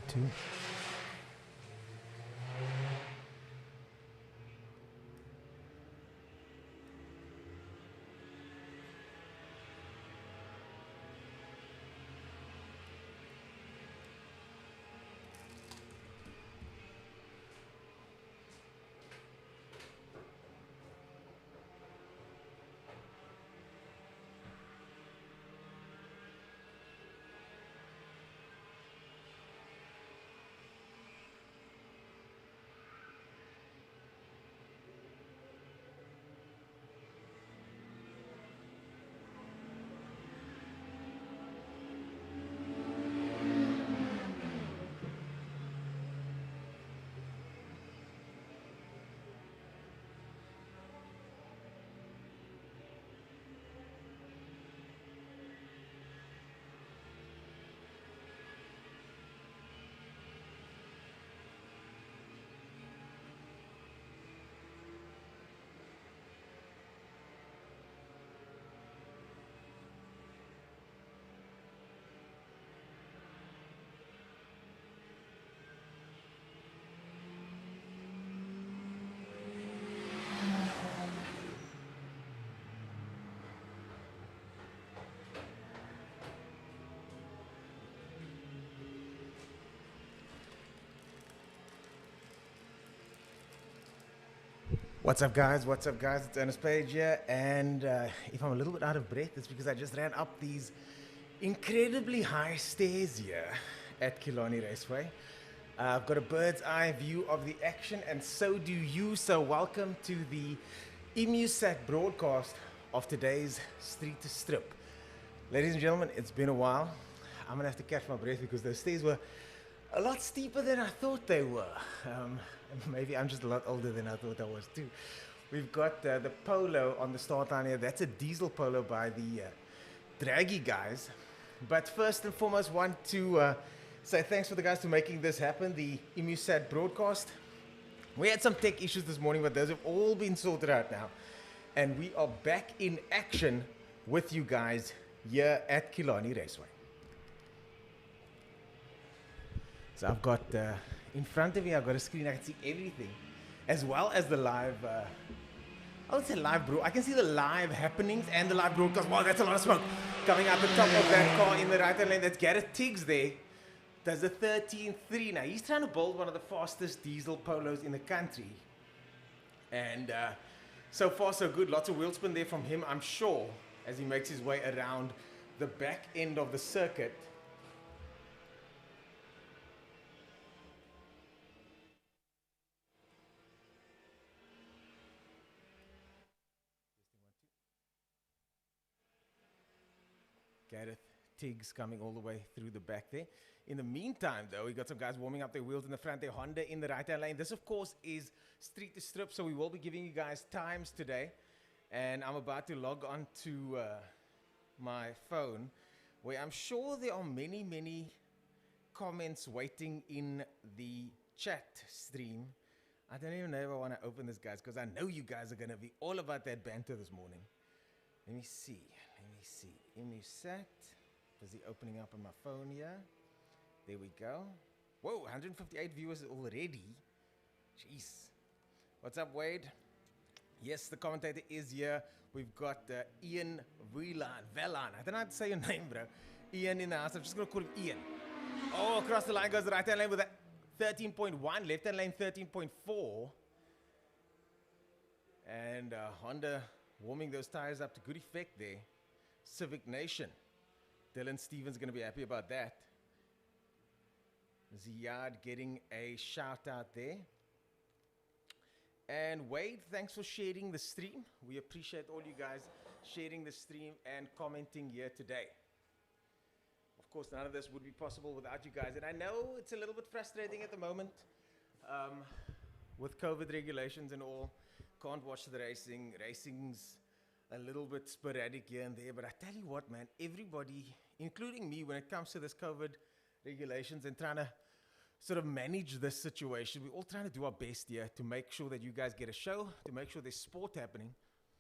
Two. What's up, guys? What's up, guys? It's Ernest Page here. And if I'm a little bit out of breath, it's because I just ran up these incredibly high stairs here at Killarney Raceway. I've got a bird's eye view of the action, and so do you. So welcome to the EmuSat broadcast of today's Street to Strip. Ladies and gentlemen, it's been a while. I'm gonna have to catch my breath because those stairs were a lot steeper than I thought they were. Maybe I'm just a lot older than I thought I was too. We've got the Polo on the start line here. That's a diesel Polo by the Draggy guys. But first and foremost, want to say thanks for the guys for making this happen, the EmuSat broadcast. We had some tech issues this morning, but those have all been sorted out now. And we are back in action with you guys here at Killarney Raceway. So I've got, in front of me, I've got a screen, I can see everything. As well as the live, I would say live bro. I can see the live happenings and the live broadcast. Wow, that's a lot of smoke coming out the top of that car in the right-hand lane. That's Gareth Tiggs there. Does a 13.3 now. He's trying to build one of the fastest diesel Polos in the country. And so far so good. Lots of wheel spin there from him, I'm sure, as he makes his way around the back end of the circuit. Gareth Tiggs coming all the way through the back there. In the meantime, though, we got some guys warming up their wheels in the front there. Honda in the right-hand lane. This, of course, is Street to Strip, so we will be giving you guys times today. And I'm about to log on to my phone, where I'm sure there are many, many comments waiting in the chat stream. I don't even know if I want to open this, guys, because I know you guys are going to be all about that banter this morning. Let me see. EmuSat. Busy opening up on my phone here. There we go. Whoa, 158 viewers already. Jeez. What's up, Wade? Yes, the commentator is here. We've got Ian Velan. I don't know how to say your name, bro. Ian in the house. I'm just going to call him Ian. Oh, across the line goes the right-hand lane with a 13.1. Left-hand lane 13.4. And Honda warming those tires up to good effect there. Civic Nation. Dylan Stevens going to be happy about that. Ziad getting a shout out there. And Wade, thanks for sharing the stream. We appreciate all you guys sharing the stream and commenting here today. Of course, none of this would be possible without you guys. And I know it's a little bit frustrating at the moment with COVID regulations and all. Can't watch the racing. Racing's a little bit sporadic here and there. But I tell you what, man, everybody, including me, when it comes to this COVID regulations and trying to sort of manage this situation, we're all trying to do our best here to make sure that you guys get a show, to make sure there's sport happening.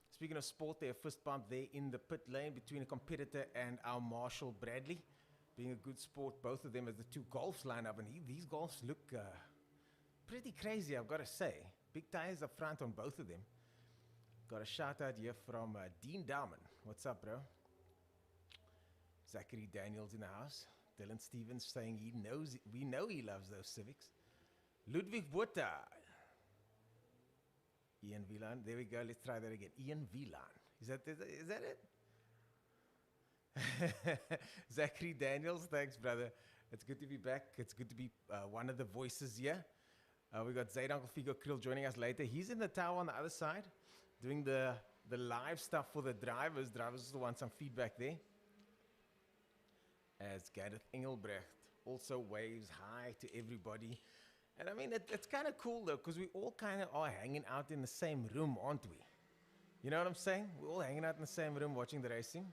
Speaking of sport, there's a fist bump there in the pit lane between a competitor and our Marshall Bradley. Being a good sport, both of them as the two Golfs line up. And these Golfs look pretty crazy, I've got to say. Big tires up front on both of them. Got a shout out here from Dean Dowman. What's up, bro? Zachary Daniels in the house. Dylan Stevens saying he knows, we know he loves those Civics. Ludwig Butter. Ian Velan. There we go. Let's try that again. Ian Velan. Is that it? Zachary Daniels. Thanks, brother. It's good to be back. It's good to be one of the voices here. We got Zaid Uncle Figo Krill joining us later. He's in the tower on the other side, doing the live stuff for the drivers. Drivers also want some feedback there. As Gareth Engelbrecht also waves hi to everybody. And I mean, it's kind of cool though, because we all kind of are hanging out in the same room, aren't we? You know what I'm saying? We're all hanging out in the same room watching the racing.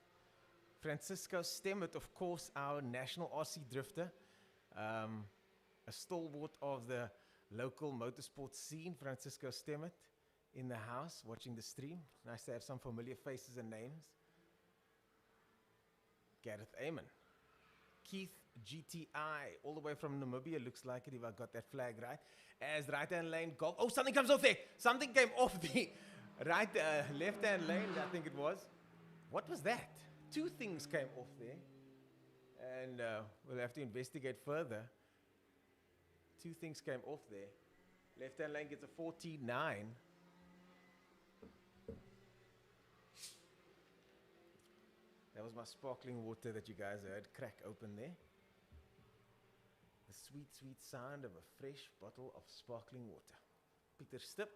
Francisco Stemmet, of course, our national RC drifter. A stalwart of the local motorsport scene, Francisco Stemmet, in the house watching the stream. Nice to have some familiar faces and names. Gareth Amon. Keith GTI, all the way from Namibia, looks like it, if I got that flag right. As right-hand lane golf. Oh, something comes off there. Something came off the left-hand lane, I think it was. What was that? Two things came off there. And we'll have to investigate further. Two things came off there. Left-hand lane gets a 49. That was my sparkling water that you guys heard crack open there. The sweet, sweet sound of a fresh bottle of sparkling water. Pieter Stip.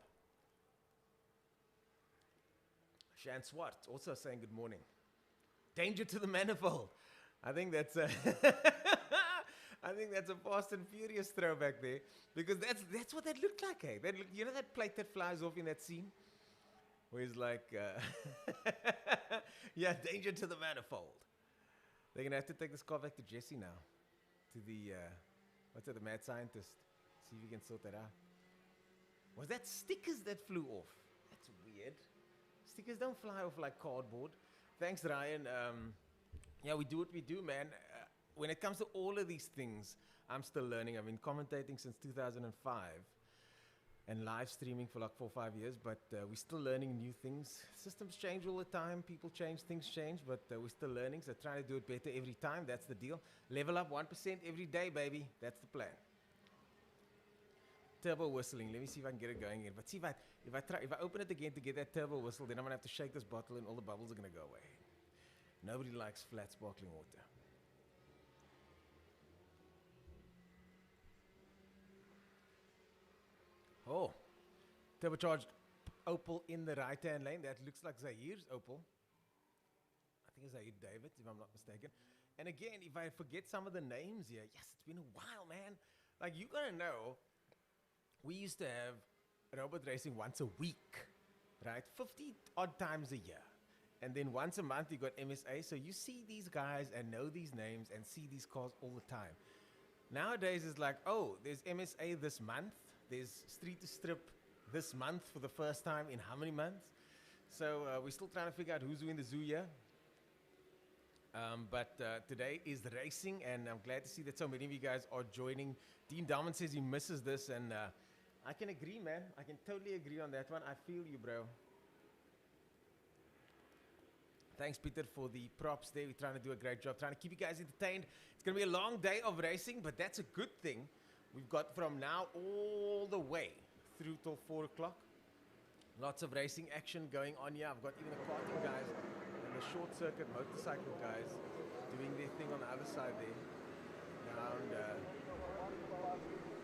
Shan Swart also saying good morning. Danger to the manifold. I think that's a I think that's a Fast and Furious throwback there, because that's what that looked like. Hey, you know that plate that flies off in that scene, where he's like, yeah, danger to the manifold. They're gonna have to take this car back to Jesse now, to the what's it, the mad scientist. See if we can sort that out. Was that stickers that flew off? That's weird. Stickers don't fly off like cardboard. Thanks, Ryan. Yeah, we do what we do, man. When it comes to all of these things, I'm still learning. I've been commentating since 2005 and live streaming for like 4 or 5 years, but we're still learning new things. Systems change all the time. People change, things change, but we're still learning. So trying to do it better every time. That's the deal. Level up 1% every day, baby. That's the plan. Turbo whistling. Let me see if I can get it going again. But see, if I open it again to get that turbo whistle, then I'm gonna have to shake this bottle and all the bubbles are gonna go away. Nobody likes flat sparkling water. Oh, turbocharged Opel in the right-hand lane. That looks like Zair's Opel. I think it's Zair David, if I'm not mistaken. And again, if I forget some of the names here, yes, it's been a while, man. Like, you gotta know, we used to have robot racing once a week, right? 50 odd times a year. And then once a month, you got MSA. So you see these guys and know these names and see these cars all the time. Nowadays, it's like, oh, there's MSA this month. There's Street to Strip this month for the first time in how many months? So we're still trying to figure out who's doing the zoo here. But today is the racing, and I'm glad to see that so many of you guys are joining. Dean Dalman says he misses this, and I can agree, man. I can totally agree on that one. I feel you, bro. Thanks, Peter, for the props there. We're trying to do a great job, trying to keep you guys entertained. It's going to be a long day of racing, but that's a good thing. We've got from now all the way through till 4 o'clock. Lots of racing action going on here. I've got even the karting guys and the short circuit motorcycle guys doing their thing on the other side there. Around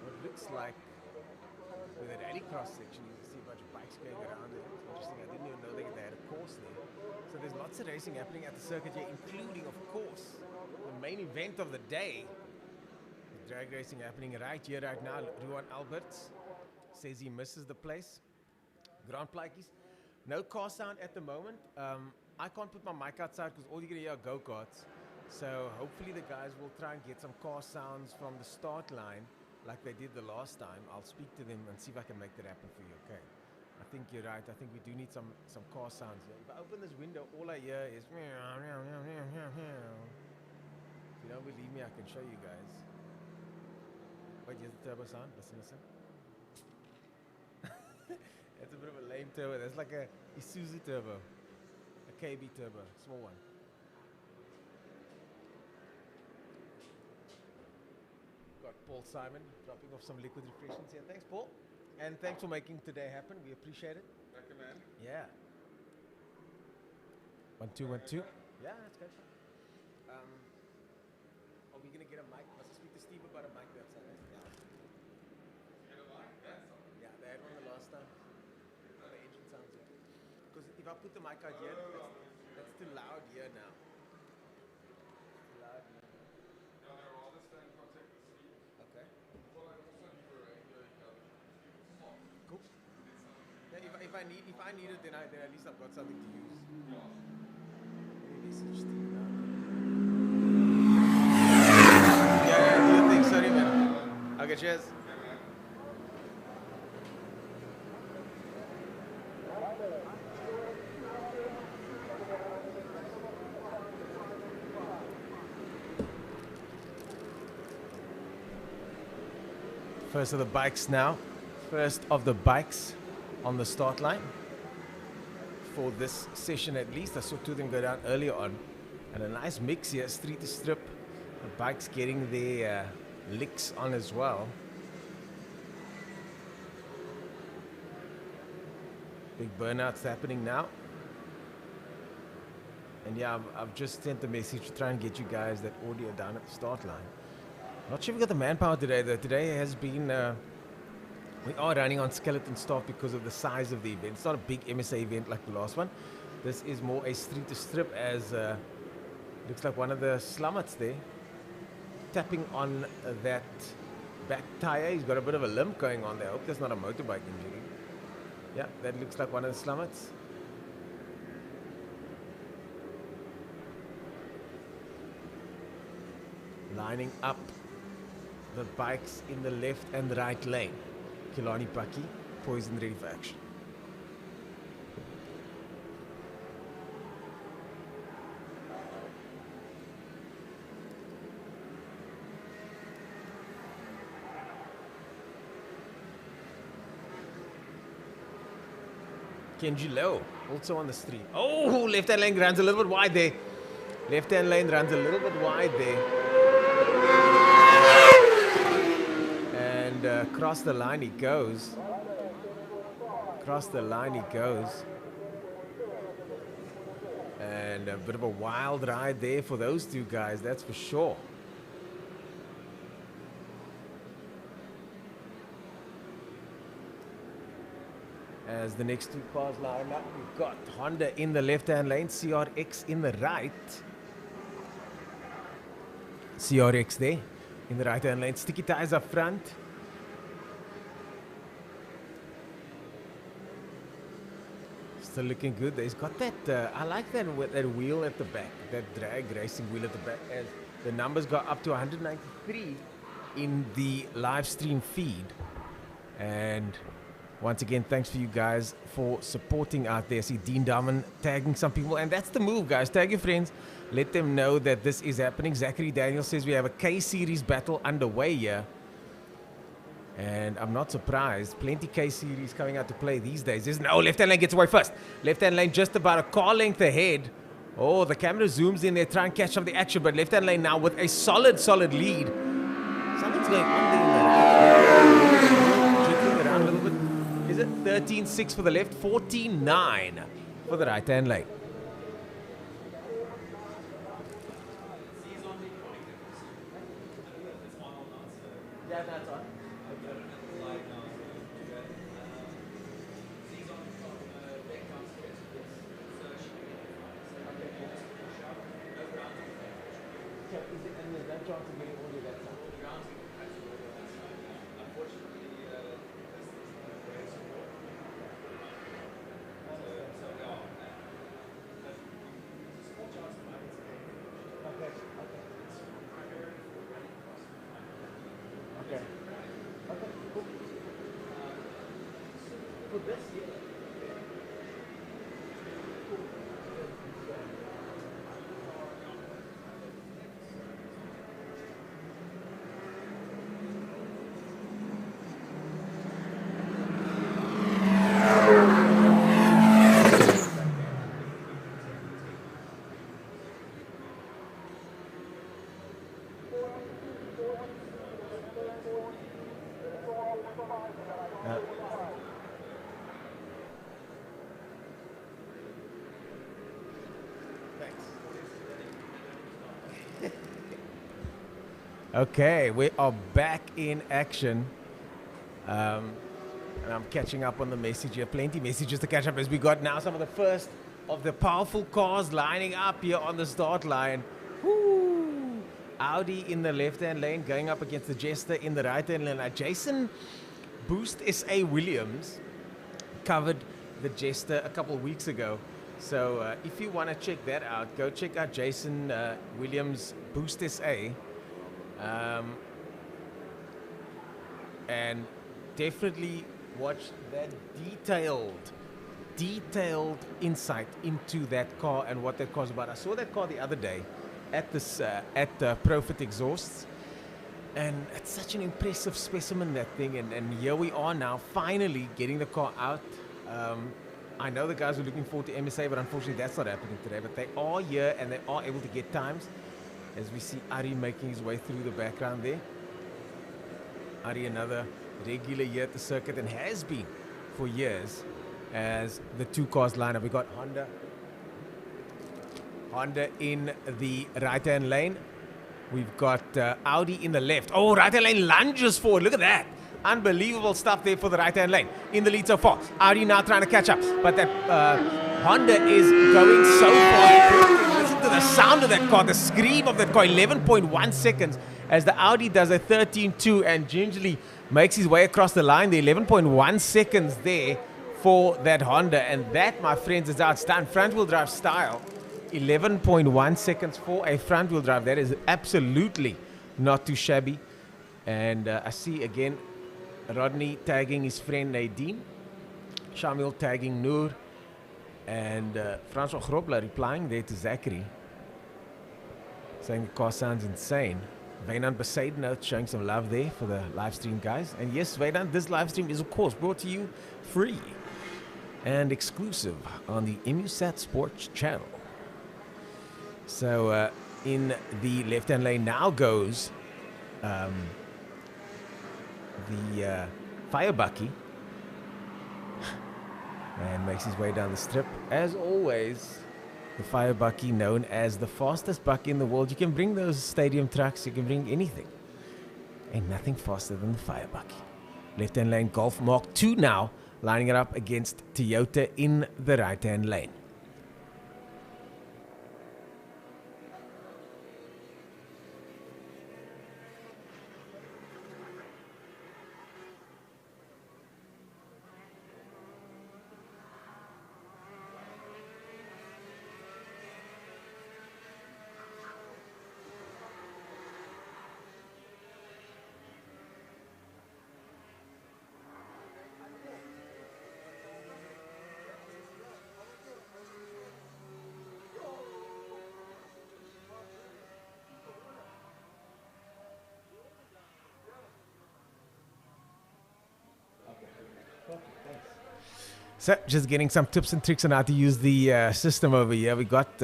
what looks like with a rallycross section. You can see a bunch of bikes going around there. It's interesting. I didn't even know they had a course there. So there's lots of racing happening at the circuit here, including, of course, the main event of the day. Drag racing happening right here, right now. Ruan Alberts says he misses the place. Grand Plaatjies. No car sound at the moment. I can't put my mic outside because all you're going to hear are go-karts. So hopefully the guys will try and get some car sounds from the start line like they did the last time. I'll speak to them and see if I can make that happen for you, okay? I think you're right. I think we do need some car sounds here. If I open this window, all I hear is meow, meow, meow, meow, meow, meow. If you don't believe me, I can show you guys. Wait, here's the turbo sound. Listen. That's a bit of a lame turbo. That's like a Isuzu turbo. A KB turbo. Small one. Got Paul Simon dropping off some liquid refreshments here. Thanks, Paul. And thanks for making today happen. We appreciate it. Recommend. Yeah. 1 2 1 2. Yeah, that's good. Are we gonna get a mic? Must I speak to Steve about a mic that's on it? Yeah, they had one the last time. The engine sounds good. Because if I put the mic out here, that's too loud here now. Too loud here. Ja, när jag hade stängt från teknisk stil. Okay. Så jag måste hyra en grej kallad. Cool. Yeah, if I need it, then at least I've got something to use. Ja. Maybe message Steve now. Yeah, do you think? Sorry, man. Okay, cheers. First of the bikes now. First of the bikes on the start line. For this session at least. I saw two of them go down earlier on. And a nice mix here, Street to Strip. The bikes getting their licks on as well. Big burnouts happening now. And yeah, I've just sent a message to try and get you guys that audio down at the start line. Not sure if we got the manpower today though. Today has been, we are running on skeleton staff because of the size of the event. It's not a big MSA event like the last one. This is more a street to strip, as looks like one of the slummets there tapping on that back tire. He's got a bit of a limp going on there. I hope that's not a motorbike injury. Yeah, that looks like one of the slummets. Lining up the bikes in the left and right lane. Kilani Paki, poised and ready for action. Kenji Low, also on the street. Oh, left-hand lane runs a little bit wide there. Left-hand lane runs a little bit wide there. And across the line he goes. Across the line he goes. And a bit of a wild ride there for those two guys, that's for sure. As the next two cars line up, we've got Honda in the left-hand lane, CRX in the right. CRX there in the right-hand lane. Sticky tires up front. Still looking good. He's got that, I like that wheel at the back, that drag racing wheel at the back. As the numbers got up to 193 in the live stream feed. And once again, thanks for you guys for supporting out there. See Dean Darman tagging some people, and that's the move, guys. Tag your friends. Let them know that this is happening. Zachary Daniel says we have a K-Series battle underway here. And I'm not surprised. Plenty K-Series coming out to play these days. There's no left-hand lane gets away first. Left-hand lane just about a car length ahead. Oh, the camera zooms in there, try and catch some of the action, but left-hand lane now with a solid lead. Something's going on there. Jiggling around a little bit. Is it 13.6 for the left, 14.9 for the right-hand lane? Yeah, that's on. Okay, we are back in action. And I'm catching up on the message here. Plenty messages to catch up as we got now some of the first of the powerful cars lining up here on the start line. Woo! Audi in the left-hand lane going up against the Jester in the right-hand lane. Now, Jason Boost SA Williams covered the Jester a couple of weeks ago. So if you want to check that out, go check out Jason Williams Boost SA. And definitely watch that detailed insight into that car and what that car's about. I saw that car the other day at this Profit Exhausts, and it's such an impressive specimen, that thing. And here we are now, finally getting the car out. I know the guys were looking forward to MSA, but unfortunately that's not happening today. But they are here and they are able to get times. As we see Ari making his way through the background there. Ari, another regular here at the circuit, and has been for years, as the two cars line up. We got Honda in the right-hand lane. We've got Audi in the left. Oh, right-hand lane lunges forward. Look at that. Unbelievable stuff there for the right-hand lane. In the lead so far. Audi now trying to catch up. But that Honda is going so far. Listen to the sound of that car, the scream of that car. 11.1 seconds as the Audi does a 13.2 and gingerly makes his way across the line. The 11.1 seconds there for that Honda. And that, my friends, is outstanding. Front-wheel drive style. 11.1 seconds for a front-wheel drive. That is absolutely not too shabby. And I see again Rodney tagging his friend Nadine. Shamil tagging Noor. And Francois Grobler replying there to Zachary, saying the car sounds insane. Wynand Besaidenout showing some love there for the live stream, guys. And yes, Wynand, this live stream is, of course, brought to you free and exclusive on the MUSAT Sports channel. So in the left-hand lane now goes the Fire Bucky. And makes his way down the strip. As always, the Fire Bucky, known as the fastest bucky in the world. You can bring those stadium trucks, you can bring anything. Ain't nothing faster than the Fire Bucky. Left-hand lane Golf Mark II now, lining it up against Toyota in the right-hand lane. So, just getting some tips and tricks on how to use the system over here. We got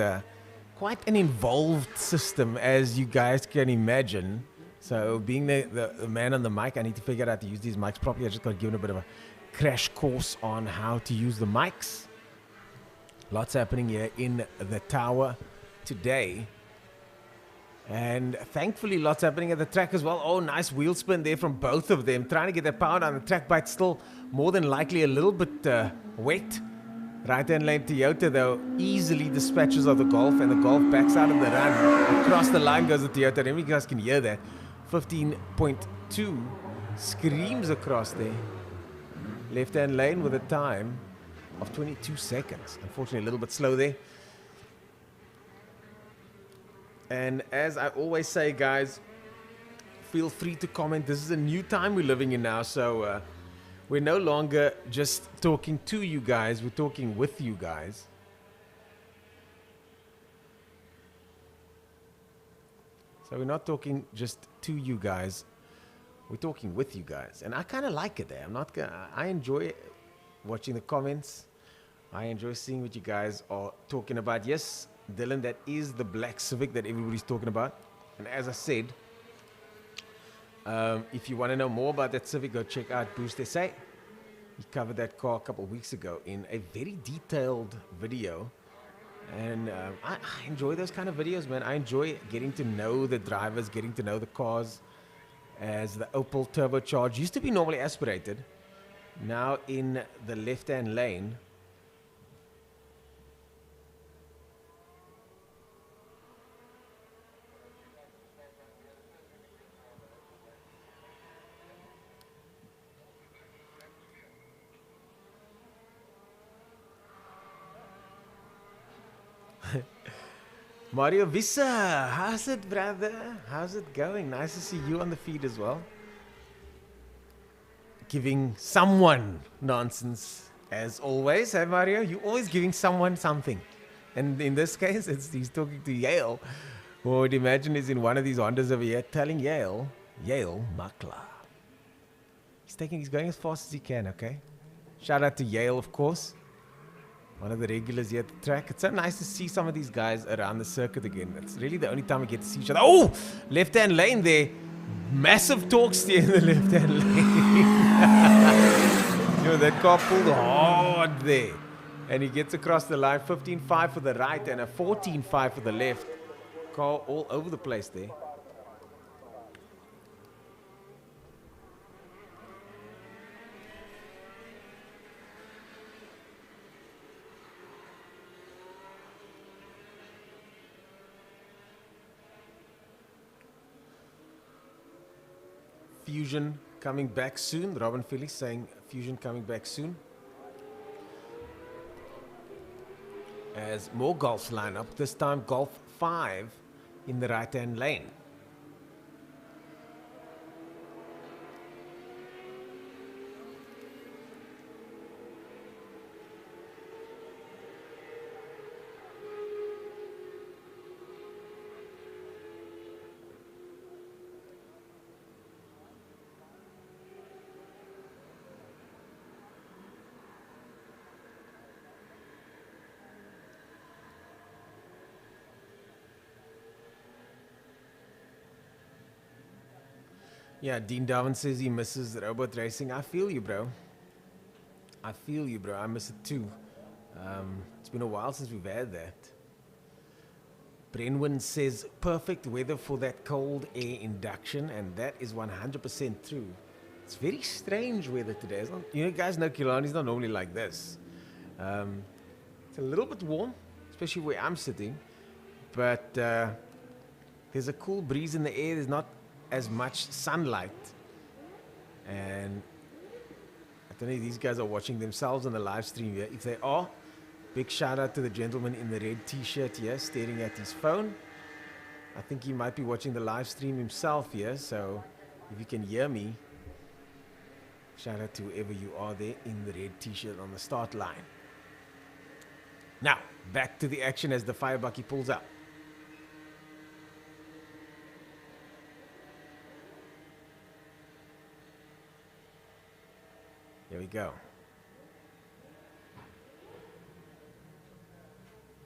quite an involved system, as you guys can imagine. So, being the man on the mic, I need to figure out how to use these mics properly. I just got to give it a bit of a crash course on how to use the mics. Lots happening here in the tower today. And thankfully, lots happening at the track as well. Oh, nice wheel spin there from both of them. Trying to get that power down the track, but still more than likely a little bit wet. Right-hand lane Toyota, though, easily dispatches of the Golf, and the Golf backs out of the run. Across the line goes the Toyota. And you guys can hear that. 15.2 screams across there. Left-hand lane with a time of 22 seconds. Unfortunately, a little bit slow there. And as I always say, guys, feel free to comment. This is a new time we're living in now, so we're no longer just talking to you guys, we're talking with you guys. So we're not talking just to you guys, we're talking with you guys. And I kind of like it there. I enjoy watching the comments. I enjoy seeing what you guys are talking about. Yes, Dylan, that is the black Civic that everybody's talking about. And as I said, if you want to know more about that Civic, go check out Boost SA. He covered that car a couple of weeks ago in a very detailed video. And I enjoy those kind of videos, man. I enjoy getting to know the drivers, getting to know the cars. As the Opel Turbocharged used to be normally aspirated. Now in the left-hand lane, Mario Visa, how's it, brother? How's it going? Nice to see you on the feed as well. Giving someone nonsense, as always. Hey, Mario? You're always giving someone something. And in this case, he's talking to Yale, who I would imagine is in one of these Hondas over here, telling Yale Makla. He's going as fast as he can, okay? Shout out to Yale, of course. One of the regulars here at the track. It's so nice to see some of these guys around the circuit again. It's really the only time we get to see each other. Oh! Left-hand lane there. Massive torque steer in the left-hand lane. That car pulled hard there. And he gets across the line. 15.5 for the right and a 14.5 for the left. Car all over the place there. Fusion coming back soon. Robin Philly saying Fusion coming back soon. As more golfs line up, this time golf 5 in the right-hand lane. Yeah, Dean Darwin says he misses robot racing. I feel you, bro. I feel you, bro. I miss it too. It's been a while since we've had that. Brenwin says perfect weather for that cold air induction, and that is 100% true. It's very strange weather today. It's not, you know, guys know Killarney's not normally like this. It's a little bit warm, especially where I'm sitting, but there's a cool breeze in the air. There's not as much sunlight, and I don't know if these guys are watching themselves on the live stream here. If they are, big shout out to the gentleman in the red t-shirt here staring at his phone. I think he might be watching the live stream himself here, so if you can hear me, shout out to whoever you are there in the red t-shirt on the start line. Now back to the action as the fire bucky pulls up. Here we go.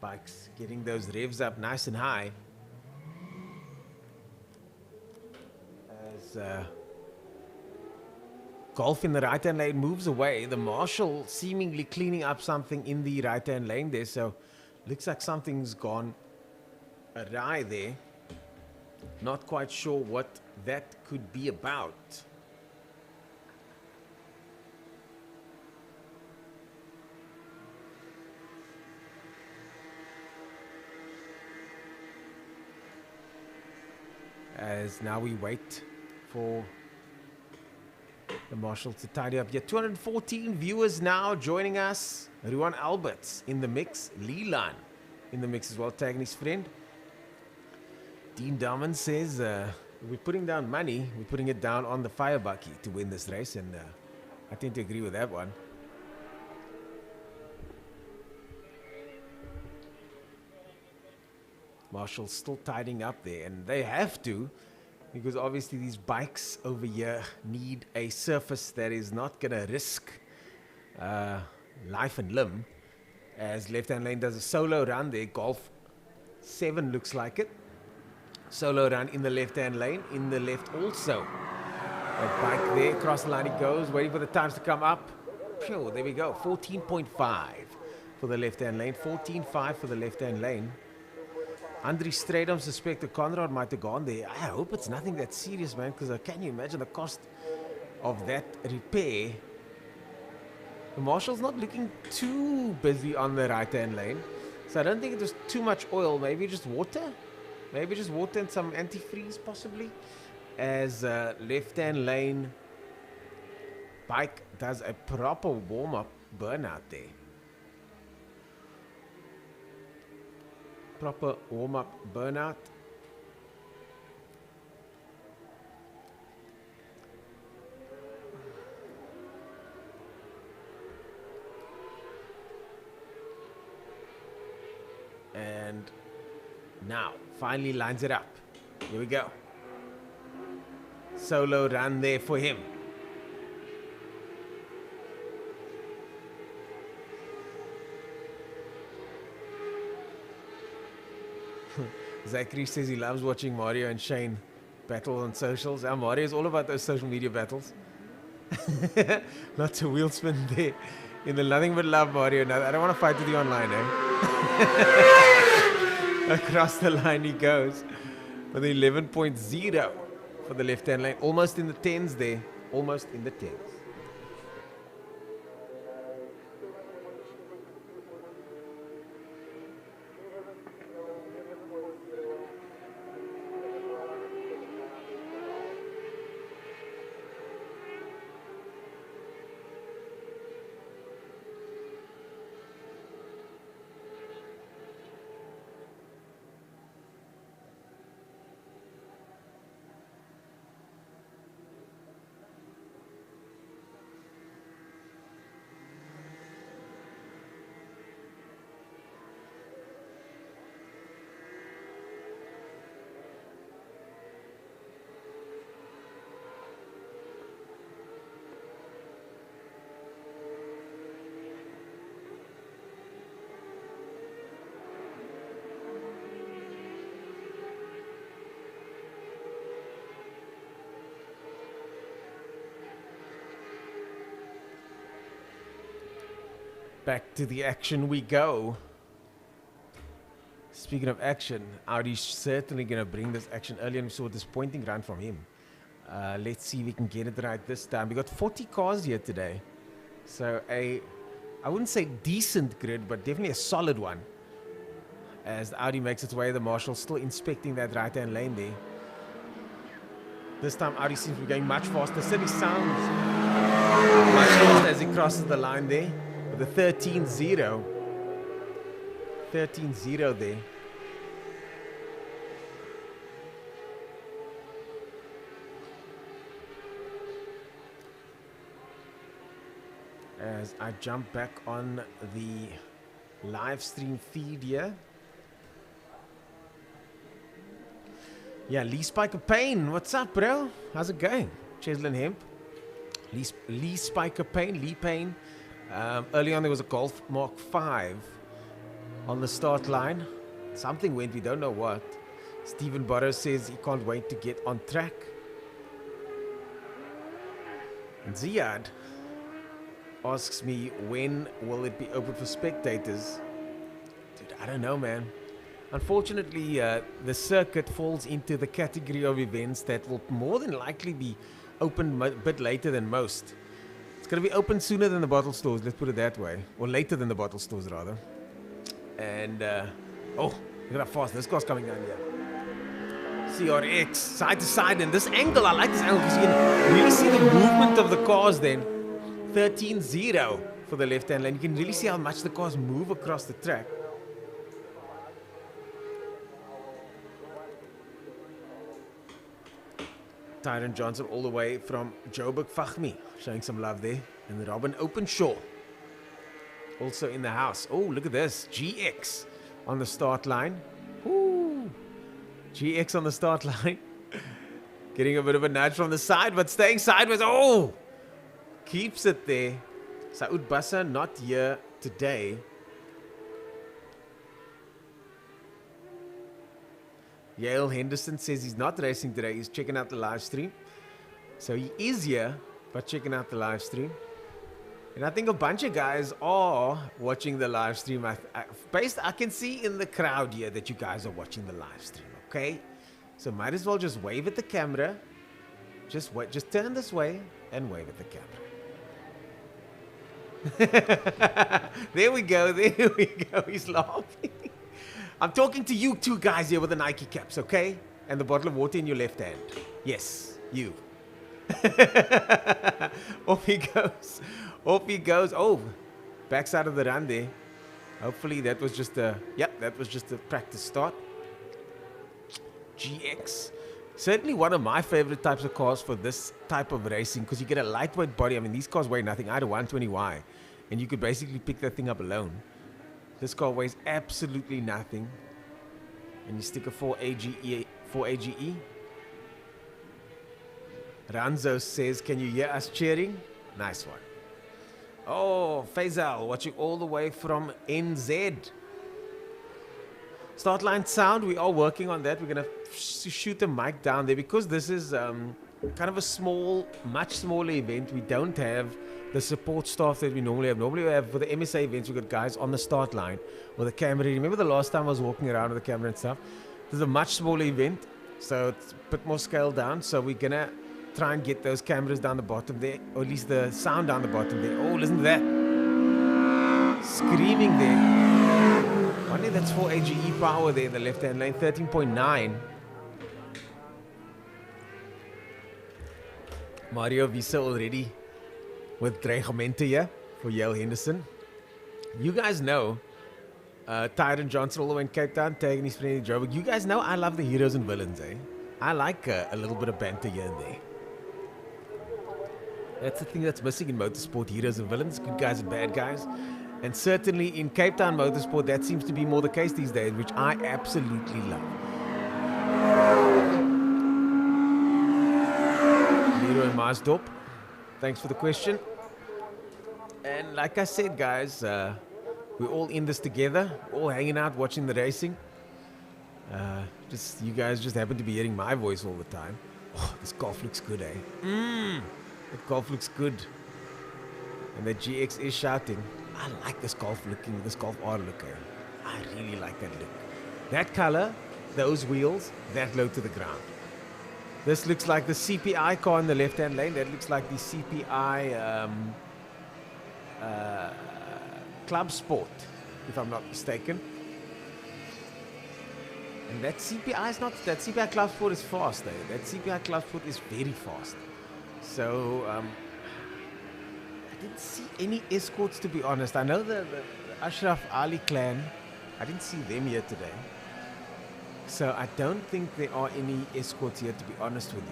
Bikes getting those revs up nice and high. As golf in the right-hand lane moves away. The Marshall seemingly cleaning up something in the right-hand lane there. So looks like something's gone awry there. Not quite sure what that could be about. As now we wait for the Marshal to tidy up. Yeah, 214 viewers now joining us. Ruan Alberts in the mix. Leland in the mix as well, tagging his friend. Dean Darman says, we're putting down money. We're putting it down on the fire bucky to win this race. And I tend to agree with that one. Marshall's still tidying up there, and they have to, because obviously these bikes over here need a surface that is not going to risk life and limb. As left-hand lane does a solo run there, golf 7 looks like it. Solo run in the left-hand lane, in the left also. That bike there, across the line he goes, waiting for the times to come up. Phew, there we go, 14.5 for the left-hand lane, 14.5 for the left-hand lane. Andre Stradom suspected Conrad might have gone there. I hope it's nothing that serious, man, because can you imagine the cost of that repair? The Marshall's not looking too busy on the right-hand lane, so I don't think it was too much oil. Maybe just water? Maybe just water and some antifreeze, possibly. As left-hand lane bike does a proper warm-up burnout there. Proper warm-up burnout. And now finally lines it up. Here we go. Solo run there for him. Zachary says he loves watching Mario and Shane battle on socials. Mario is all about those social media battles. Lots of wheel spin there. In the nothing but love, Mario. Now, I don't want to fight with you online, eh? Across the line he goes with 11.0 for the left-hand lane. Almost in the 10s there. Almost in the 10s. Back to the action we go. Speaking of action, Audi's certainly going to bring this action early, and we saw a disappointing run from him. Let's see if we can get it right this time. We got 40 cars here today. So I wouldn't say decent grid, but definitely a solid one. As the Audi makes its way, the Marshal still inspecting that right-hand lane there. This time Audi seems to be going much faster. Certainly sounds much faster as he crosses the line there. With a 13-0. 13-0 there. As I jump back on the live stream feed here. Yeah, Lee Spiker Payne, what's up, bro? How's it going? Cheslin Hemp. Lee Spiker Payne, Lee Payne. Early on there was a Golf Mark 5 on the start line. Something went, we don't know what. Stephen Burrows says he can't wait to get on track. And Ziad asks me, when will it be open for spectators? Dude, I don't know, man. Unfortunately, the circuit falls into the category of events that will more than likely be opened a bit later than most. It's going to be open sooner than the bottle stores, let's put it that way. Or later than the bottle stores, rather. And, oh, look at how fast this car's coming down here. CRX, side to side, and this angle, I like this angle because you can really see the movement of the cars then. 13-0 for the left-hand lane. You can really see how much the cars move across the track. Tyron Johnson all the way from Joburg Fahmy, showing some love there. And Robin Openshaw also in the house. Oh, look at this. GX on the start line. Ooh. GX on the start line. Getting a bit of a nudge from the side, but staying sideways. Oh! Keeps it there. Saud Bassa not here today. Yale Henderson says he's not racing today. He's checking out the live stream. So he is here, but checking out the live stream. And I think a bunch of guys are watching the live stream. I can see in the crowd here that you guys are watching the live stream, okay? So might as well just wave at the camera. Just turn this way and wave at the camera. There we go, there we go. He's laughing. I'm talking to you two guys here with the Nike caps, okay? And the bottle of water in your left hand. Yes, you. Off he goes. Off he goes. Oh, backside of the run there. Hopefully that was just a, that was just a practice start. GX. Certainly one of my favorite types of cars for this type of racing because you get a lightweight body. I mean, these cars weigh nothing. I had a 120Y, and you could basically pick that thing up alone. This car weighs absolutely nothing. And you stick a 4AGE. Ranzo says, can you hear us cheering? Nice one. Oh, Faisal, watching all the way from NZ. Start line sound, we are working on that. We're going to shoot the mic down there because this is kind of a small, much smaller event. We don't have the support staff that we normally have. Normally we have, for the MSA events, we've got guys on the start line with a camera. Remember the last time I was walking around with the camera and stuff? This is a much smaller event, so it's a bit more scaled down. So we're going to try and get those cameras down the bottom there, or at least the sound down the bottom there. Oh, listen to that. Screaming there. Only that's 4AGE power there in the left-hand lane, 13.9. Mario Visa already with Dreigementen here for Yale Henderson. You guys know Tyron Johnson all the way in Cape Town, tagging his friend Joburg. You guys know I love the heroes and villains, eh? I like a little bit of banter here and there. That's the thing that's missing in motorsport, heroes and villains, good guys and bad guys. And certainly in Cape Town motorsport, that seems to be more the case these days, which I absolutely love. Leroy Maasdorp, thanks for the question. And like I said, guys, we're all in this together, all hanging out, watching the racing. You guys just happen to be hearing my voice all the time. Oh, this golf looks good, eh? That golf looks good. And the GX is shouting. I like this Golf looking, this Golf R looker. I really like that look. That color, those wheels, that low to the ground. This looks like the CPI car in the left-hand lane. That looks like the CPI Club Sport, if I'm not mistaken. And that CPI is not, that CPI Club Sport is fast though. That CPI Club Sport is very fast. So, I didn't see any escorts, to be honest. I know the Ashraf Ali clan, I didn't see them here today. So I don't think there are any escorts here, to be honest with you.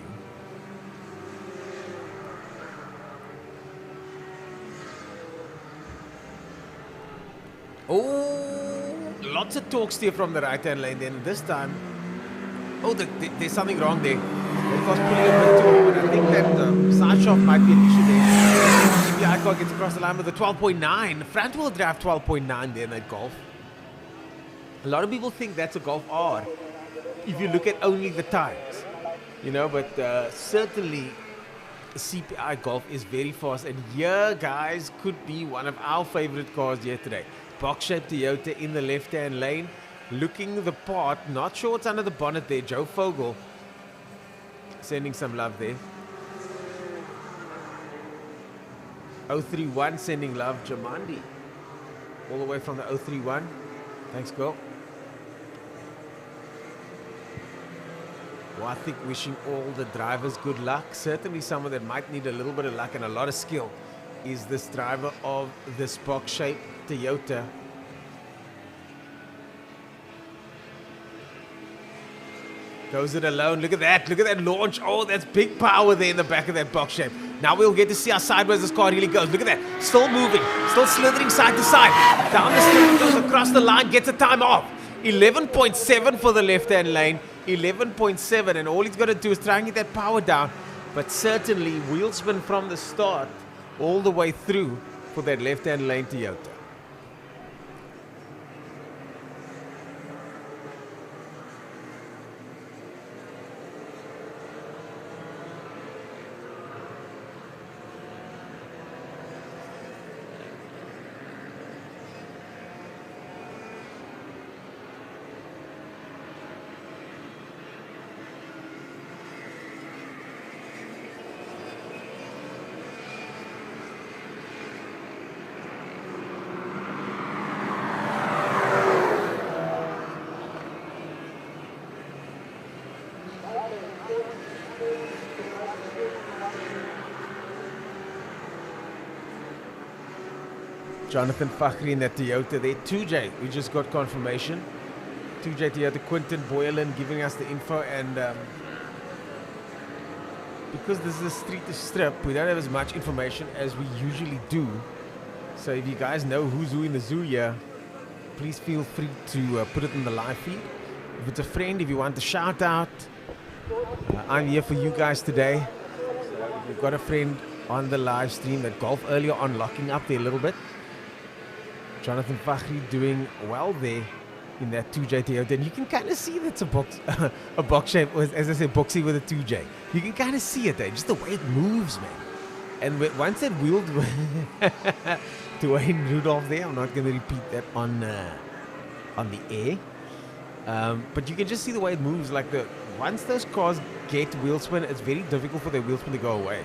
Oh, lots of talk steer from the right-hand lane then. This time, oh, there's something wrong there. That was pulling a bit too hard. I think that side shaft might be an issue there. CPI car gets across the line with a 12.9. Front wheel drive 12.9 there in that Golf. A lot of people think that's a Golf R if you look at only the tires, you know, but certainly CPI Golf is very fast. And here, guys, could be one of our favorite cars here today. Box-shaped Toyota in the left-hand lane, looking the part. Not sure what's under the bonnet there. Joe Fogel sending some love there. 031 sending love. Jamandi all the way from the 031. Thanks, girl. Well, I think wishing all the drivers good luck. Certainly someone that might need a little bit of luck and a lot of skill is this driver of this box-shaped Toyota. Goes it alone. Look at that. Look at that launch. Oh, that's big power there in the back of that box shape. Now we'll get to see how sideways this car really goes. Look at that. Still moving. Still slithering side to side. Down the straight, goes across the line. Gets a time off. 11.7 for the left-hand lane. 11.7. And all he's got to do is try and get that power down. But certainly wheel spin from the start all the way through for that left-hand lane Toyota. Jonathan Fakhri in that Toyota there. 2J, we just got confirmation. 2J Toyota, Quinton Boylan giving us the info. And because this is a street to strip, we don't have as much information as we usually do. So if you guys know who's who in the zoo here, please feel free to put it in the live feed. If it's a friend, if you want to shout out, I'm here for you guys today. So if you've got a friend on the live stream, that Golf earlier on locking up there a little bit. Jonathan Fakhri doing well there in that 2J Toyota. And you can kind of see that's a box shape, as I said, boxy with a 2J. You can kind of see it there, just the way it moves, man. And once it wheeled to Wayne Rudolph there, I'm not going to repeat that on the air. But you can just see the way it moves. Like once those cars get wheel spin, it's very difficult for their wheel spin to go away.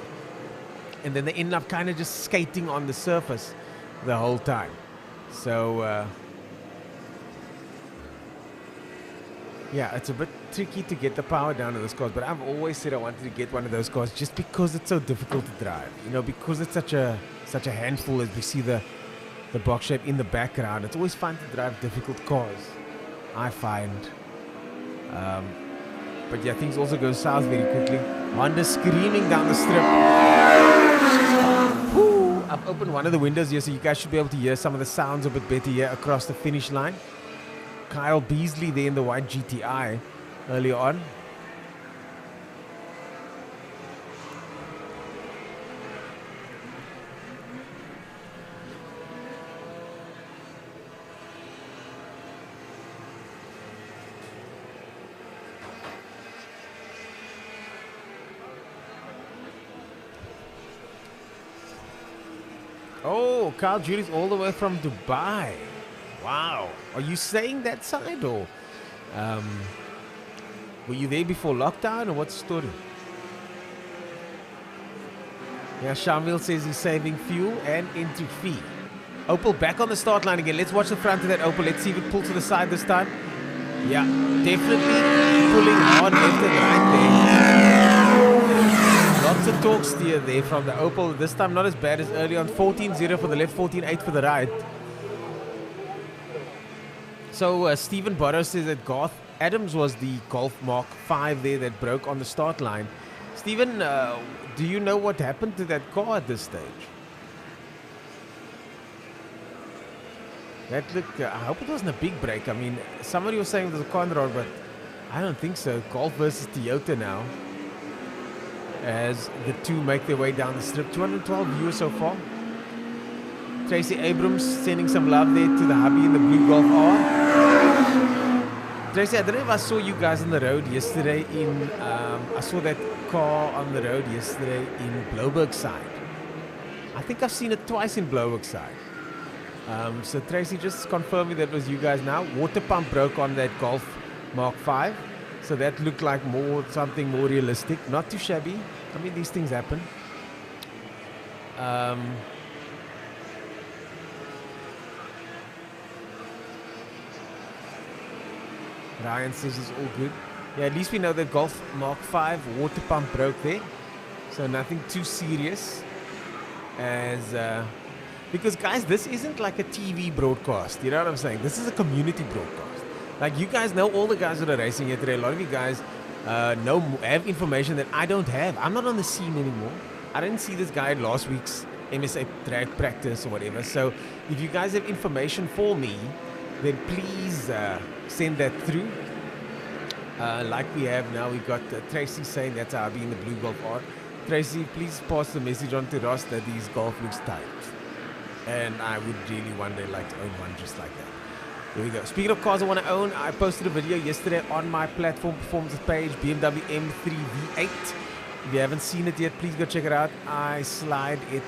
And then they end up kind of just skating on the surface the whole time. So, yeah, it's a bit tricky to get the power down in those cars. But I've always said I wanted to get one of those cars just because it's so difficult to drive. You know, because it's such a handful as we see the box shape in the background. It's always fun to drive difficult cars, I find. But yeah, things also go south very quickly. Honda screaming down the strip. I've opened one of the windows here, so you guys should be able to hear some of the sounds a bit better here across the finish line. Kyle Beasley there in the white GTI earlier on. Oh, Carl Judy's all the way from Dubai. Wow. Are you saying that side or um, were you there before lockdown or what's the story? Yeah, Shamil says he's saving fuel and entry fee. Opel back on the start line again. Let's watch the front of that Opel. Let's see if it pulls to the side this time. Yeah, definitely pulling hard left and right there. Lots of torque steer there from the Opel. This time not as bad as early on. 14.0 for the left, 14.8 for the right. So Stephen Burrow says that Garth Adams was the Golf Mark 5 there that broke on the start line. Stephen, do you know what happened to that car at this stage? That look, I hope it wasn't a big break. I mean, somebody was saying it was a car on the road, but I don't think so. Golf versus Toyota now. As the two make their way down the strip. 212 viewers so far. Tracy Abrams sending some love there to the hubby in the blue Golf R. Tracy, I don't know if I saw you guys on the road yesterday in, I saw that car on the road yesterday in Bloberg side. I think I've seen it twice in Bloberg side. So Tracy, just confirming that was you guys now. Water pump broke on that Golf Mark 5. So that looked like something more realistic. Not too shabby. I mean, these things happen. Ryan says it's all good. Yeah, at least we know that Golf Mark 5 water pump broke there. So nothing too serious. Because guys, this isn't like a TV broadcast. You know what I'm saying? This is a community broadcast. Like, you guys know all the guys that are racing here today. A lot of you guys have information that I don't have. I'm not on the scene anymore. I didn't see this guy at last week's MSA track practice or whatever. So if you guys have information for me, then please send that through. Like we have now, we got Tracy saying that's how I'll be in the blue Golf R. Tracy, please pass the message on to Ross that these Golf looks tight. And I would really one day like to own one just like that. Here we go. Speaking of cars I want to own, I posted a video yesterday on my platform performance page, BMW M3 V8. If you haven't seen it yet, please go check it out. I slide it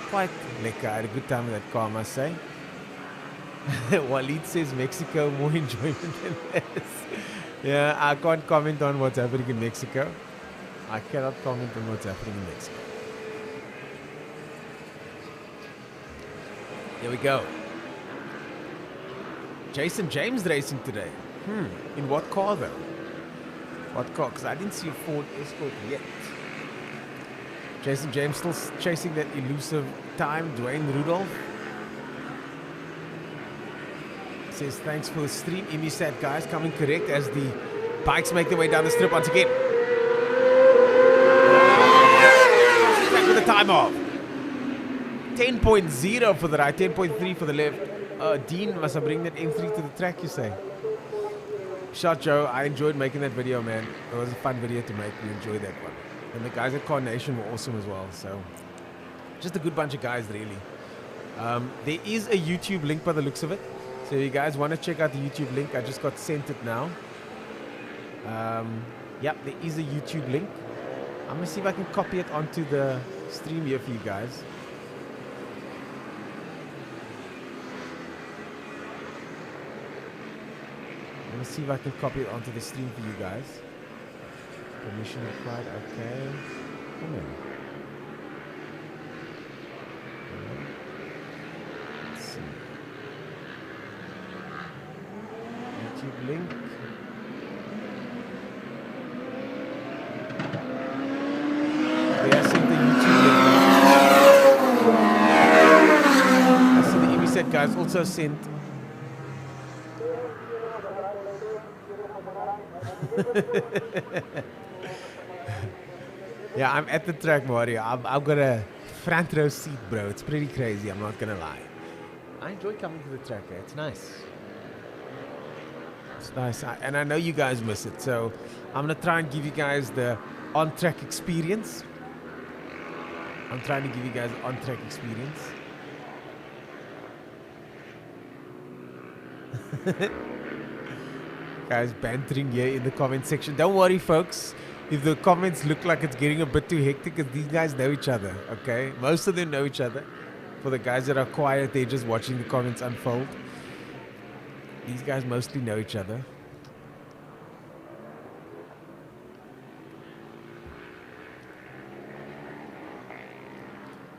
quite lekker. I had a good time with that car, I must say. Walid says Mexico, more enjoyment than this. Yeah, I can't comment on what's happening in Mexico. I cannot comment on what's happening in Mexico. Here we go. Jason James racing today. In what car though? What car? Because I didn't see a Ford Escort yet. Jason James still chasing that elusive time. Dwayne Rudolph says thanks for the stream. Imisat guys coming correct as the bikes make their way down the strip once again. Back with the time off. 10.0 for the right, 10.3 for the left. Dean, must I bring that M3 to the track, you say? Shot Joe, I enjoyed making that video, man. It was a fun video to make. We enjoyed that one. And the guys at Carnation were awesome as well. So, just a good bunch of guys, really. There is a YouTube link by the looks of it. So if you guys want to check out the YouTube link, I just got sent it now. Yep, there is a YouTube link. I'm going to see if I can copy it onto the stream here for you guys. I'm going to see if I can copy it onto the stream for you guys. Permission required, okay. Come on. Let's see. YouTube link. Okay, I sent the YouTube link. I see the Emisat guys also sent. Yeah, I'm at the track, Mario. I've got a front row seat, bro. It's pretty crazy, I'm not gonna lie. I enjoy coming to the track, eh? It's nice. It's nice, and I know you guys miss it, so I'm gonna try and give you guys the on-track experience. I'm trying to give you guys on-track experience. Guys bantering here in the comment section. Don't worry, folks. If the comments look like it's getting a bit too hectic, because these guys know each other, okay? Most of them know each other. For the guys that are quiet, they're just watching the comments unfold. These guys mostly know each other.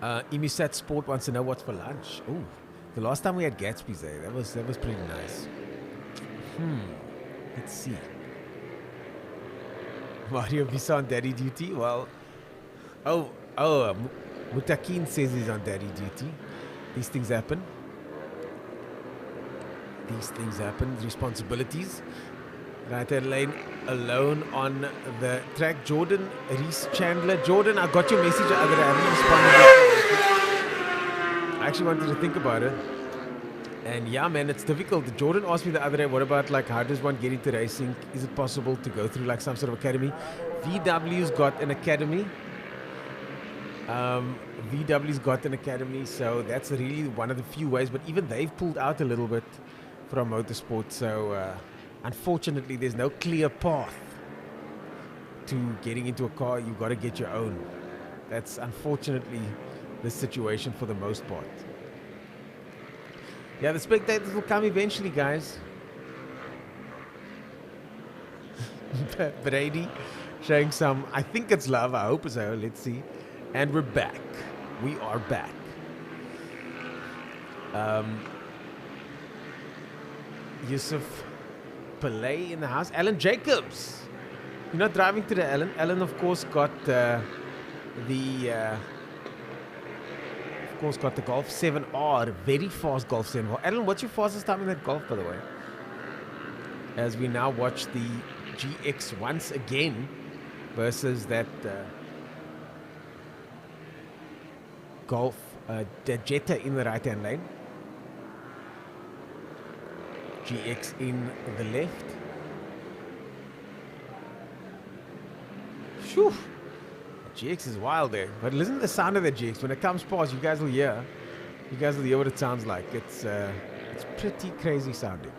Imisat Sport wants to know what's for lunch. Oh, the last time we had Gatsby's there, that was pretty nice. Let's see. Mario Bisa on daddy duty. Well, Mutakin says he's on daddy duty. These things happen. These things happen. Responsibilities. Right hand lane alone on the track. Jordan Reese Chandler. Jordan, I got your message. I haven't responded. I actually wanted to think about it. And yeah, man, it's difficult. Jordan asked me the other day, what about like how does one get into racing? Is it possible to go through like some sort of academy? VW's got an academy. VW's got an academy, so that's really one of the few ways. But even they've pulled out a little bit from motorsport. So unfortunately, there's no clear path to getting into a car. You've got to get your own. That's unfortunately the situation for the most part. Yeah, the spectators will come eventually, guys. Brady showing some, I think it's love. I hope so. Let's see. And we're back. We are back. Yusuf Pillay in the house. Alan Jacobs. You're not driving today, Alan. Alan, of course, got the Golf 7R. Very fast Golf 7R. Alan, what's your fastest time in that Golf, by the way? As we now watch the GX once again versus that Golf, the Jetta in the right-hand lane. GX in the left. Phew. GX is wild there. But listen to the sound of the GX. When it comes past, you guys will hear. You guys will hear what it sounds like. It's pretty crazy sounding.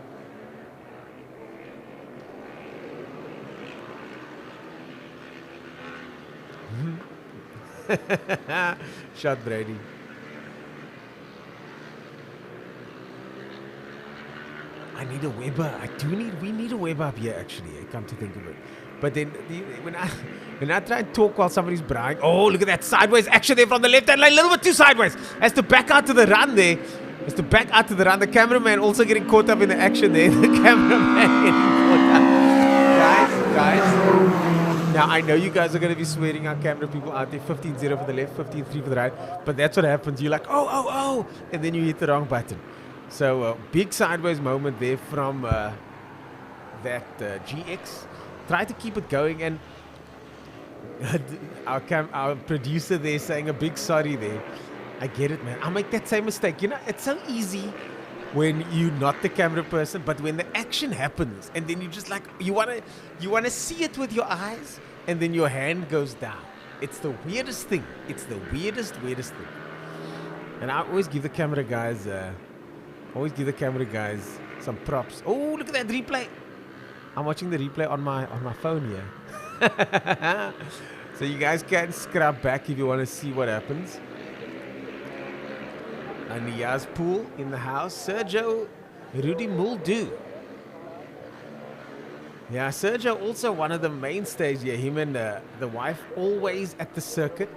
Shot Brady. I need a Weber. We need a Weber up here actually. I come to think of it. But then when I try and talk while somebody's bragging, oh look at that sideways action there from the left hand line, a little bit too sideways. Has to back out to the run there. The cameraman also getting caught up in the action there. The cameraman getting caught up. Guys. Now, I know you guys are going to be swearing our camera people out there. 15-0 for the left, 15-3 for the right. But that's what happens. You're like, oh. And then you hit the wrong button. So, big sideways moment there from that GX. Try to keep it going. And our producer there saying a big sorry there. I get it, man. I make that same mistake. You know, it's so easy when you're not the camera person, but when the action happens and then you just like you wanna see it with your eyes and then your hand goes down. It's the weirdest thing. It's the weirdest thing. And I always give the camera guys some props. Oh, look at that replay. I'm watching the replay on my phone here. So you guys can scrub back if you want to see what happens. Niaz Pool in the house. Sergio Rudy Muldu. Yeah, Sergio also one of the mainstays here. Him and the wife always at the circuit.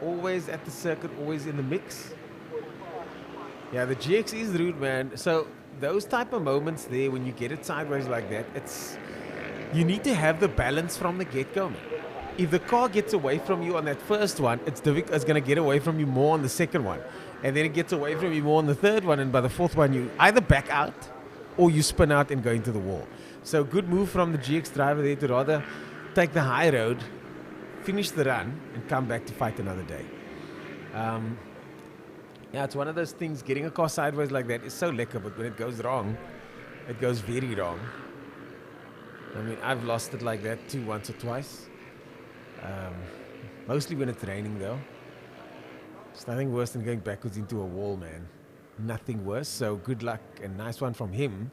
Always at the circuit, always in the mix. Yeah, the GX is rude, man. So those type of moments there, when you get it sideways like that, you need to have the balance from the get-go, man. If the car gets away from you on that first one, it's going to get away from you more on the second one. And then it gets away from you more on the third one. And by the fourth one, you either back out or you spin out and go into the wall. So good move from the GX driver there to rather take the high road, finish the run, and come back to fight another day. Yeah, it's one of those things. Getting a car sideways like that is so lekker, but when it goes wrong, it goes very wrong. I mean, I've lost it like that too, once or twice. Mostly when it's raining, though. It's nothing worse than going backwards into a wall, man. Nothing worse. So good luck and nice one from him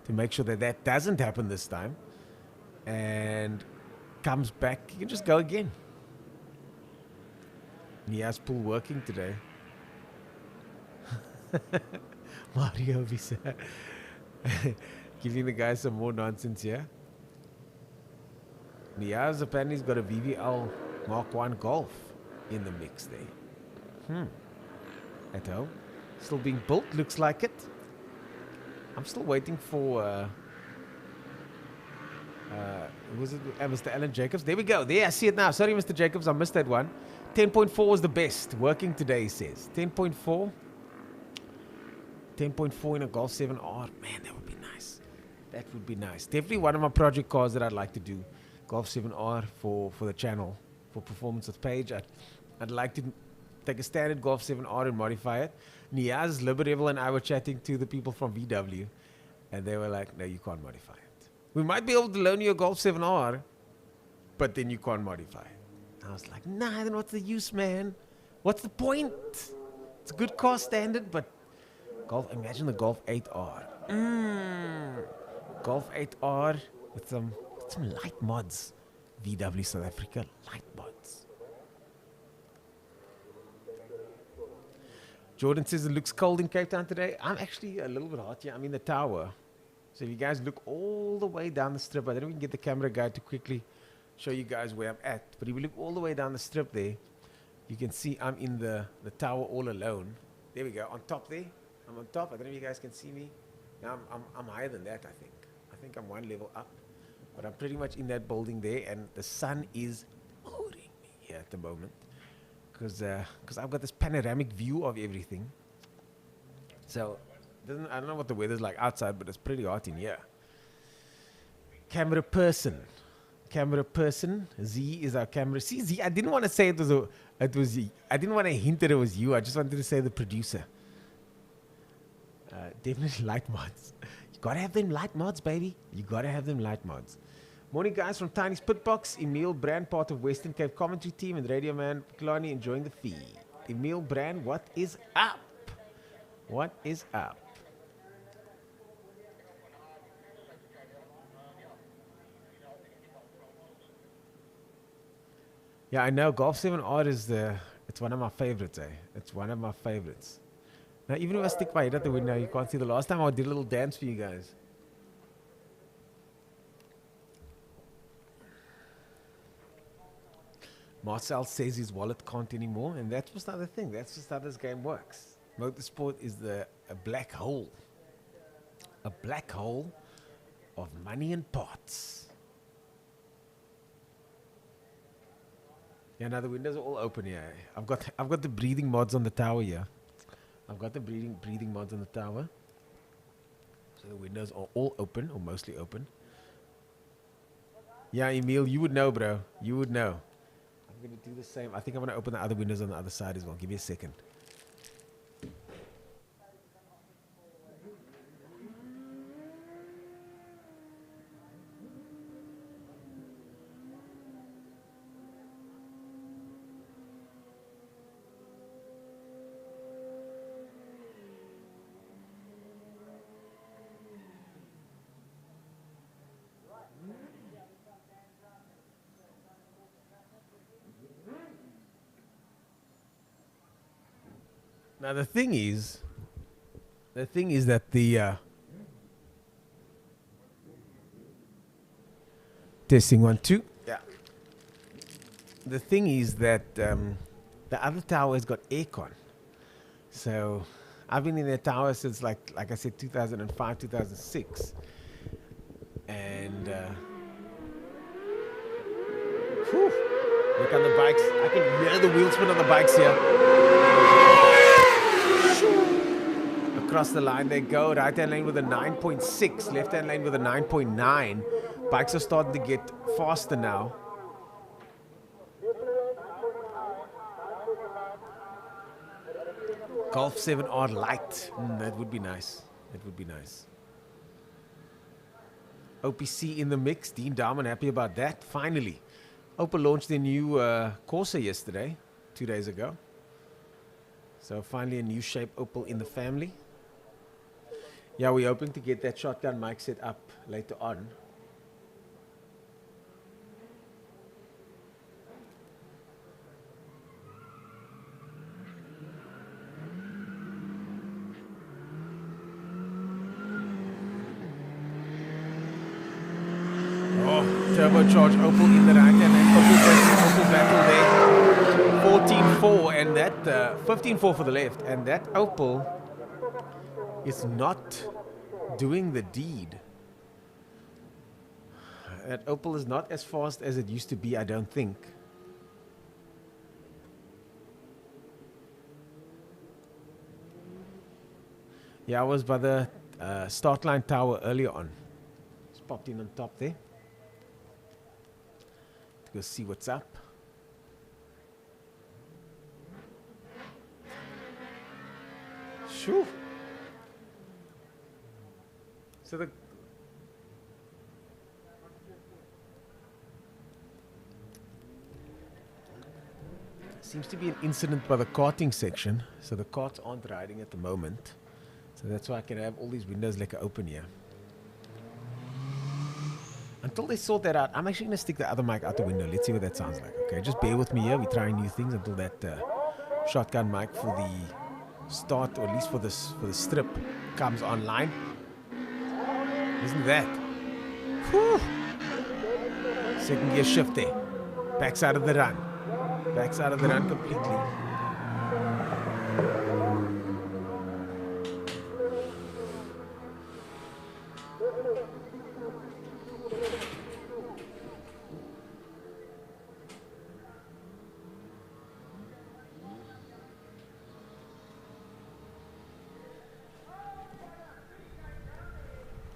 to make sure that that doesn't happen this time. And comes back, you can just go again. Niaz Pool working today. Mario Visa. Giving the guys some more nonsense here. Niaz apparently's got a VVL Mark 1 Golf in the mix there. At home. Still being built, looks like it. I'm still waiting for was it Mr. Alan Jacobs? There we go. There, I see it now. Sorry, Mr. Jacobs, I missed that one. 10.4 was the best. Working today, he says. 10.4. 10.4 in a Golf 7R. Man, that would be nice. That would be nice. Definitely one of my project cars that I'd like to do. Golf 7R for the channel. For Performance with Paige. I'd like to take a standard Golf 7R and modify it. Niaz, Liberevel, and I were chatting to the people from VW. And they were like, no, you can't modify it. We might be able to loan you a Golf 7R, but then you can't modify it. I was like, nah, then what's the use, man? What's the point? It's a good car standard, but imagine the Golf 8R. Golf 8R with some light mods. VW South Africa, light mods. Jordan says it looks cold in Cape Town today. I'm actually a little bit hot here. I'm in the tower. So if you guys look all the way down the strip, I don't know if we can get the camera guy to quickly show you guys where I'm at. But if you look all the way down the strip there, you can see I'm in the tower all alone. There we go, on top there. I'm on top. I don't know if you guys can see me. Yeah, I'm higher than that, I think. I think I'm one level up. But I'm pretty much in that building there, and the sun is pouring me here at the moment. Because I've got this panoramic view of everything. So I don't know what the weather's like outside, but it's pretty hot in here. Camera person. Z is our camera. See, Z, I didn't want to say it was I didn't want to hint that it was you. I just wanted to say the producer. Definitely light mods. You gotta have them light mods, baby. You gotta have them light mods. Morning, guys, from Tiny's Pitbox. Emil Brand, part of Western Cape commentary team, and Radio Man Klani enjoying the feed. Emil Brand, what is up? What is up? Yeah, I know. Golf 7R is it's one of my favorites, eh? It's one of my favorites. Now, even if I stick my head out the window, you can't see. The last time I did a little dance for you guys. Marcel says his wallet can't anymore, and that's just another thing. That's just how this game works. Motorsport is a black hole. A black hole of money and parts. Yeah, now the windows are all open here. I've got the breathing mods on the tower here. I've got the breathing mods on the tower. So the windows are all open, or mostly open. Yeah, Emil, you would know, bro. You would know. I'm going to do the same. I think I'm going to open the other windows on the other side as well. Give me a second. Now the thing is that the testing 1 2. Yeah. The thing is that the other tower has got aircon. So I've been in the tower since like I said 2005 2006, and look on the bikes. I can hear the wheel spin on the bikes here. Across the line they go. Right hand lane with a 9.6, left hand lane with a 9.9. Bikes are starting to get faster now. Golf 7R light. That would be nice. That would be nice. OPC in the mix. Dean Darman happy about that. Finally. Opel launched their new Corsa yesterday, 2 days ago. So finally a new shape Opel in the family. Yeah, we're hoping to get that shotgun mic set up later on. turbocharged Opel in the right hand and Opel versus Opel battle there. 14-4 and that 15-4 for the left, and that Opel is not doing the deed. That Opel is not as fast as it used to be, I don't think. Yeah, I was by the start line tower earlier on. Just popped in on top there to go see what's up. Shoo. So the seems to be an incident by the karting section, so the karts aren't riding at the moment. So that's why I can have all these windows like open here. Until they sort that out, I'm actually going to stick the other mic out the window. Let's see what that sounds like. Okay, just bear with me here. We're trying new things until that shotgun mic for the start, or at least for the strip, comes online. Isn't that? Whew. Second gear shift there. Backside of the run. Backside of the run completely.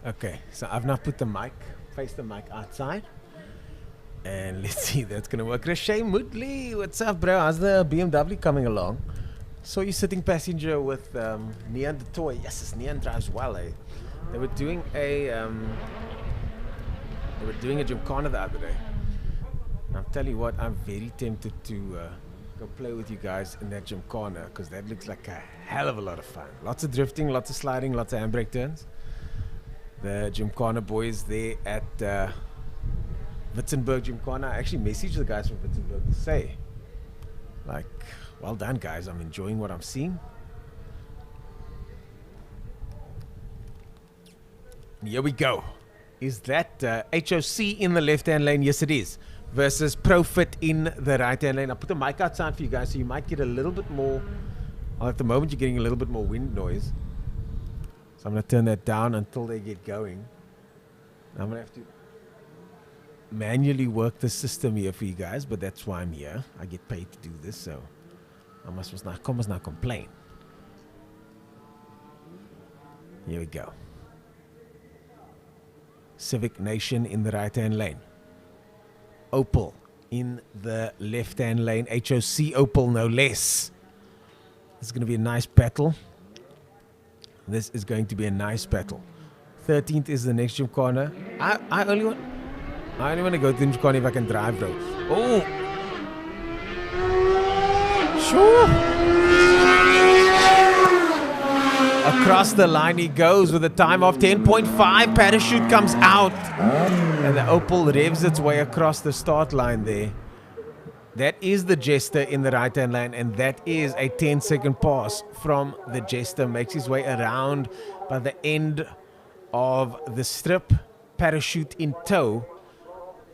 Okay, so I've now put the mic, face the mic outside. And let's see if that's going to work. Rashay Moodley, what's up, bro? How's the BMW coming along? Saw you sitting passenger with Neon the toy. Yes, this Neon drives well, eh? They were doing a Gymkhana the other day. And I'll tell you what, I'm very tempted to go play with you guys in that Gymkhana, because that looks like a hell of a lot of fun. Lots of drifting, lots of sliding, lots of handbrake turns. The Gymkhana boys there at Witzenberg Gymkhana. I actually messaged the guys from Witzenberg to say, like, well done guys, I'm enjoying what I'm seeing. Here we go. Is that HOC in the left-hand lane? Yes, it is. Versus Profit in the right-hand lane. I'll put the mic outside for you guys, so you might get a little bit more. Well, at the moment, you're getting a little bit more wind noise. So I'm going to turn that down until they get going. I'm going to have to manually work the system here for you guys, but that's why I'm here. I get paid to do this, so I must not complain. Here we go. Civic Nation in the right-hand lane. Opel in the left-hand lane. HOC Opel, no less. This is going to be a nice battle. This is going to be a nice battle. 13th is the next Gymkhana. I only want to go to the Gymkhana if I can drive though. Oh! Sure! Across the line he goes with a time of 10.5. Parachute comes out. And the Opel revs its way across the start line there. That is the Jester in the right-hand lane, and that is a 10-second pass from the Jester. Makes his way around by the end of the strip. Parachute in tow.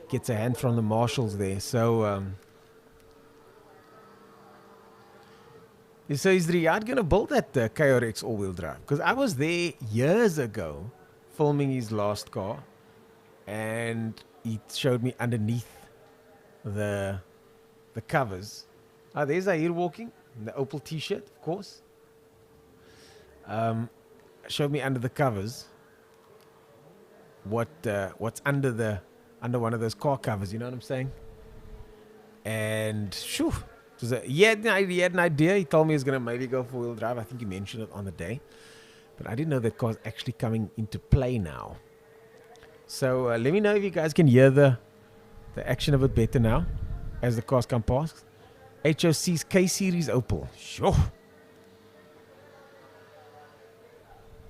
Gets a hand from the marshals there. So is Riyadh going to build that KRX all-wheel drive? Because I was there years ago filming his last car, and he showed me underneath the covers. There's Zahir walking in the Opel t-shirt, of course. Showed me under the covers what's under one of those car covers, you know what I'm saying? And shoo, he had an idea. He told me he was going to maybe go for wheel drive. I think he mentioned it on the day, but I didn't know that car's actually coming into play now. So let me know if you guys can hear the action a bit better now as the cars come past. HOC's K-Series Opel. Sure.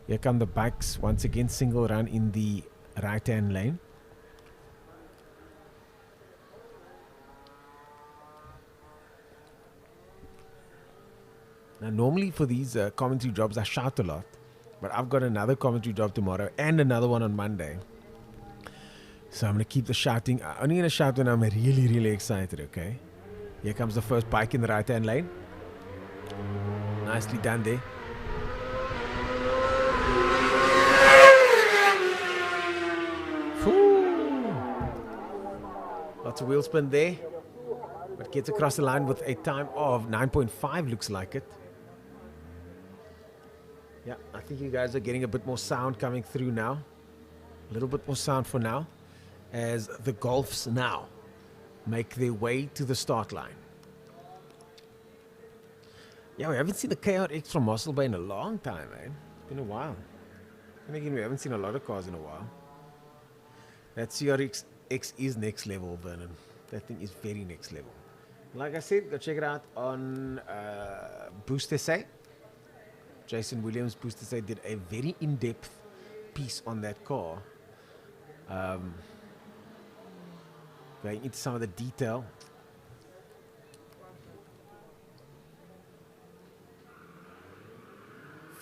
Here come the bikes once again. Single run in the right-hand lane. Now, normally for these commentary jobs, I shout a lot. But I've got another commentary job tomorrow and another one on Monday. So I'm going to keep the shouting. I'm only going to shout when I'm really, really excited, okay? Here comes the first bike in the right-hand lane. Nicely done there. Whew. Lots of wheel spin there. But gets across the line with a time of 9.5, looks like it. Yeah, I think you guys are getting a bit more sound coming through now. A little bit more sound for now, as the Golfs now make their way to the start line. Yeah, we haven't seen the KRX from Mossel Bay in a long time, man. It's been a while. And again, we haven't seen a lot of cars in a while. That CRX X is next level, Vernon. That thing is very next level. Like I said, go check it out on Boost SA. Jason Williams, Boost SA, did a very in-depth piece on that car. Going into some of the detail.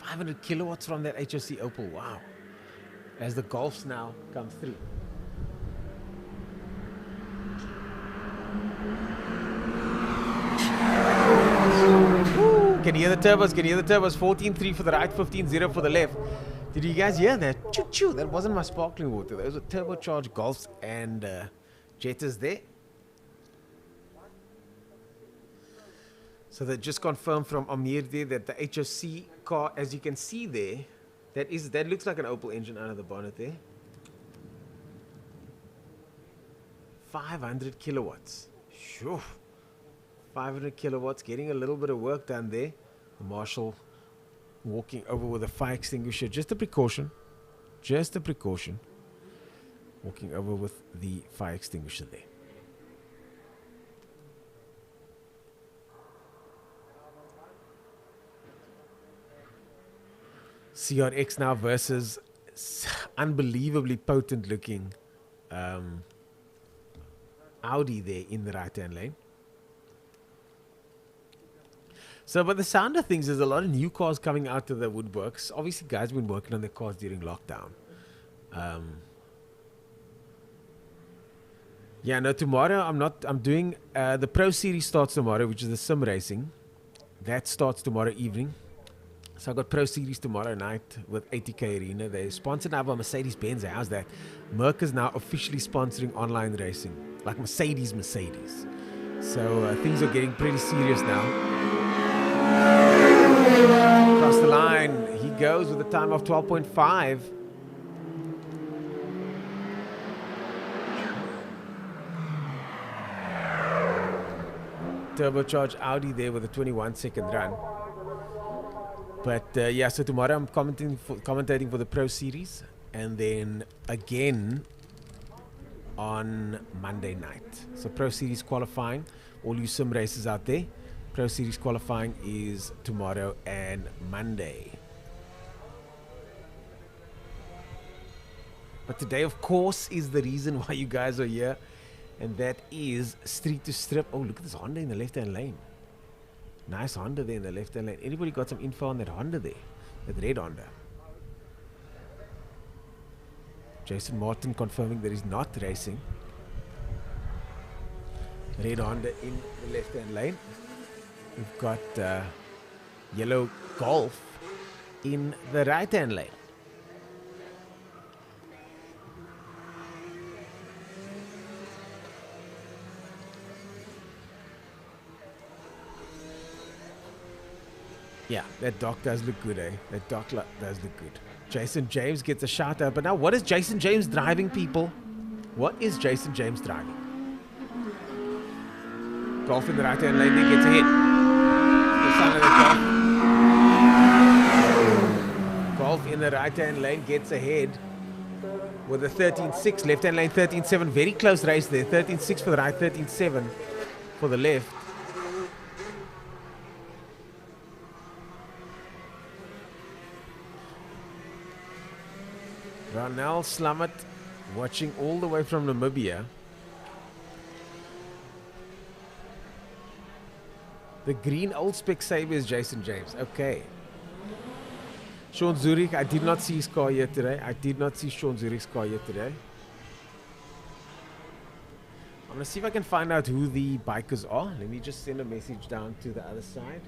.500 kilowatts from that HOC Opel, wow. As the Golfs now come through. Can you hear the turbos? Can you hear the turbos? 14.3 for the right, 15.0 for the left. Did you guys hear that? Choo-choo. That wasn't my sparkling water. Those were turbocharged Golfs and Jettas there. So they just confirmed from Amir there that the HOC car, as you can see there, that looks like an Opel engine under the bonnet there. 500 kilowatts. Sure. 500 kilowatts, getting a little bit of work done there. The Marshal walking over with a fire extinguisher. Just a precaution. Just a precaution. Walking over with the fire extinguisher there. CRX now versus unbelievably potent looking Audi there in the right hand lane. So, but the sound of things, there's a lot of new cars coming out of the woodworks. Obviously, guys have been working on their cars during lockdown. Yeah, no, tomorrow I'm doing, the Pro Series starts tomorrow, which is the sim racing. That starts tomorrow evening. So I got Pro Series tomorrow night with 80K Arena. They're sponsored now by Mercedes-Benz. How's that? Merc is now officially sponsoring online racing, like Mercedes. So things are getting pretty serious now. Across the line, he goes with a time of 12.5. Turbocharged Audi there with a 21-second run. But yeah, so tomorrow I'm commentating for the Pro Series, and then again on Monday night. So Pro Series qualifying, all you sim racers out there, Pro Series qualifying is tomorrow and Monday. But today, of course, is the reason why you guys are here, and that is Street to Strip. Oh, look at this Honda in the left-hand lane. Nice Honda there in the left-hand lane. Anybody got some info on that Honda there? That red Honda. Jason Martin confirming that he's not racing. Red Honda in the left-hand lane. We've got yellow Golf in the right-hand lane. Yeah, that dock does look good, eh? That dock does look good. Jason James gets a shout out. But now, what is Jason James driving, people? What is Jason James driving? Golf in the right-hand lane, there gets a hit. The son of the Golf in the right-hand lane gets ahead with a 13.6. Left-hand lane 13.7. Very close race there. 13.6 for the right, 13.7 for the left. Ronel Slamet watching all the way from Namibia. The green old spec Sabre is Jason James. Okay. Sean Zurich, I did not see his car here today. I did not see Sean Zurich's car here today. I'm gonna see if I can find out who the bikers are. Let me just send a message down to the other side.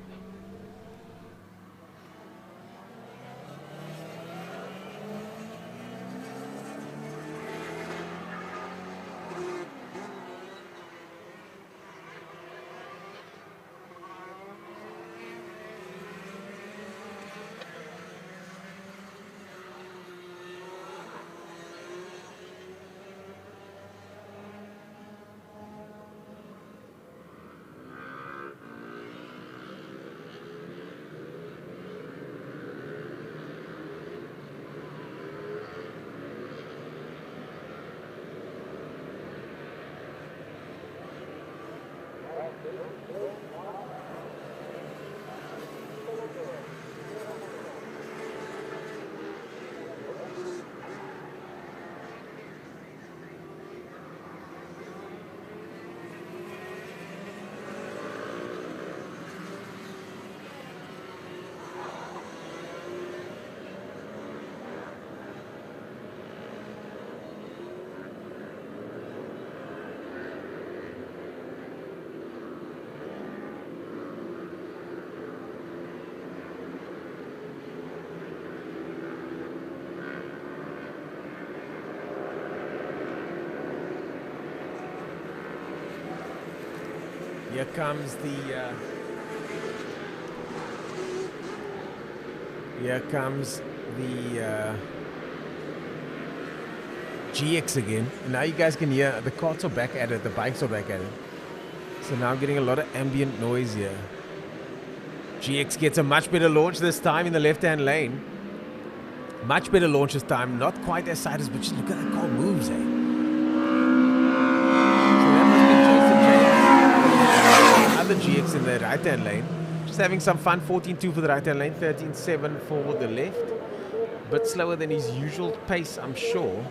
Here comes the GX again. And now you guys can hear the carts are back at it, the bikes are back at it. So now I'm getting a lot of ambient noise here. GX gets a much better launch this time in the left-hand lane. Much better launch this time. Not quite as side as, but just look at that car moves, eh? The GX in the right-hand lane. Just having some fun. 14.2 for the right-hand lane, 13.7 for the left. Bit slower than his usual pace, I'm sure.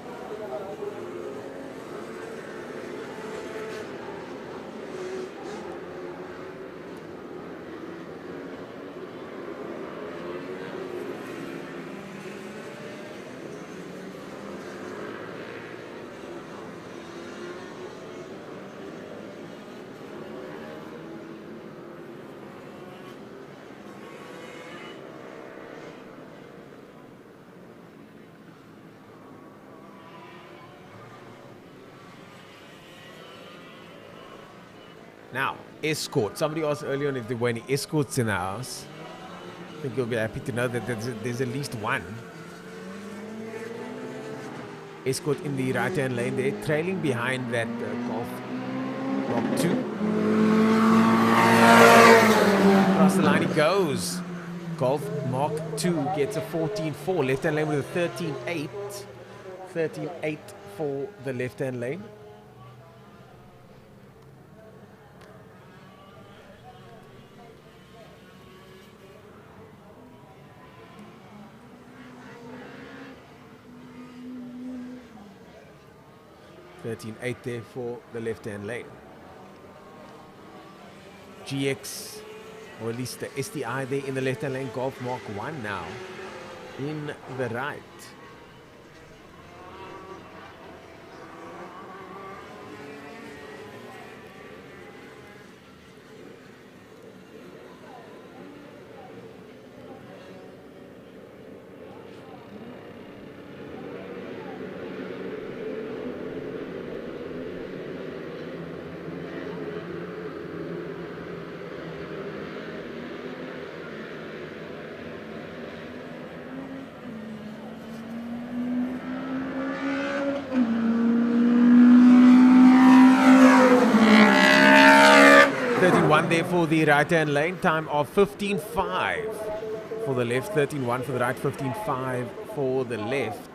Now, escort. Somebody asked earlier on if there were any escorts in the house. I think you'll be happy to know that there's at least one escort in the right-hand lane there, trailing behind that Golf Mark 2. Across the line he goes. Golf Mark 2 gets a 14.4. Left-hand lane with a 13.8. 13.8 for the left-hand lane. .8 there for the left-hand lane. GX, or at least the STI there in the left-hand lane. Golf Mark 1 now in the right. There for the right-hand lane, time of 15.5 for the left, 13.1 for the right, 15.5 for the left.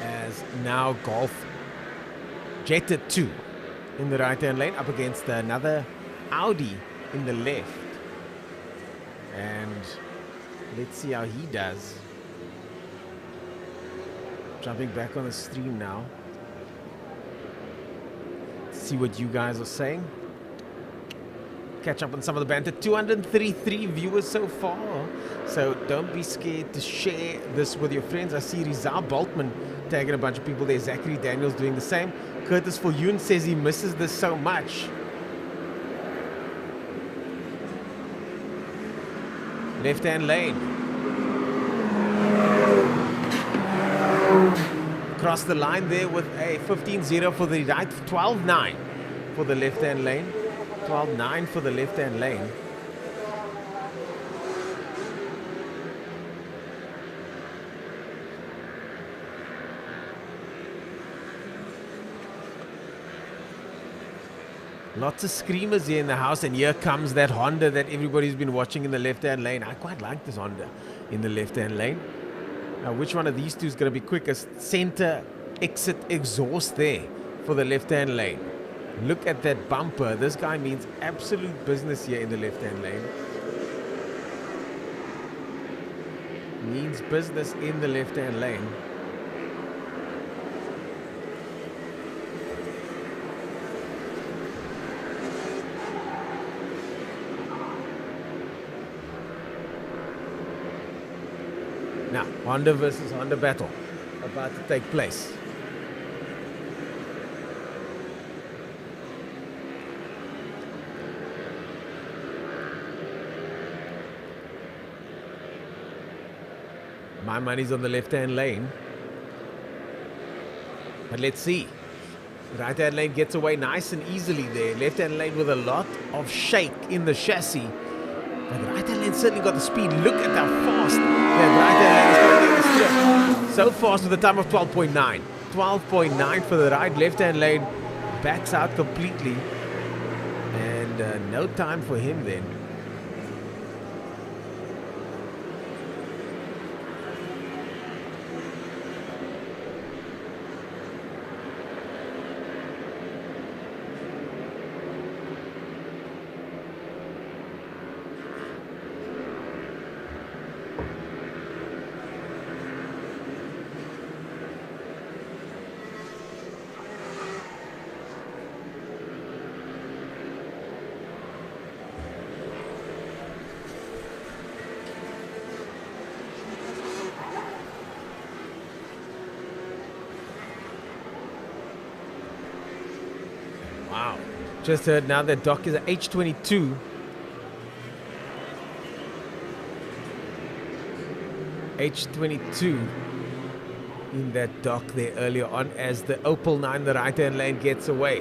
As now Golf Jetta 2 in the right-hand lane up against another Audi in the left. And let's see how he does. Jumping back on the stream now. See what you guys are saying. Catch up on some of the banter. 233 viewers so far. So don't be scared to share this with your friends. I see Rizal Boltman tagging a bunch of people there. Zachary Daniels doing the same. Curtis Viljoen says he misses this so much. Left-hand lane. Across the line there with a 15-0 for the right. 12-9 for the left-hand lane. 12-9 for the left-hand lane. Lots of screamers here in the house, and here comes that Honda that everybody's been watching in the left-hand lane. I quite like this Honda in the left-hand lane. Now, which one of these two is going to be quickest? Center exit exhaust there for the left-hand lane. Look at that bumper. This guy means absolute business here in the left-hand lane. Means business in the left-hand lane. Now, Honda versus Honda battle about to take place. My money's on the left-hand lane. But let's see. Right-hand lane gets away nice and easily there. Left-hand lane with a lot of shake in the chassis. But the right-hand lane certainly got the speed. Look at how fast that right-hand lane is going to get the strip. So fast with a time of 12.9. 12.9 for the right. Left-hand lane backs out completely. And no time for him then. Wow. Just heard now that Doc is at H22. H22 in that dock there earlier on as the Opel 9, the right-hand lane, gets away.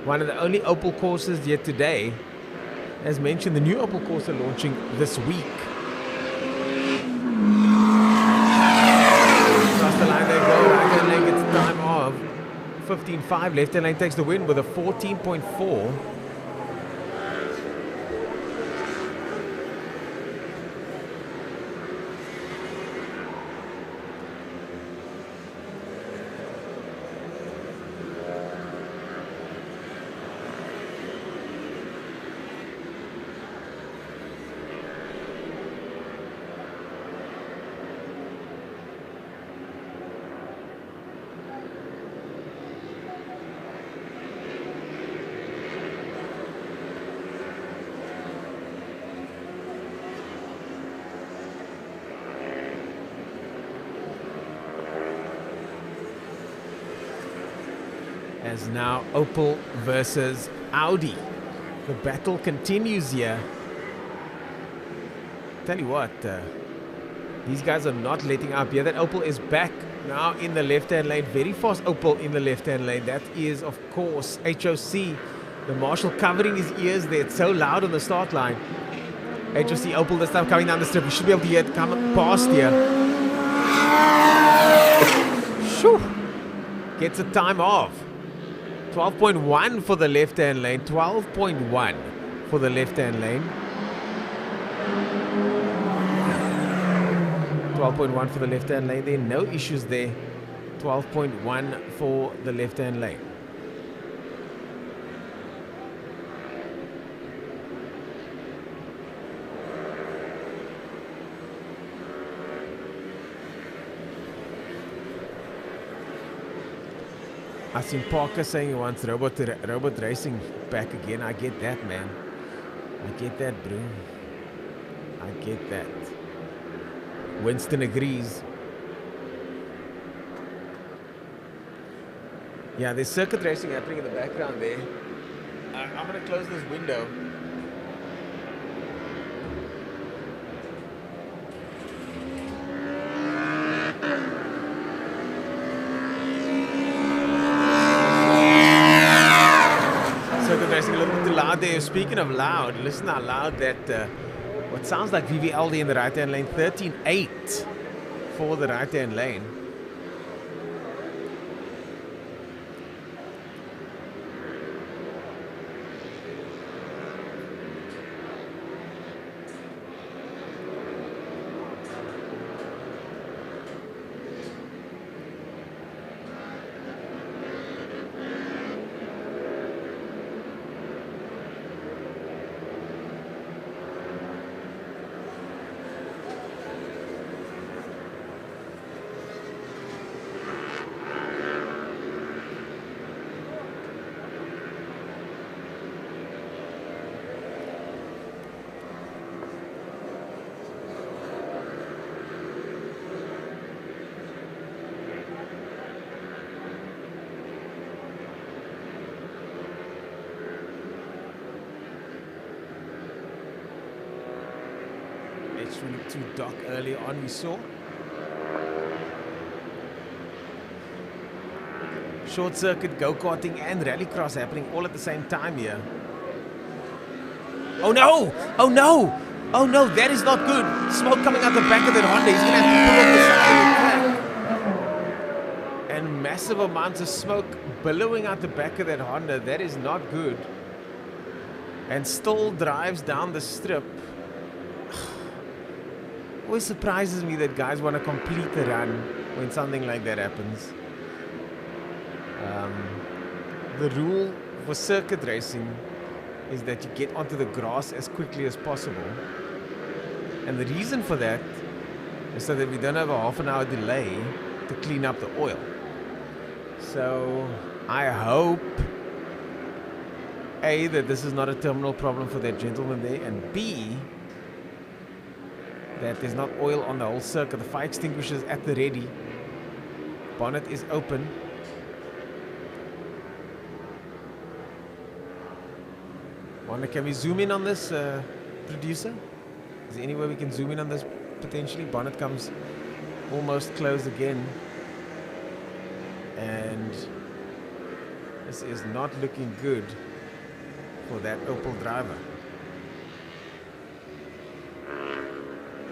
One of the only Opel courses yet today. As mentioned, the new Opel course are launching this week. Across the line they go. Right-hand lane gets time of 15.5. Left-hand lane takes the win with a 14.4. As now Opel versus Audi. The battle continues here. Tell you what, these guys are not letting up here. That Opel is back now in the left-hand lane. Very fast Opel in the left-hand lane. That is, of course, HOC. The Marshal covering his ears there. It's so loud on the start line. HOC Opel this time coming down the strip. We should be able to hear it come past here. Shoo. Gets a time off. 12.1 for the left-hand lane. 12.1 for the left-hand lane. 12.1 for the left-hand lane there. No issues there 12.1 for the left-hand lane. I seen Parker saying he wants robot racing back again. I get that, man. I get that, bro. I get that. Winston agrees. Yeah, there's circuit racing happening in the background there. I'm going to close this window. Circuit racing a little bit too loud there. Speaking of loud, listen how loud that what sounds like VVLD in the right-hand lane. 13.8 for the right-hand lane. To dock early on, we saw short circuit, go-karting and rallycross happening all at the same time here. Oh no! Oh no! Oh no, that is not good. Smoke coming out the back of that Honda. He's gonna have to pull off the side. And massive amounts of smoke billowing out the back of that Honda. That is not good. And still drives down the strip. Always surprises me that guys want to complete the run when something like that happens. The rule for circuit racing is that you get onto the grass as quickly as possible. And the reason for that is so that we don't have a half an hour delay to clean up the oil. So I hope, A, that this is not a terminal problem for that gentleman there, and B, that there's not oil on the whole circuit. The fire extinguisher is at the ready. Bonnet is open. Wonder, can we zoom in on this, producer? Is there any way we can zoom in on this potentially? Bonnet comes almost closed again. And this is not looking good for that Opel driver.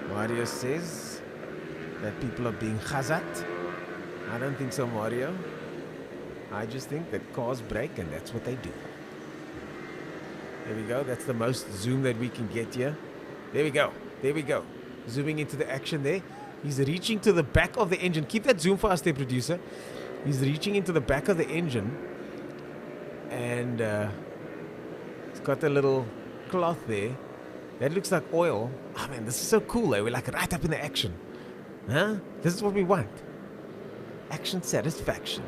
Mario says that people are being khazat. I don't think so, Mario. I just think that cars break and that's what they do. There we go. That's the most zoom that we can get here. There we go. There we go. Zooming into the action there. He's reaching to the back of the engine. Keep that zoom for us there, producer. He's reaching into the back of the engine. And it's got a little cloth there. That looks like oil. Oh man, this is so cool, eh? We're like right up in the action. Huh? This is what we want. Action satisfaction.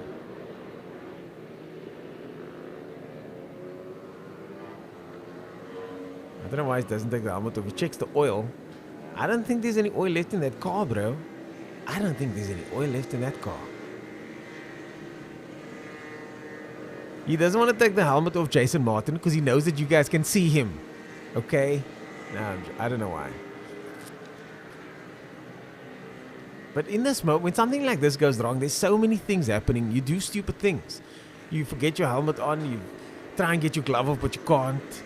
I don't know why it doesn't take the helmet off. He checks the oil. I don't think there's any oil left in that car, bro. I don't think there's any oil left in that car. He doesn't want to take the helmet off Jason Martin because he knows that you guys can see him. Okay? No, I don't know why. But in this mode, when something like this goes wrong, there's so many things happening. You do stupid things. You forget your helmet on. You try and get your glove off, but you can't.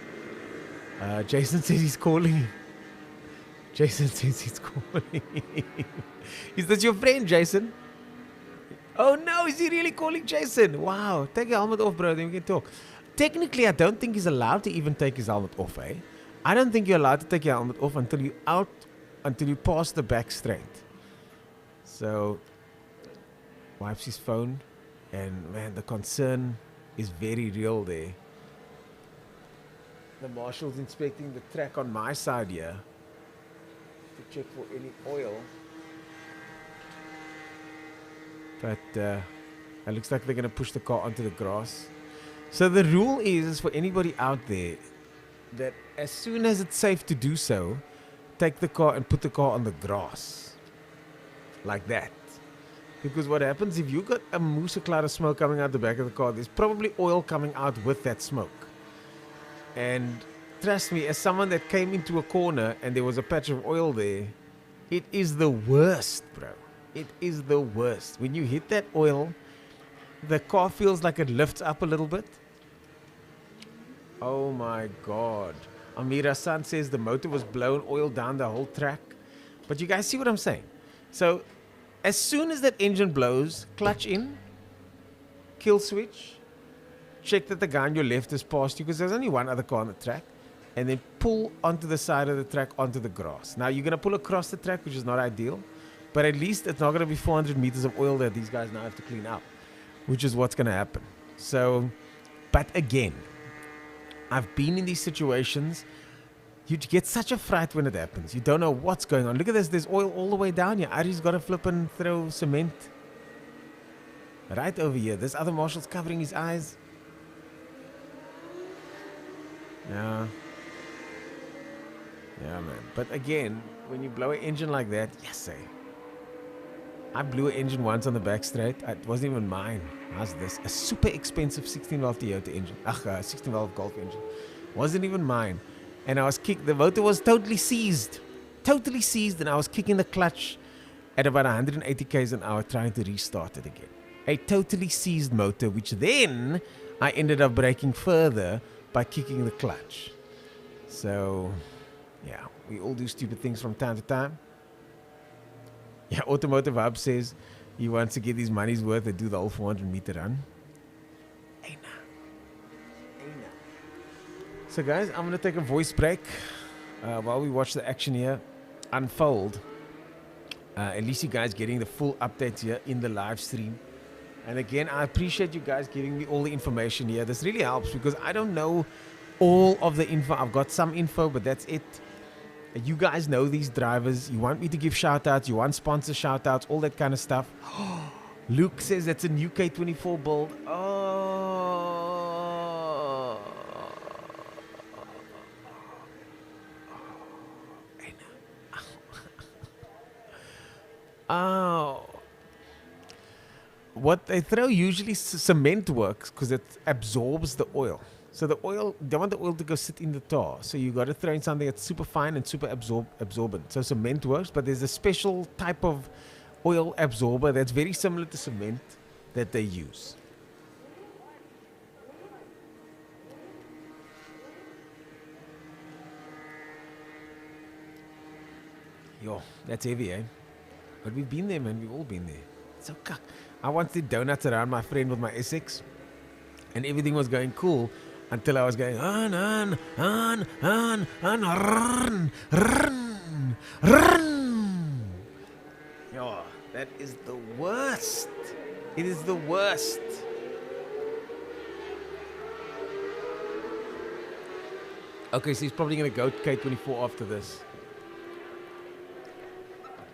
Jason says he's calling. Jason says he's calling. Is this your friend, Jason? Oh no, is he really calling Jason? Wow, take your helmet off, bro, then we can talk. Technically, I don't think he's allowed to even take his helmet off, eh? I don't think you're allowed to take your helmet off until you pass the back straight. So, wipes his phone, and man, the concern is very real there. The marshal's inspecting the track on my side here to check for any oil. But it looks like they're going to push the car onto the grass. So the rule is for anybody out there that as soon as it's safe to do so, take the car and put the car on the grass. Like that. Because what happens if you got a moose cloud of smoke coming out the back of the car, there's probably oil coming out with that smoke. And trust me, as someone that came into a corner and there was a patch of oil there, it is the worst, bro. It is the worst. When you hit that oil, the car feels like it lifts up a little bit. Oh my God. Amira-san says the motor was blown oil down the whole track. But you guys see what I'm saying? So, as soon as that engine blows, clutch in, kill switch, check that the guy on your left is past you because there's only one other car on the track, and then pull onto the side of the track onto the grass. Now, you're going to pull across the track, which is not ideal, but at least it's not going to be 400 meters of oil that these guys now have to clean up, which is what's going to happen. So, but again, I've been in these situations. You get such a fright when it happens. You don't know what's going on. Look at this. There's oil all the way down here. Ari's got to flip and throw cement. Right over here. This other marshal's covering his eyes. Yeah. Yeah, man. But again, when you blow an engine like that, yes, eh. I blew an engine once on the back straight. It wasn't even mine. How's this? A super expensive 16-valve Toyota engine. 16-valve Golf engine. Wasn't even mine. And I was the motor was totally seized. Totally seized. And I was kicking the clutch at about 180 k's an hour trying to restart it again. A totally seized motor, which then I ended up braking further by kicking the clutch. So, yeah, we all do stupid things from time to time. Yeah, Automotive Hub says he wants to get his money's worth and do the whole 400-meter run. Hey, nah. So, guys, I'm going to take a voice break while we watch the action here unfold. At least you guys getting the full update here in the live stream. And again, I appreciate you guys giving me all the information here. This really helps because I don't know all of the info. I've got some info, but that's it. You guys know these drivers. You want me to give shout-outs. You want sponsor shout-outs, all that kind of stuff. Luke says that's a new K24 build. Oh. Oh. What they throw usually cement works because it absorbs the oil. So the oil, they want the oil to go sit in the tar. So you got to throw in something that's super fine and super absorbent. So cement works, but there's a special type of oil absorber that's very similar to cement that they use. Yo, that's heavy, eh? But we've been there, man. We've all been there. So cuck. I once did donuts around my friend with my Essex, and everything was going cool. Until I was going run, run. Yo, that is the worst. It is the worst. Okay, so he's probably gonna go to K24 after this.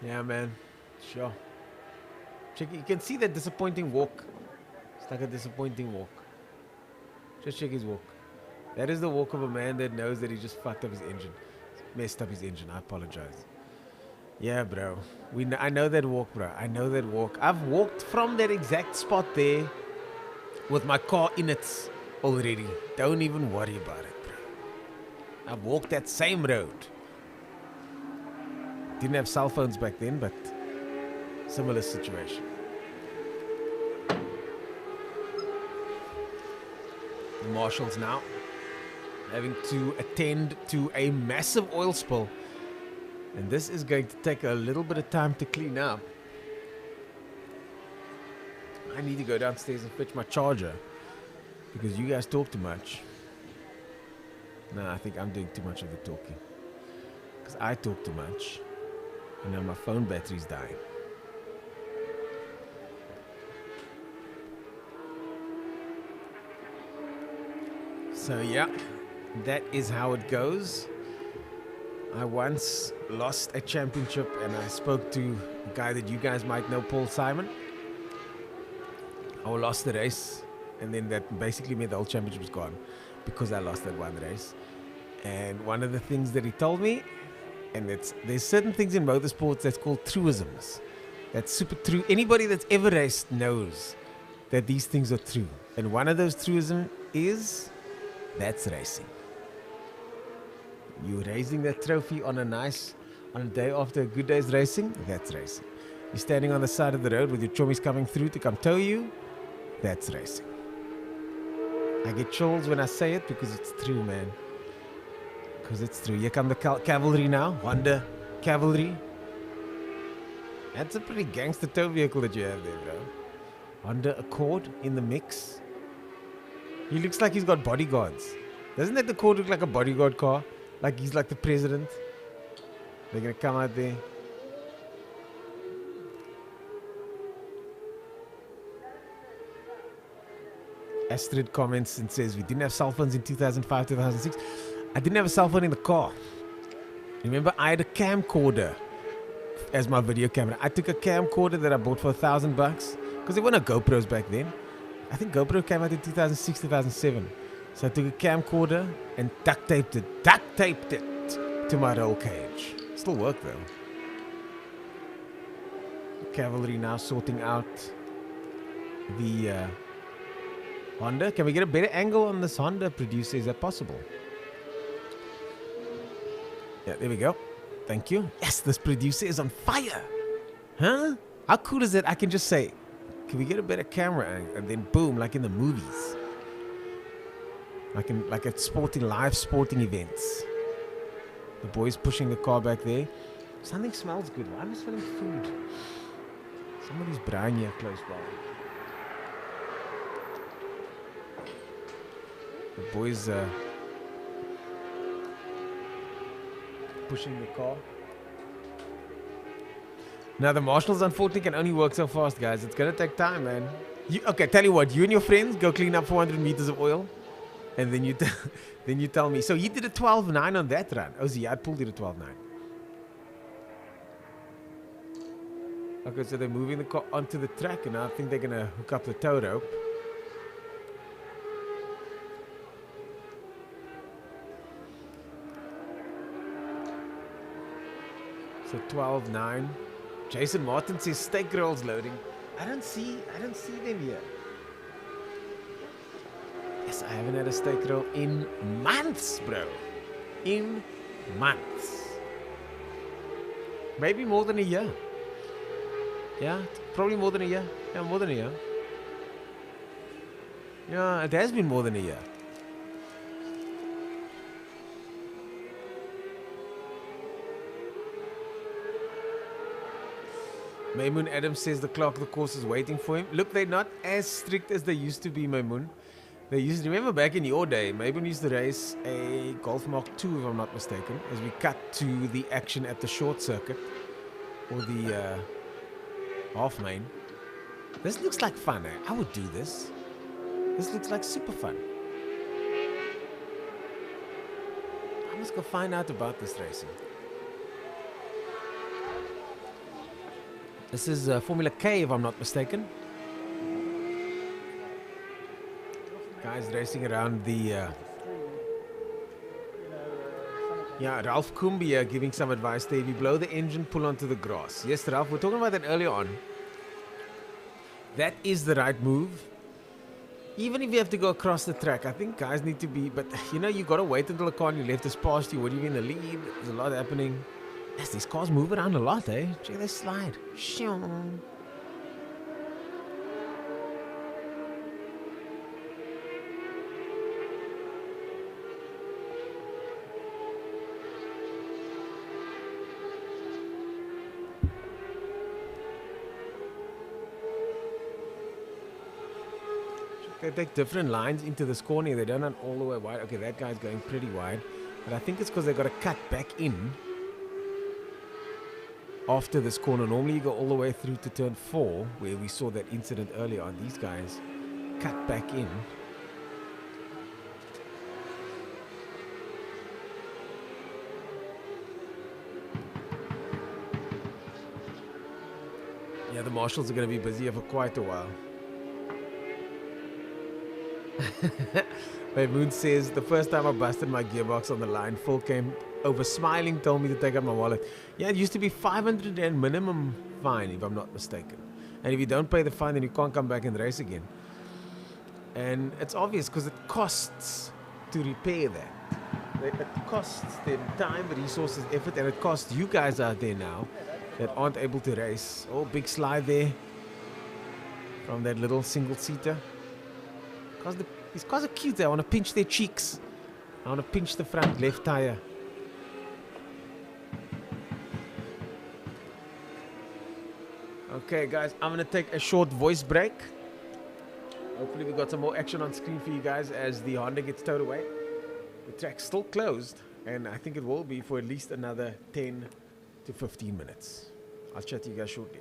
Yeah, man. Sure. Check. You can see that disappointing walk. It's like a disappointing walk. Just check his walk. That is the walk of a man that knows that he just fucked up his engine. Messed up his engine. I apologize. Yeah, bro. I know that walk, bro. I know that walk. I've walked from that exact spot there with my car in it already. Don't even worry about it, bro. I've walked that same road. Didn't have cell phones back then, but similar situation. The marshals now having to attend to a massive oil spill, and this is going to take a little bit of time to clean up. I need to go downstairs and fetch my charger because you guys talk too much. No, I think I'm doing too much of the talking because I talk too much and now my phone battery's dying. So yeah, that is how it goes. I once lost a championship and I spoke to a guy that you guys might know, Paul Simon. I lost the race, and then that basically meant the whole championship was gone because I lost that one race. And one of the things that he told me, and there's certain things in motorsports that's called truisms. That's super true. Anybody that's ever raced knows that these things are true. And one of those truisms is, that's racing. You're raising that trophy on a day after a good day's racing, that's racing. You're standing on the side of the road with your chummies coming through to come tow you, that's racing. I get chills when I say it because it's true, man. Because it's true. Here come the cavalry now. Honda Cavalry. That's a pretty gangster tow vehicle that you have there, bro. Honda Accord in the mix. He looks like he's got bodyguards. Doesn't that Accord look like a bodyguard car? Like he's like the president. They're going to come out there. Astrid comments and says, we didn't have cell phones in 2005, 2006. I didn't have a cell phone in the car. Remember, I had a camcorder as my video camera. I took a camcorder that I bought for $1,000 because there were no GoPros back then. I think GoPro came out in 2006, 2007. So I took a camcorder and duct taped it to my roll cage. Still work though. Cavalry now sorting out the Honda. Can we get a better angle on this Honda, producer? Is that possible? Yeah, there we go. Thank you. Yes, this producer is on fire. Huh? How cool is it? I can just say, can we get a better camera angle? And then boom, like in the movies. Like at live sporting events. The boys pushing the car back there. Something smells good. Why am I smelling food? Somebody's brine here close by. The boys pushing the car. Now the marshals unfortunately can only work so fast, guys. It's gonna take time, man. Okay, tell you what. You and your friends go clean up 400 meters of oil, and then you tell me. So you did a 12.9 on that run. Oh, Ziad pulled it a 12.9. Okay, so they're moving the car onto the track, and I think they're gonna hook up the tow rope. So 12.9. Jason Martin says steak rolls loading. I don't see them here. Yes, I haven't had a steak roll in months, bro. In months. Maybe more than a year. Yeah, probably more than a year. Yeah, more than a year. Yeah, it has been more than a year. Maymoon Adams says the clock, the course is waiting for him. Look, they're not as strict as they used to be, Maymoon. Remember back in your day, Maymoon used to race a Golf Mark II, if I'm not mistaken, as we cut to the action at the short circuit, or the half main. This looks like fun, eh? I would do this. This looks like super fun. I must go find out about this racing. This is Formula K, if I'm not mistaken. Guys racing around the... yeah, Ralph Kumbia giving some advice there. If you blow the engine, pull onto the grass. Yes, Ralph, we're talking about that earlier on. That is the right move. Even if you have to go across the track, I think guys need to be... But, you know, you got to wait until the car on your left is past you. What are you in the lead? There's a lot happening. Yes, these cars move around a lot, eh? Check this slide. Shoo. They take different lines into this corner. They don't run all the way wide. Okay, that guy's going pretty wide. But I think it's because they've got to cut back in after this corner. Normally you go all the way through to turn 4, where we saw that incident earlier on. These guys cut back in. the marshals are going to be busy here for quite a while. Moon says, the first time I busted my gearbox on the line, Phil came over smiling, told me to take out my wallet. Yeah, it used to be 500 Rand minimum fine, if I'm not mistaken. And if you don't pay the fine, then you can't come back and race again. And it's obvious because it costs to repair that. It costs them time, resources, effort, and it costs you guys out there now that aren't able to race. Oh, big slide there from that little single-seater. These cars are cute. I want to pinch their cheeks. I want to pinch the front left tire. Okay, guys, I'm going to take a short voice break. Hopefully we got some more action on screen for you guys as the Honda gets towed away. The track's still closed, and I think it will be for at least another 10 to 15 minutes. I'll chat to you guys shortly.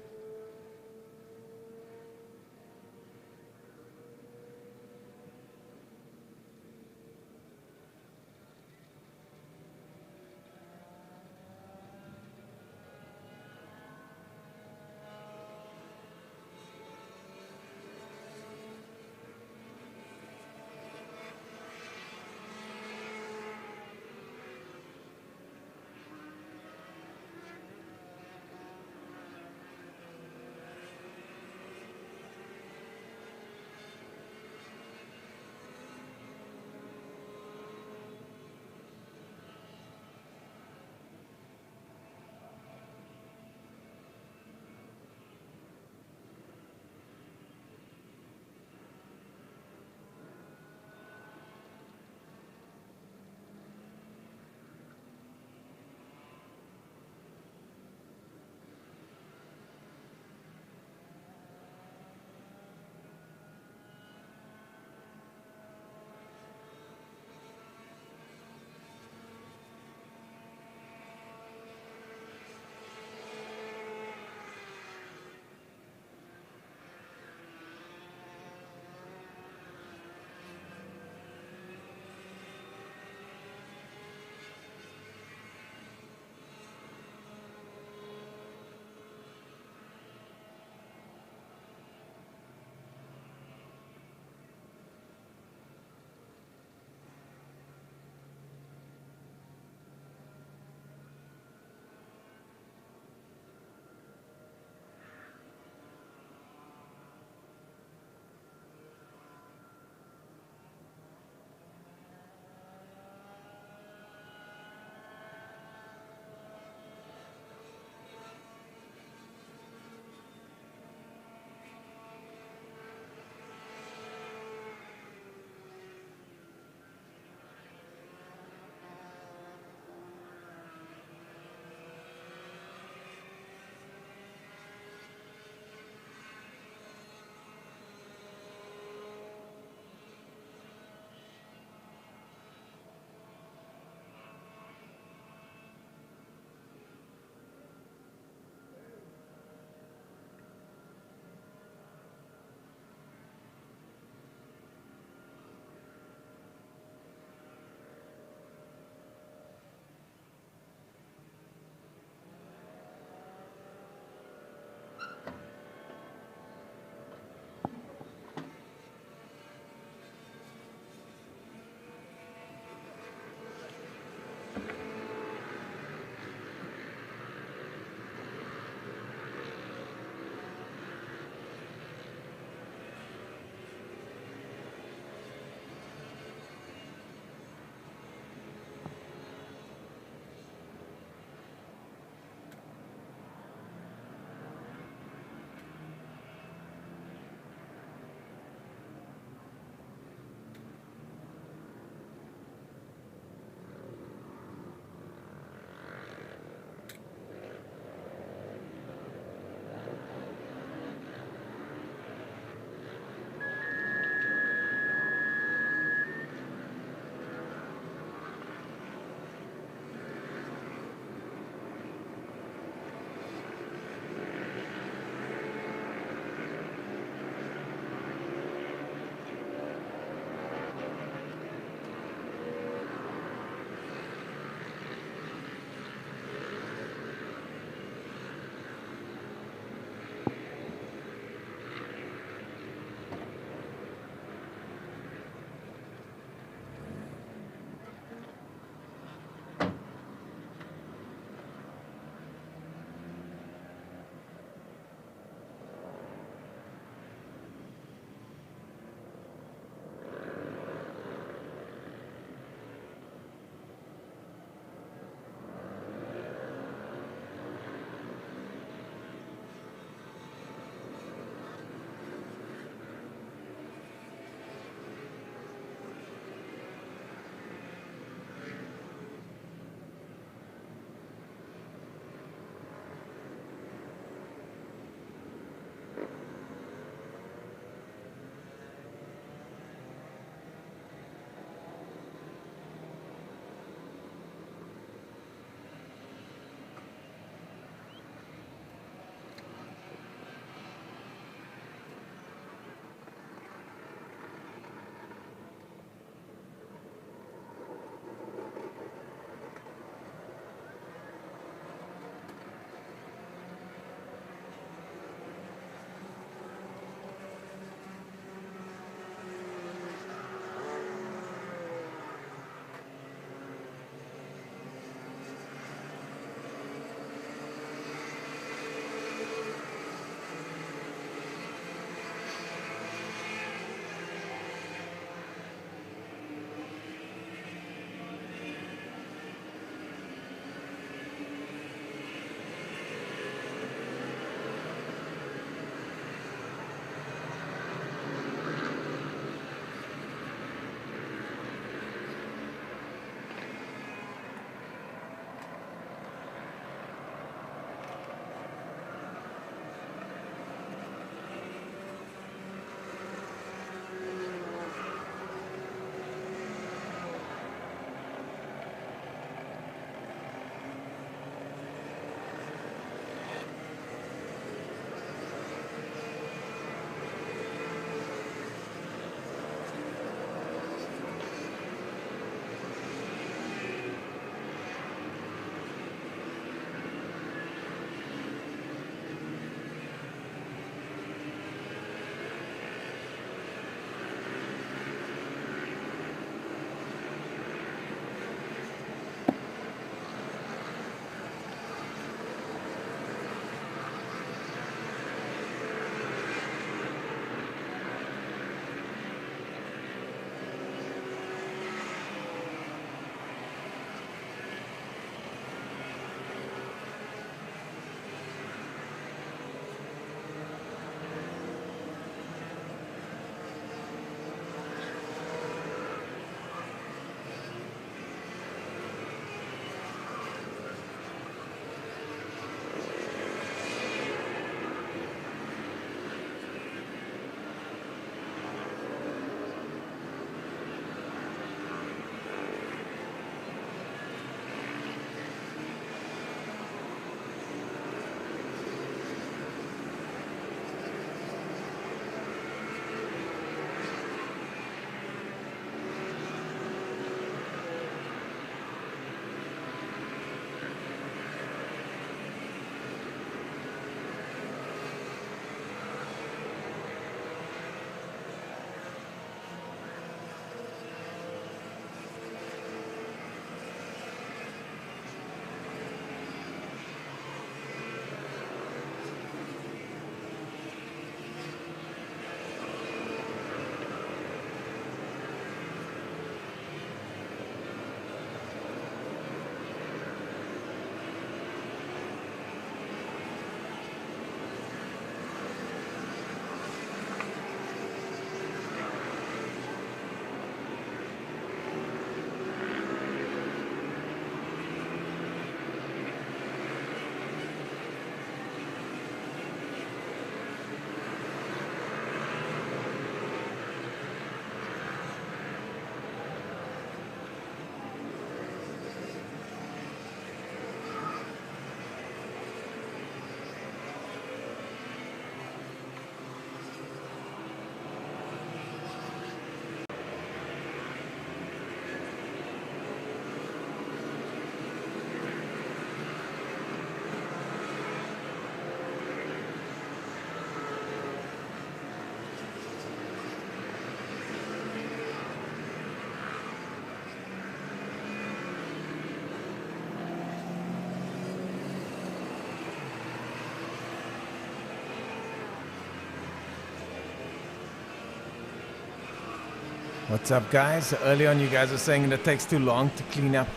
What's up, guys? So early on, you guys were saying it takes too long to clean up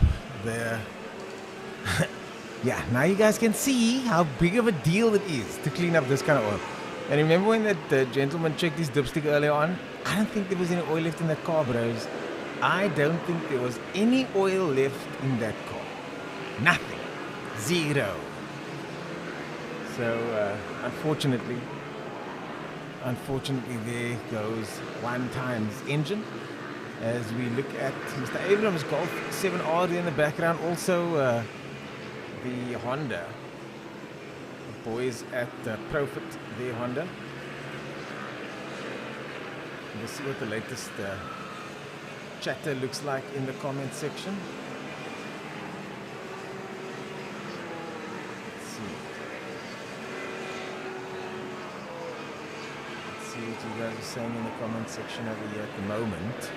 the. Yeah, now you guys can see how big of a deal it is to clean up this kind of oil. And remember when that gentleman checked his dipstick earlier on? I don't think there was any oil left in that car, bros. I don't think there was any oil left in that car. Nothing. Zero. So, unfortunately, there goes one times engine. As we look at Mr. Abrams' Golf 7R in the background, also the Honda. The boys at Profit, their Honda. We'll see what the latest chatter looks like in the comment section. Let's see what you guys are saying in the comment section over here at the moment.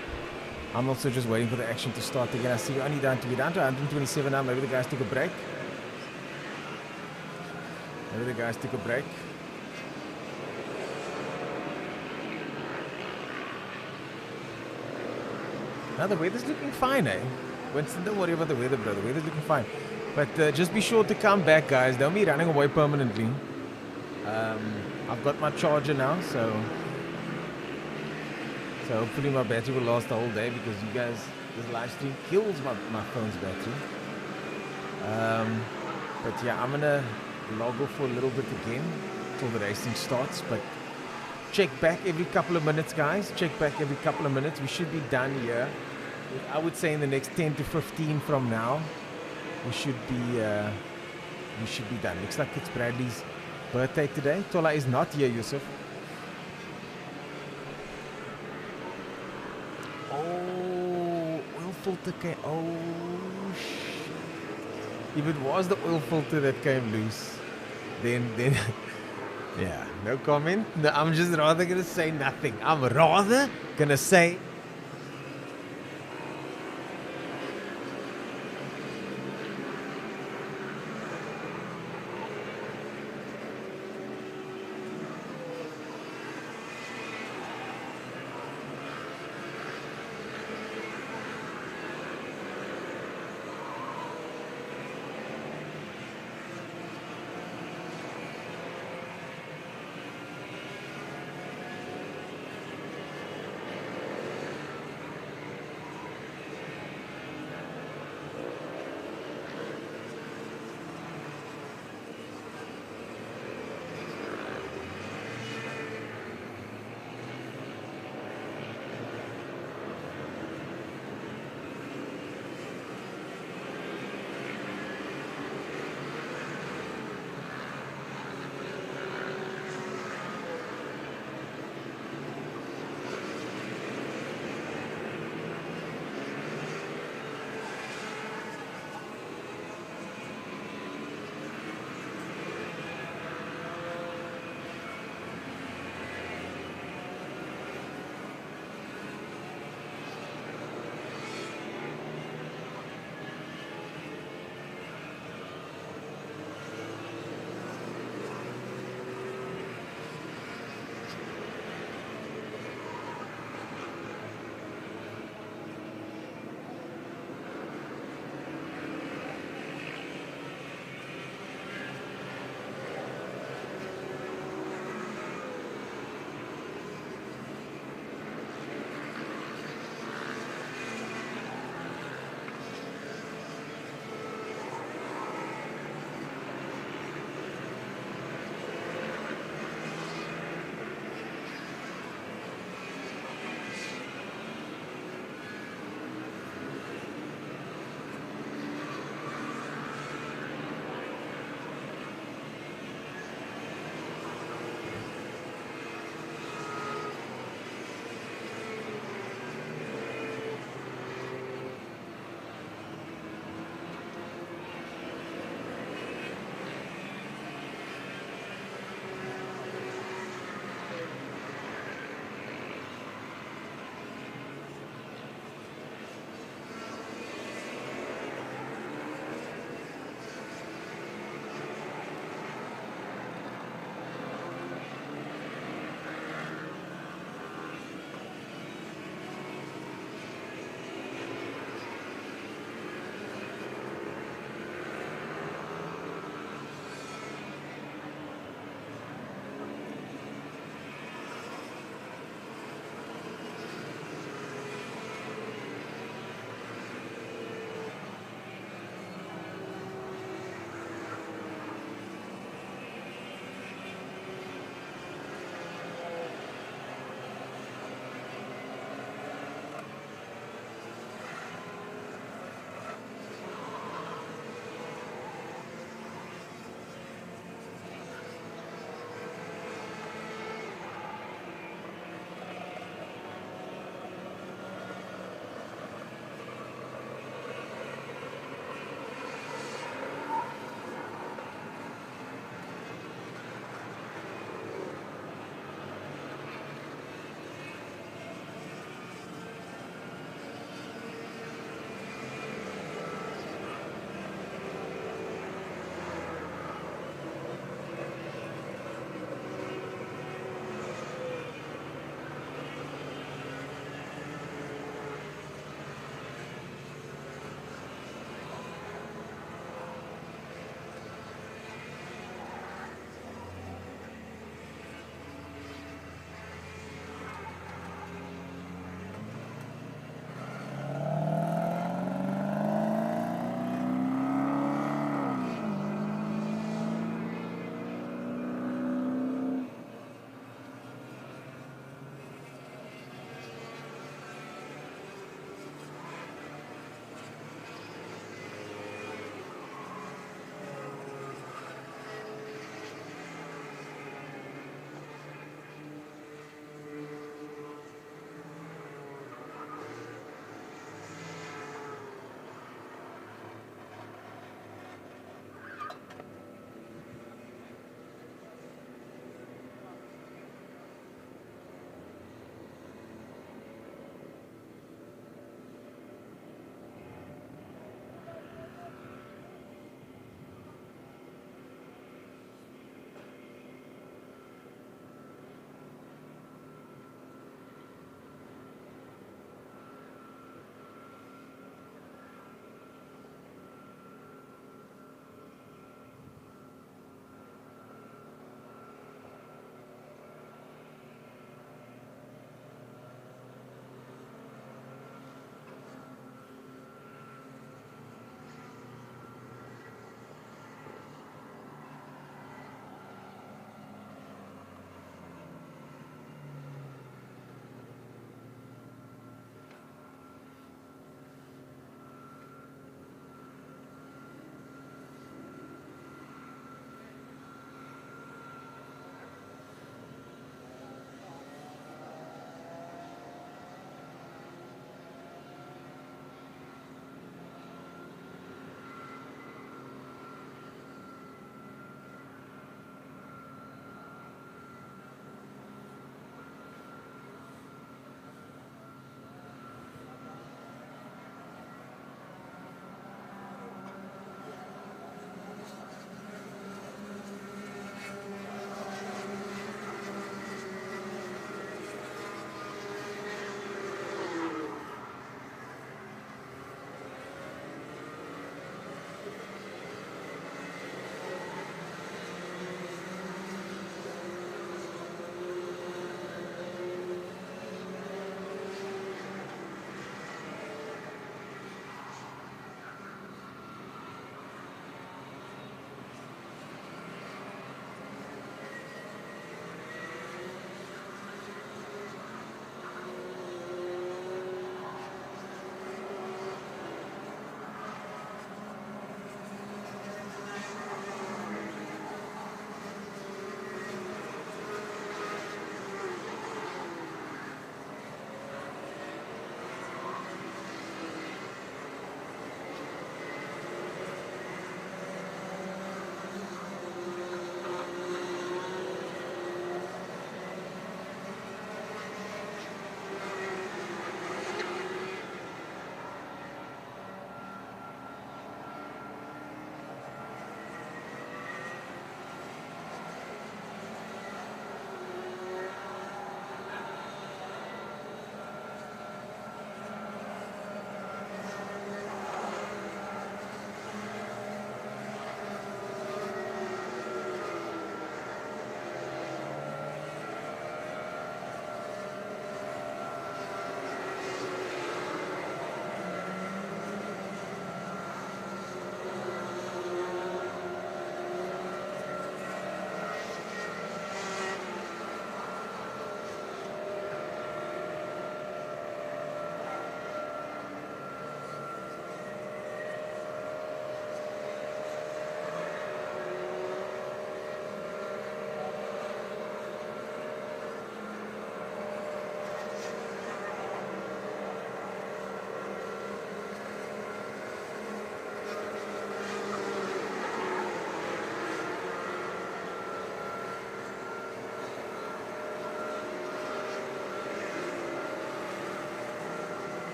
I'm also just waiting for the action to start again. I see we're down to 127 now. Maybe the guys took a break. Now the weather's looking fine, eh? Winston, don't worry about the weather, bro. The weather's looking fine. But just be sure to come back, guys. Don't be running away permanently. I've got my charger now, so hopefully my battery will last the whole day, because you guys, this live stream kills my phone's battery. But yeah, I'm gonna log off for a little bit again till the racing starts. But check back every couple of minutes, guys. Check back every couple of minutes. We should be done here. I would say in the next 10 to 15 from now, we should be done. Looks like it's Bradley's birthday today. Tola is not here, Yusuf. Oh, oil filter came. Oh, shit. If it was the oil filter that came loose, then yeah, no comment. No, I'm just rather gonna say nothing. I'm rather gonna say.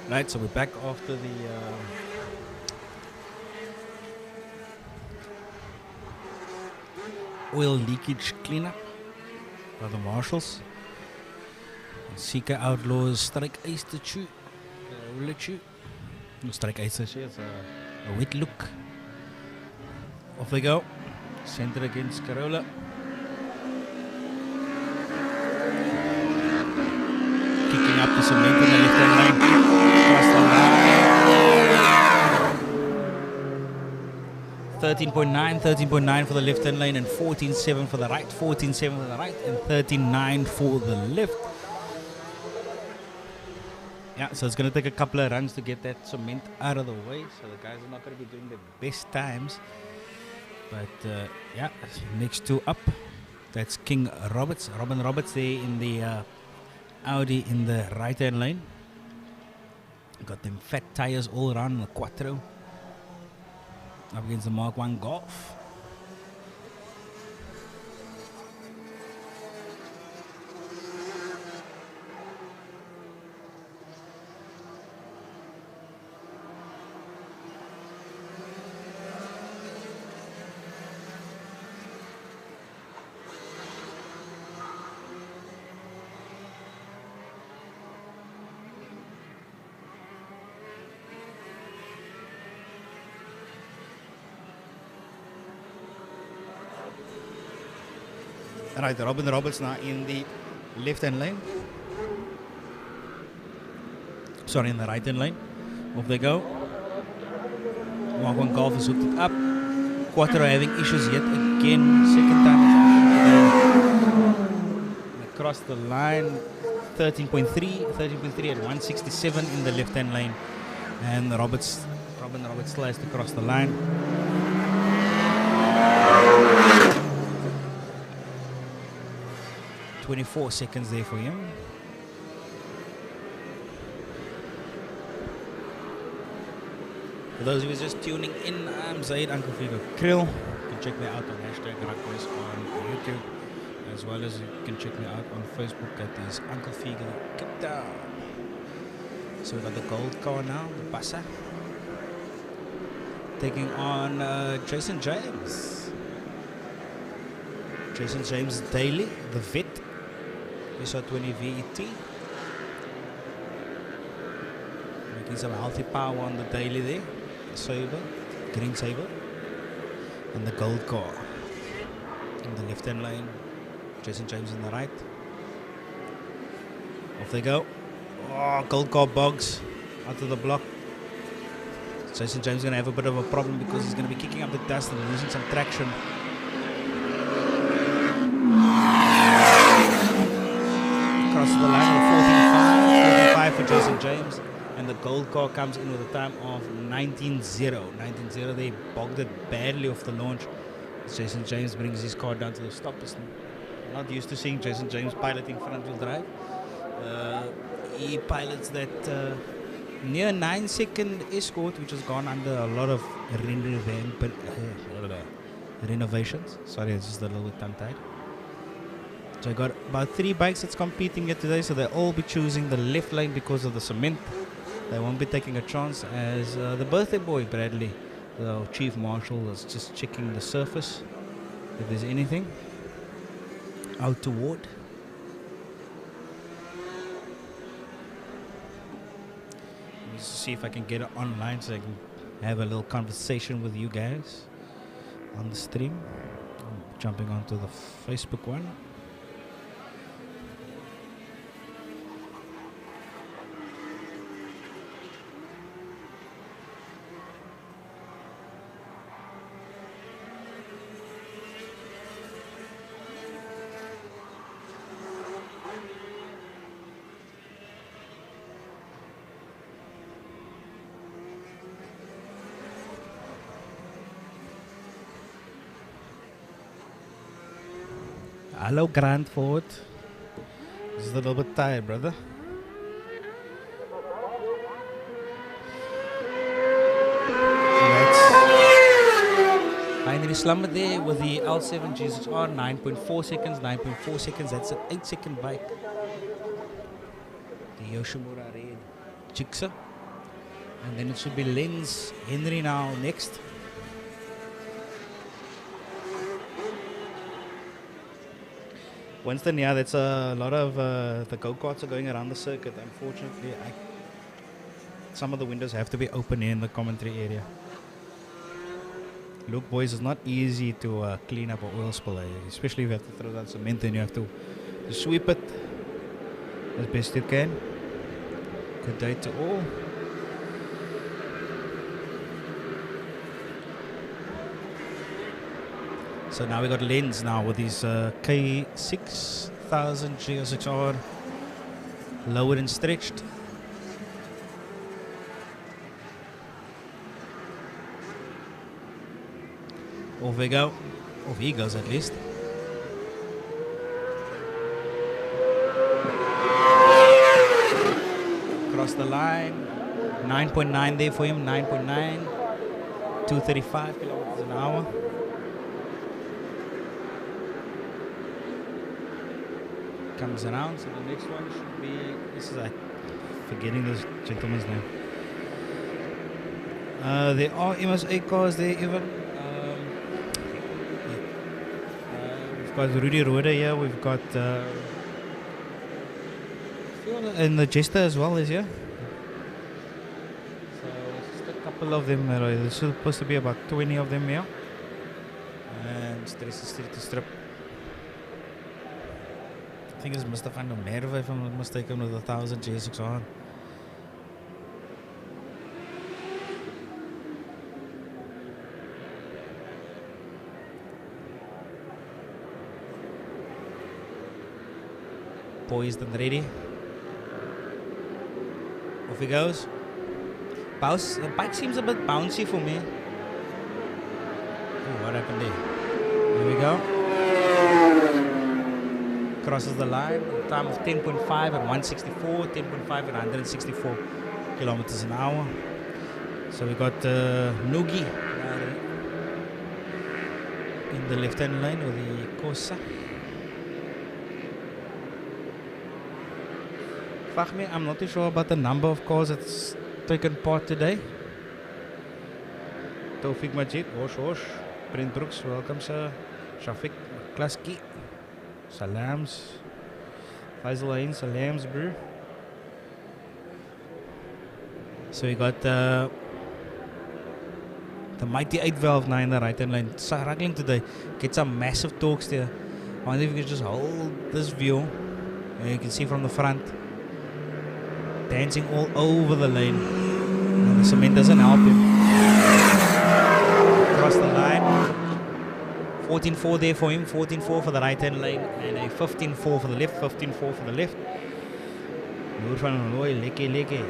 Right, so we're back after the oil leakage cleanup by the marshals. Seeker Outlaws strike ice to chew. Roller chew. No strike ice, it's a wet look. Off they go. Center against Carola. Kicking up the cement in the left-hand lane. Across the line. 13.9 for the left-hand lane and 14.7 for the right. 14.7 for the right and 13.9 for the left. Yeah, so it's going to take a couple of runs to get that cement out of the way. So the guys are not going to be doing the best times. But yeah, next two up. That's King Roberts. Robin Roberts there in the Audi in the right-hand lane. Got them fat tires all around the Quattro. Up against the Mark 1 Golf. Right, Robin Roberts now in the left-hand lane. Sorry, in the right-hand lane. Off they go. Mark 1 Golf has hooked it up. Quattro having issues yet again. Second time across the line. 13.3 at 167 in the left-hand lane. And Robin Roberts still has to cross the line. 24 seconds there for him. For those who are just tuning in, I'm Zaid Uncle Figo Krill. You can check me out on #RugQuest on YouTube, as well as you can check me out on Facebook at this Uncle Figo Cape Town. So we got the gold car now, the Bassa, taking on Jason James. Jason James Daily, the vet. SR20 VET. Making some healthy power on the daily there. Saber, green Saber. And the gold car. In the left hand lane. Jason James in the right. Off they go. Oh, gold car bogs out of the block. Jason James is going to have a bit of a problem because he's going to be kicking up the dust and losing some traction. Across the line of 14.5 for Jason James, and the gold car comes in with a time of 19.0. 19.0, they bogged it badly off the launch. Jason James brings his car down to the stop. Not used to seeing Jason James piloting front wheel drive. He pilots that near 9-second Escort, which has gone under a lot of renovations. Sorry, it's just a little bit tongue-tied. So I got about 3 bikes that's competing here today, so they'll all be choosing the left lane because of the cement. They won't be taking a chance as the birthday boy, Bradley, the chief marshal, is just checking the surface if there's anything out toward. Let me see if I can get it online so I can have a little conversation with you guys on the stream. I'm jumping onto the Facebook one. Hello, Grandford. Just a little bit tired, brother. Heinrich Slumber there with the L7 GSR, 9.4 seconds, 9.4 seconds. That's an 8-second bike. The Yoshimura Red Jigsaw And then it should be Lenz Henry now next. Winston, yeah, that's a lot of the go-karts are going around the circuit. Unfortunately, some of the windows have to be open in the commentary area. Look, boys, it's not easy to clean up an oil spill, especially if you have to throw down cement and you have to sweep it as best you can. Good day to all. So now we got Lenz now with his K6000 GSXR lowered and stretched. Off we go. Off he goes at least. Across the line. 9.9 there for him. 9.9. 235 kilometers an hour. Comes around, so the next one should be, this is forgetting this gentleman's name. There are MSA cars there even. We've got Rudy Roeder here, we've got and the Jester as well is here. So just a couple of them, there's supposed to be about 20 of them here. And Stress Street to Strip. I think it's Mr. Van der Merwe, if I'm not mistaken, with 1000 GSXR. Poised and ready. Off he goes. The bike seems a bit bouncy for me. Oh, what happened there? Here we go. Crosses the line, time of 10.5 at 164, 10.5 at 164 kilometers an hour. So we got Nugi in the left-hand lane with the Corsa. Fahmi, I'm not too sure about the number of cars that's taken part today. Taufik Majid, Osh, Brent Brooks, welcome sir. Shafiq Klaski. Salams. Faisal Ain, salams, bro. So we got the mighty 8 valve now in the right hand lane. Struggling today. Get some massive torques there. I wonder if you can just hold this view. And you can see from the front. Dancing all over the lane. And the cement doesn't help him. Across the line. 14.4 there for him, 14.4 for the right hand lane, and a 15.4 for the left, 15.4 for the left. Noor van Roy, lekker.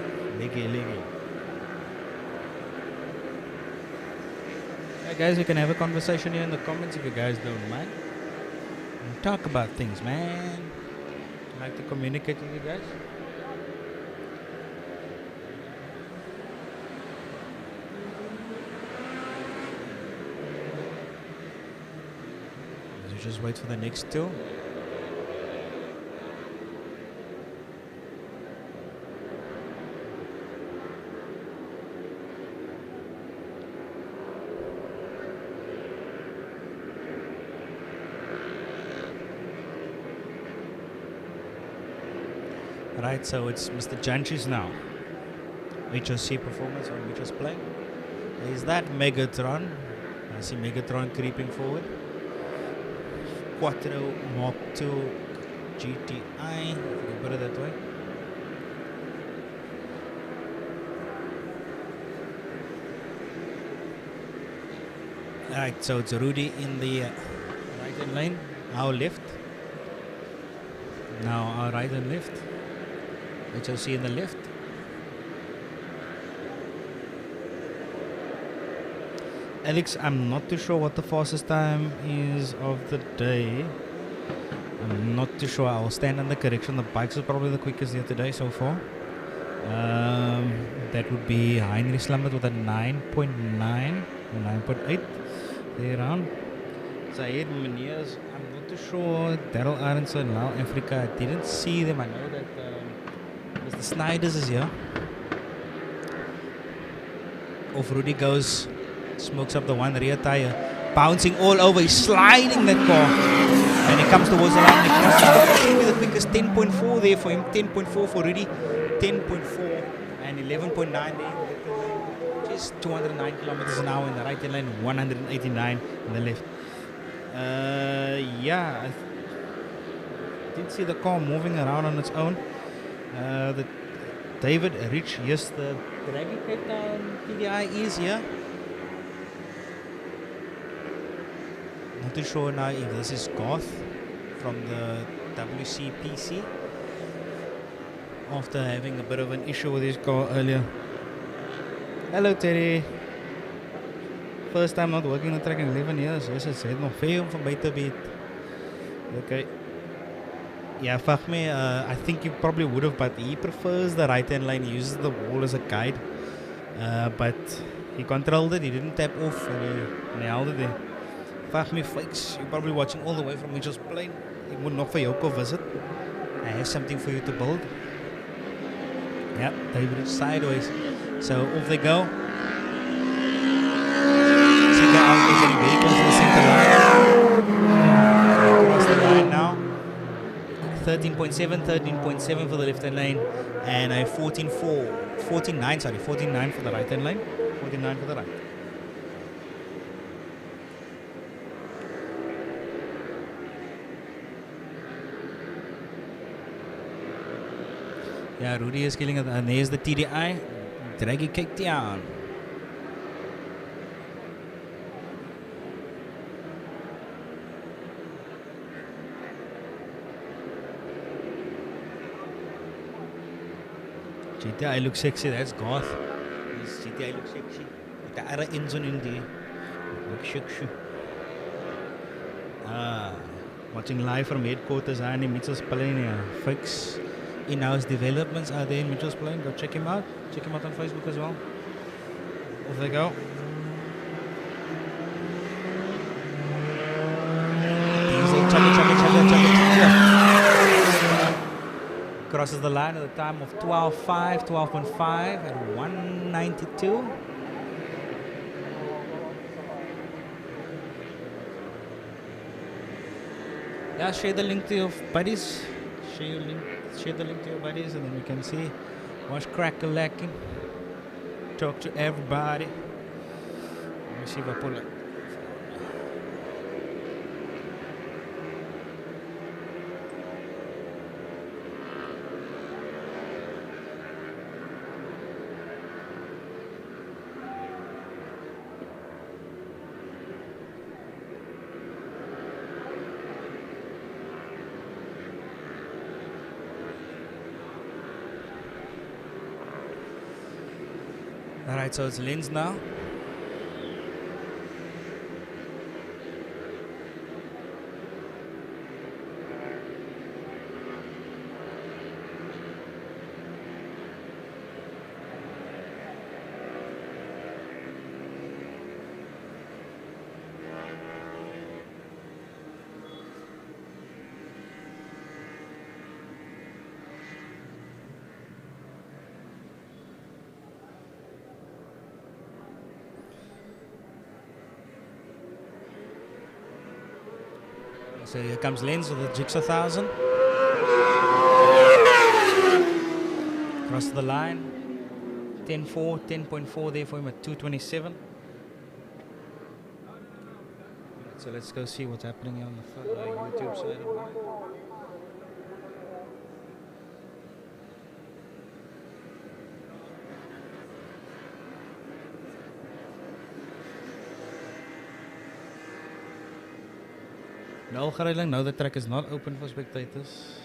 Hey guys, we can have a conversation here in the comments if you guys don't mind. And talk about things, man. I like to communicate with you guys. Just wait for the next two. Right, so it's Mr. Janchis now. HOC performance on Mitchell's play. Is that Megatron? I see Megatron creeping forward. Quattro Mark II GTI, if you can put it that way. Alright, so it's Rudy in the right hand lane, our left. Now our right and left. HOC in the left. Alex, I'm not too sure what the fastest time is of the day. I'm not too sure. I'll stand under correction. The bikes are probably the quickest here today so far. That would be Heinrich Slambert with a 9.9 or 9.8 there around. Zahid Meneers, I'm not too sure. Daryl Aronson, Lao Africa. I didn't see them. I know that Mr. Snyders is here. Off Rudy goes, smokes up the one rear tire, bouncing all over, he's sliding that car. And he comes towards the line. That should be the quickest. 10.4 there for him, 10.4 for Rudy, 10.4 and 11.9 there. Just 209 kilometers an hour in the right lane, 189 in the left. Yeah, I did see the car moving around on its own. The David Rich, yes, the Draggy Cape Town TDI is here. Not too sure now if this is Garth from the WCPC after having a bit of an issue with his car earlier. Hello Terry. First time not working the track in 11 years. Yes, het is nog veel om van bij te beat. Okay. Yeah, Fahmi, I think you probably would have, but he prefers the right-hand lane. He uses the wall as a guide. But he controlled it, he didn't tap off, and he held it there. Fahmi Fakes, you're probably watching all the way from Mitchell's Plain. He would not for Yoko visit. I have something for you to build. Yep, David is sideways. So off they go. See the out getting very close to the center line. Across the line now. 13.7, 13.7 for the left-hand lane, and a 49 for the right-hand lane, 49 for the right. Yeah, Rudy is killing it, and there's the TDI, Draggy Cape Town. GTI looks sexy, that's Garth. Yes, GTI looks sexy. With the other engine in there. Looks sexy. Watching live from headquarters in Mitchell's Plain. Fix in-house developments are there in Mitchell's Plain. Go check him out. Check him out on Facebook as well. Off they go. Crosses the line at a time of 12.5, 12.5 at 192. Yeah, share the link to your buddies. Share the link to your buddies, and then we can see what's crack-a-lacking. Talk to everybody. Let me see if I pull it. Alright, so it's Lens now. So here comes Lens with the Jigsaw 1000. Across the line. 10.4, 10.4 there for him at 227. So let's go see what's happening here on the YouTube side of life. No Gerailing, now the track is not open for spectators.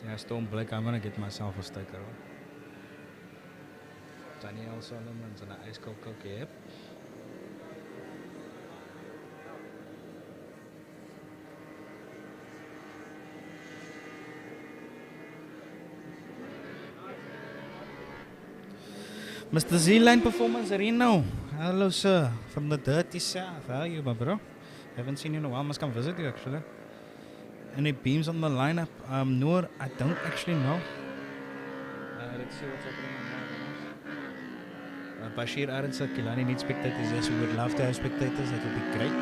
Yeah, Storm Blake, I'm gonna get myself a sticker on. Daniel Solomon's and an ice cold coke, yep. Mr. Z-Line Performance Reno. Hello, sir. From the dirty south. How are you, my bro? Haven't seen you in a while. Must come visit you, actually. Any beams on the lineup? Noor, I don't actually know. Let's see what's happening on that. Bashir Arendse, Kilani needs spectators. Yes, we would love to have spectators. That would be great.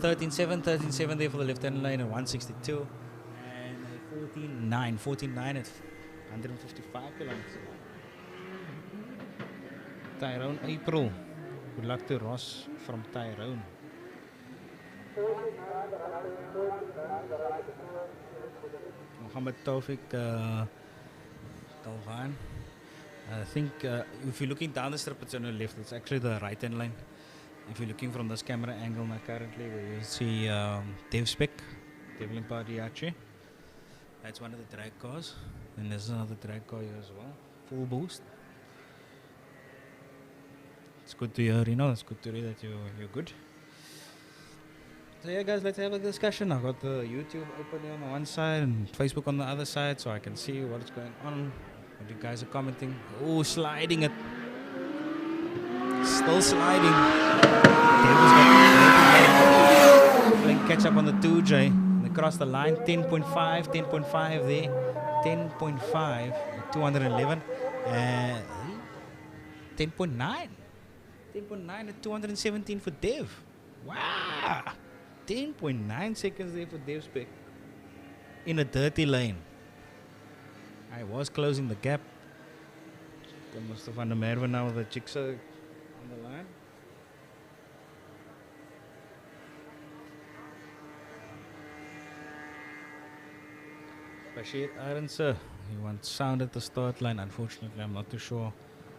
$13.7 there for the left-hand lane at 162. And $14.9 at 155 kilometers. Tyrone April. Good luck to Ross from Tyrone. Mohammed Taufik Talvan. I think if you're looking down the strip, it's on the left. It's actually the right-hand lane. If you're looking from this camera angle now currently, where you see Dev Spec, Devlin Pardiache. That's one of the drag cars. And there's another drag car here as well. Full boost. It's good to hear, it's good to hear that you're good. So yeah guys, let's have a discussion. I've got the YouTube open here on one side and Facebook on the other side, so I can see what's going on, what you guys are commenting. Oh, sliding it. Still sliding. Playing catch up on the 2J. They crossed the line. 10.5 there. 10.5 at 211. 10.9. 10.9 at 217 for Dev. Wow. 10.9 seconds there for Dev Spec. In a dirty lane. I was closing the gap. Mustafa van der Merwe now with the Jigsaw on the line. Bashir Arendse, he wants sound at the start line. Unfortunately, I'm not too sure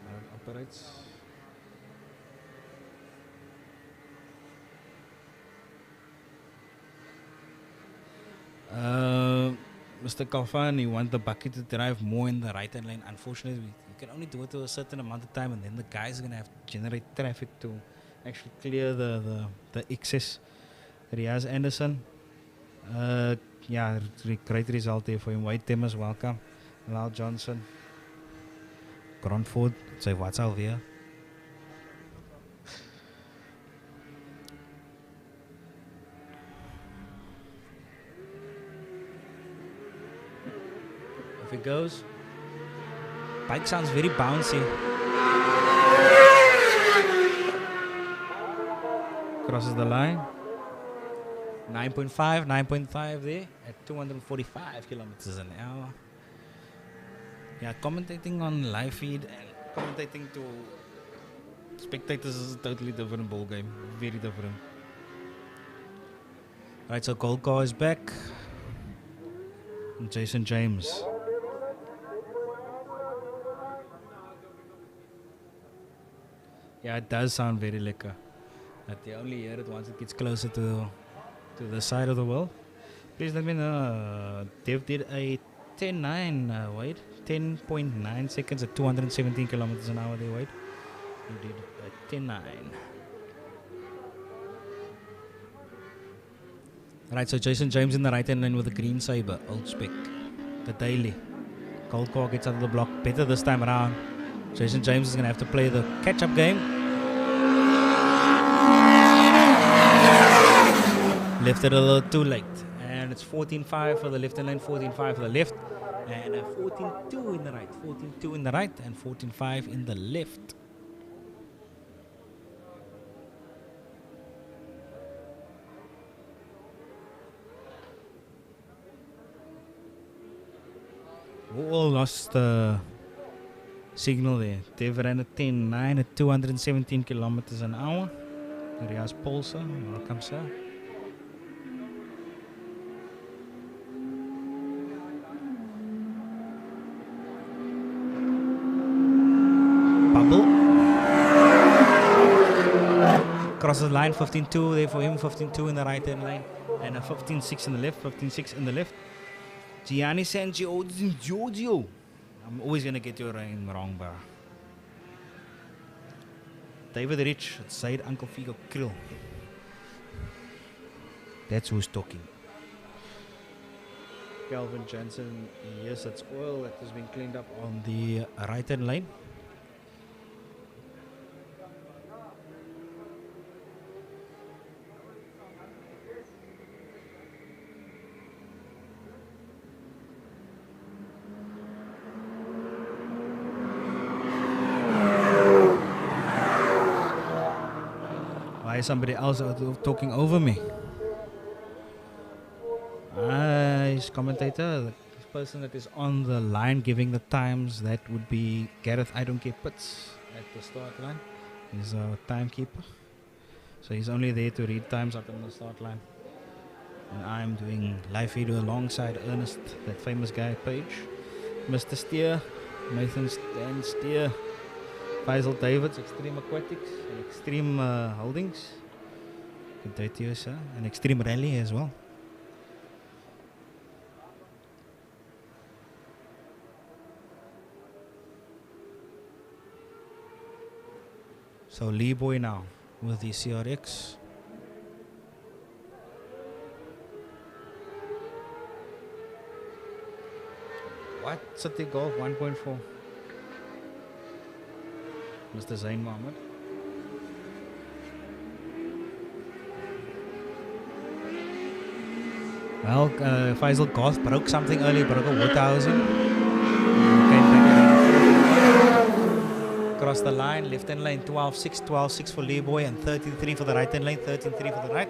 how it operates. Mr. Kalfan, you want the bucket to drive more in the right-hand lane. Unfortunately, you can only do it to a certain amount of time, and then the guys are going to have to generate traffic to actually clear the excess. Riaz Anderson, yeah, great result there for him. White Timmers, welcome. Lal Johnson. Grandford, say what's out here. If it goes, bike sounds very bouncy. Crosses the line. 9.5 there at 245 kilometers an hour. Yeah, commentating on live feed and commentating to spectators is a totally different ball game. Very different. Right, so Gold Car is back. And Jason James. Yeah, it does sound very lekker. But you only hear it once it gets closer to the side of the world. Please let me know. Dev did a 10.9 wait. 10.9 seconds at 217 kilometers an hour they wait. He did a 10.9. Right, so Jason James in the right hand lane with the green Sabre, old spec. The daily. Gold Car gets out of the block better this time around. Jason James is going to have to play the catch-up game. Left it a little too late. And it's 14.5 for the left hand lane, 14.5 for the left. And 14.2 in the right. 14.2 in the right and 14.5 in the left. We all lost the signal there. Dev ran at 10.9 at 217 kilometers an hour. Riaz Polsa, welcome sir. Bubble. Crosses the line, 15.2 there for him, 15.2 in the right hand lane. And a 15.6 in the left, 15.6 in the left. Gianni San Giorgio. I'm always going to get your name wrong, bro. David Rich, Said Uncle Figo Krill. That's who's talking. Calvin Johnson, yes, it's oil that has been cleaned up on the right hand lane. there's somebody else talking over me. He's commentator. The person that is on the line giving the times, that would be Gareth I Don't Care Pitts at the start line. He's our timekeeper. So he's only there to read times up on the start line. And I'm doing live video alongside Ernest, that famous guy, Page, Mr. Steer, Nathan Dan Steer, Faisal Davids, Extreme Aquatics, and Extreme Holdings. Good day to you, sir. And Extreme Rally as well. So Lee Boy now with the CRX. What? City Golf 1.4. Mr. Zain Mohammed. Well, Faisal Goth broke something early, broke a water housing. Came back across the line, left hand lane 12.6, 12.6 for Lee Boy, and 13.3 for the right hand lane, 13.3 for the right.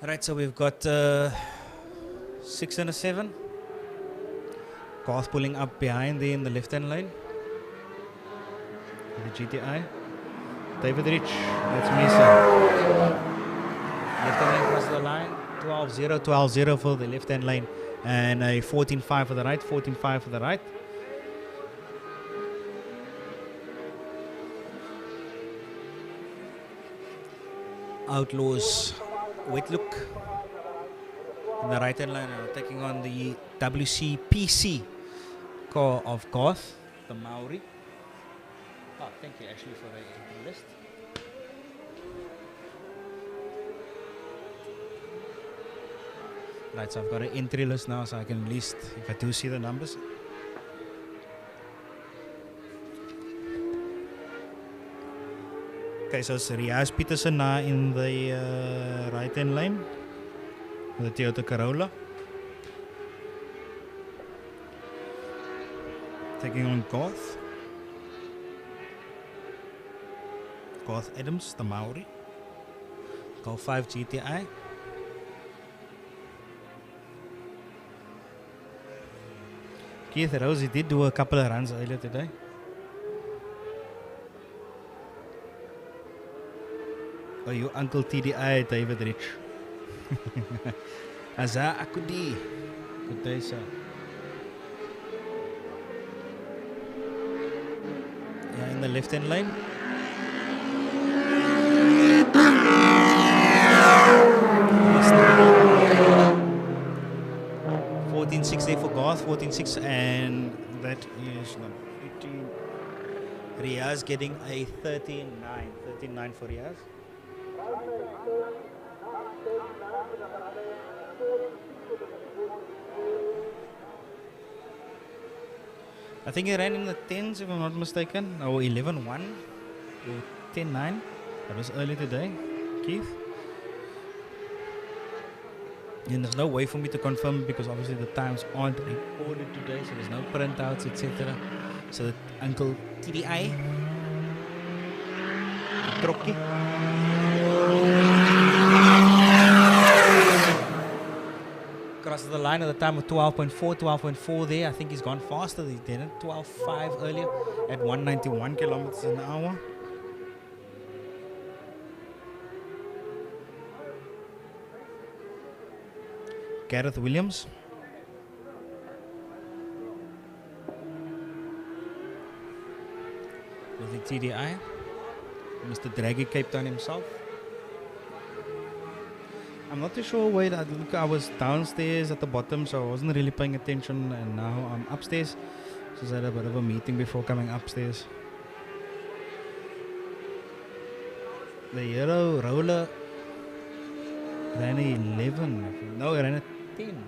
Right, so we've got 6 and a 7. Goth pulling up behind there in the left hand lane. The GTI. David Rich, that's me, sir. Left hand lane across the line. 12-0, 12-0 for the left hand lane. And a 14.5 for the right, 14.5 for the right. Outlaws, wet look. In the right hand line, taking on the WCPC car of Goth, the Maori. Oh, thank you, Ashley, for the list. Right, so I've got an entry list now, so I can list if I do see the numbers. Okay, so it's Riaz Peterson now in the right hand lane with the Toyota Corolla. Taking on Goth. Goth Adams, the Maori. Golf 5 GTI. Keith Rosie did do a couple of runs earlier today. Oh, you Uncle TDI, David Rich. Azza Akudi. Good day, sir. Yeah, in the left hand lane. .6 there for Goth, 14.6, and that is number 18. Riaz getting a 13.9, 13.9 for Riaz. I think he ran in the 10s if I'm not mistaken, or 11.1 or 10.9. That was early today, Keith. And there's no way for me to confirm because obviously the times aren't recorded today, so there's no printouts, etc. So that Uncle TDI, Trokkie. Crosses the line at the time of 12.4, 12.4 there. I think he's gone faster than he did it. 12.5 earlier at 191 kilometers an hour. Gareth Williams. With the TDI. Mr. Draggy Cape Town himself. I'm not too sure where I was downstairs at the bottom, so I wasn't really paying attention, and now I'm upstairs. Just had a bit of a meeting before coming upstairs. The Hero Roller ran a 11. No, he ran a 10.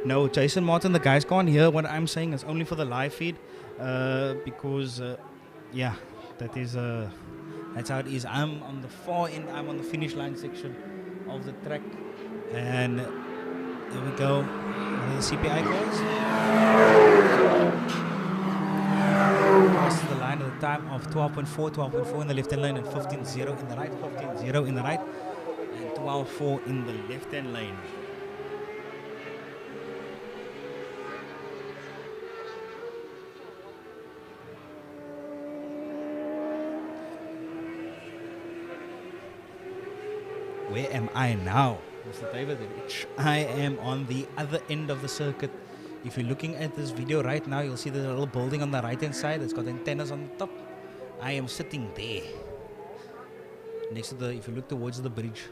No, Jason Martin, the guys can't hear what I'm saying. It's only for the live feed because, yeah, that is that's how it is. I'm on the far end. I'm on the finish line section of the track. And here we go. One of the CPI calls. Crosses the line at the time of 12.4, 12.4 in the left hand lane and 15.0 in the right, 15.0 in the right, and 12.4 in the left hand lane. Where am I now, Mr. David Rich? I am on the other end of the circuit. If you're looking at this video right now, you'll see the little building on the right hand side. It's got antennas on the top. I am sitting there. Next to the, if you look towards the bridge,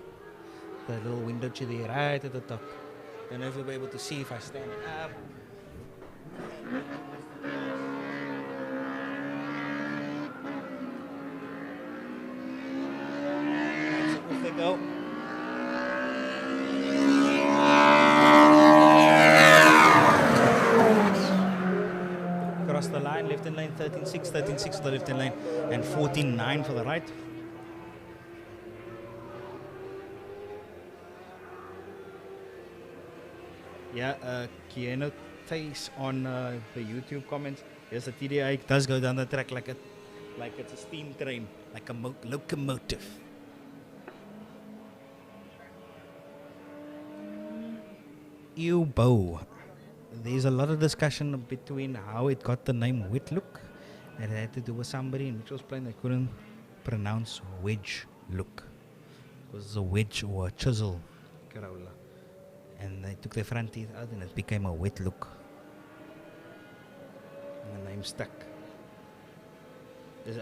the little window to the right at the top. Don't know if you'll be able to see if I stand up. So off they go. Across the line, left hand lane 13.6, 13.6 for the left hand lane, and 14.9 for the right. Yeah, Keanu Tace on the YouTube comments. Yes, the TDI does go down the track like it's a steam train, like a locomotive. Ubo. There's a lot of discussion between how it got the name Whitlook. It had to do with somebody in Mitchell's Plain that couldn't pronounce wedge look. It was a wedge or a chisel Corolla. And they took their front teeth out and it became a wet look. And the name stuck.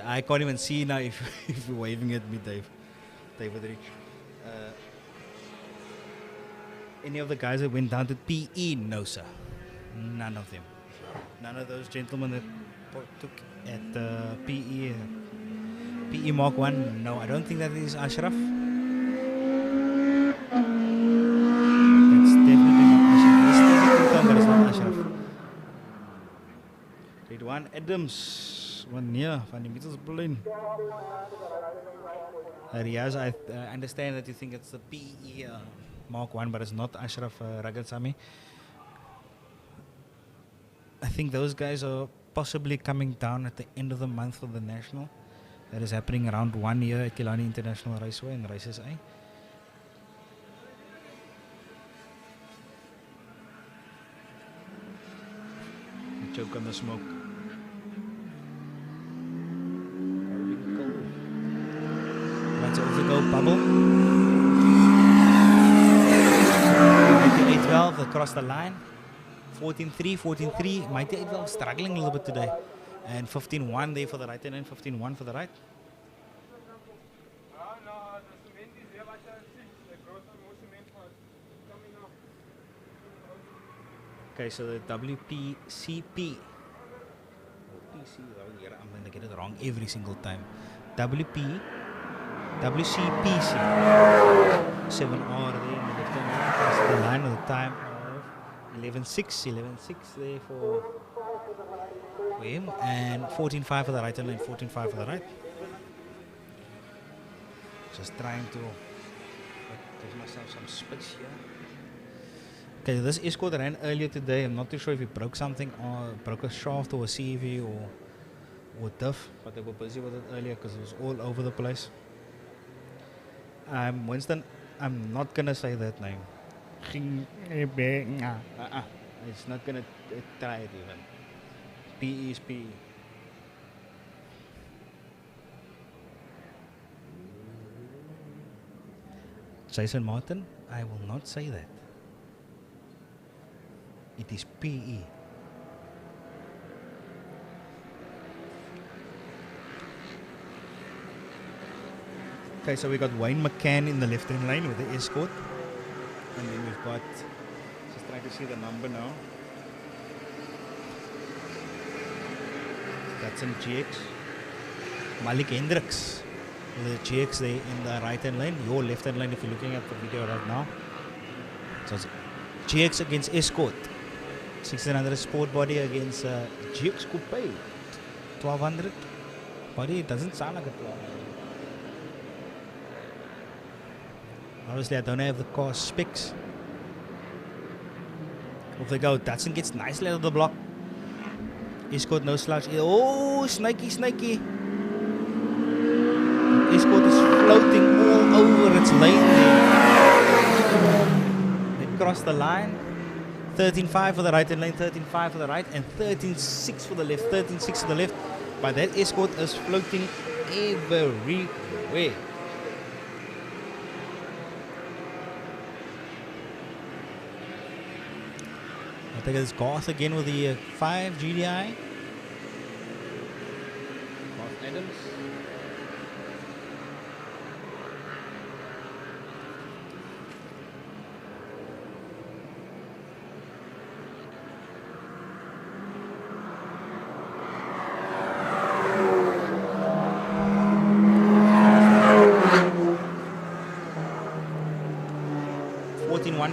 I can't even see now if you're waving at me, David Rich. Any of the guys that went down to PE? No, sir. None of them. None of those gentlemen that took at PE Mark 1. No, I don't think that is Ashraf. That's definitely not Ashraf. This is confirmed that it's not Ashraf. Ridwan Adams. One year van die Mitchellsplein. Riaz, I understand that you think it's the PE Mark 1, but it's not Ashraf Ragatsami. I think those guys are possibly coming down at the end of the month for the National. That is happening around 1 year at Killarney International Raceway in Races A. Choke on the smoke. Right, so over go bubble. 812 across the line. 14.3, 14.3. Mighty 812 struggling a little bit today. And 15.1 there for the right and 15.1 for the right. Okay, so the WPCP. I'm going to get it wrong every single time. WCPC. 7R there in the left hand. That's the line of the time of 11.6. 11.6 there for him. And 14.5 for the right and 14.5 for the right. Just trying to give myself some space here. Okay, this Escort ran earlier today. I'm not too sure if he broke something or broke a shaft or a CV or diff, but they were busy with it earlier because it was all over the place. Winston, I'm not gonna say that name. It's not gonna try it even. PE is PE. Jason Martin, I will not say that. It is PE. Okay, so we got Wayne McCann in the left-hand lane with the Escort. And then we've got, just trying to see the number now. That's in GX. Malik Hendricks with the GX there in the right-hand lane. Your left-hand lane if you're looking at the video right now. So it's GX against Escort. 1600 Sport Body against GX Coupe. 1200 body. It doesn't sound like a 1200. Obviously, I don't have the car specs. Off they go. Datsun gets nicely out of the block. Escort no slouch. Oh, snaky. Escort is floating all over its lane there. They cross the line. 13.5 for the right in lane, 13.5 for the right, and 13.6 for the left. 13.6 for the left. But that Escort is floating everywhere. I think it's Garth again with the 5 GDI. Garth Adams.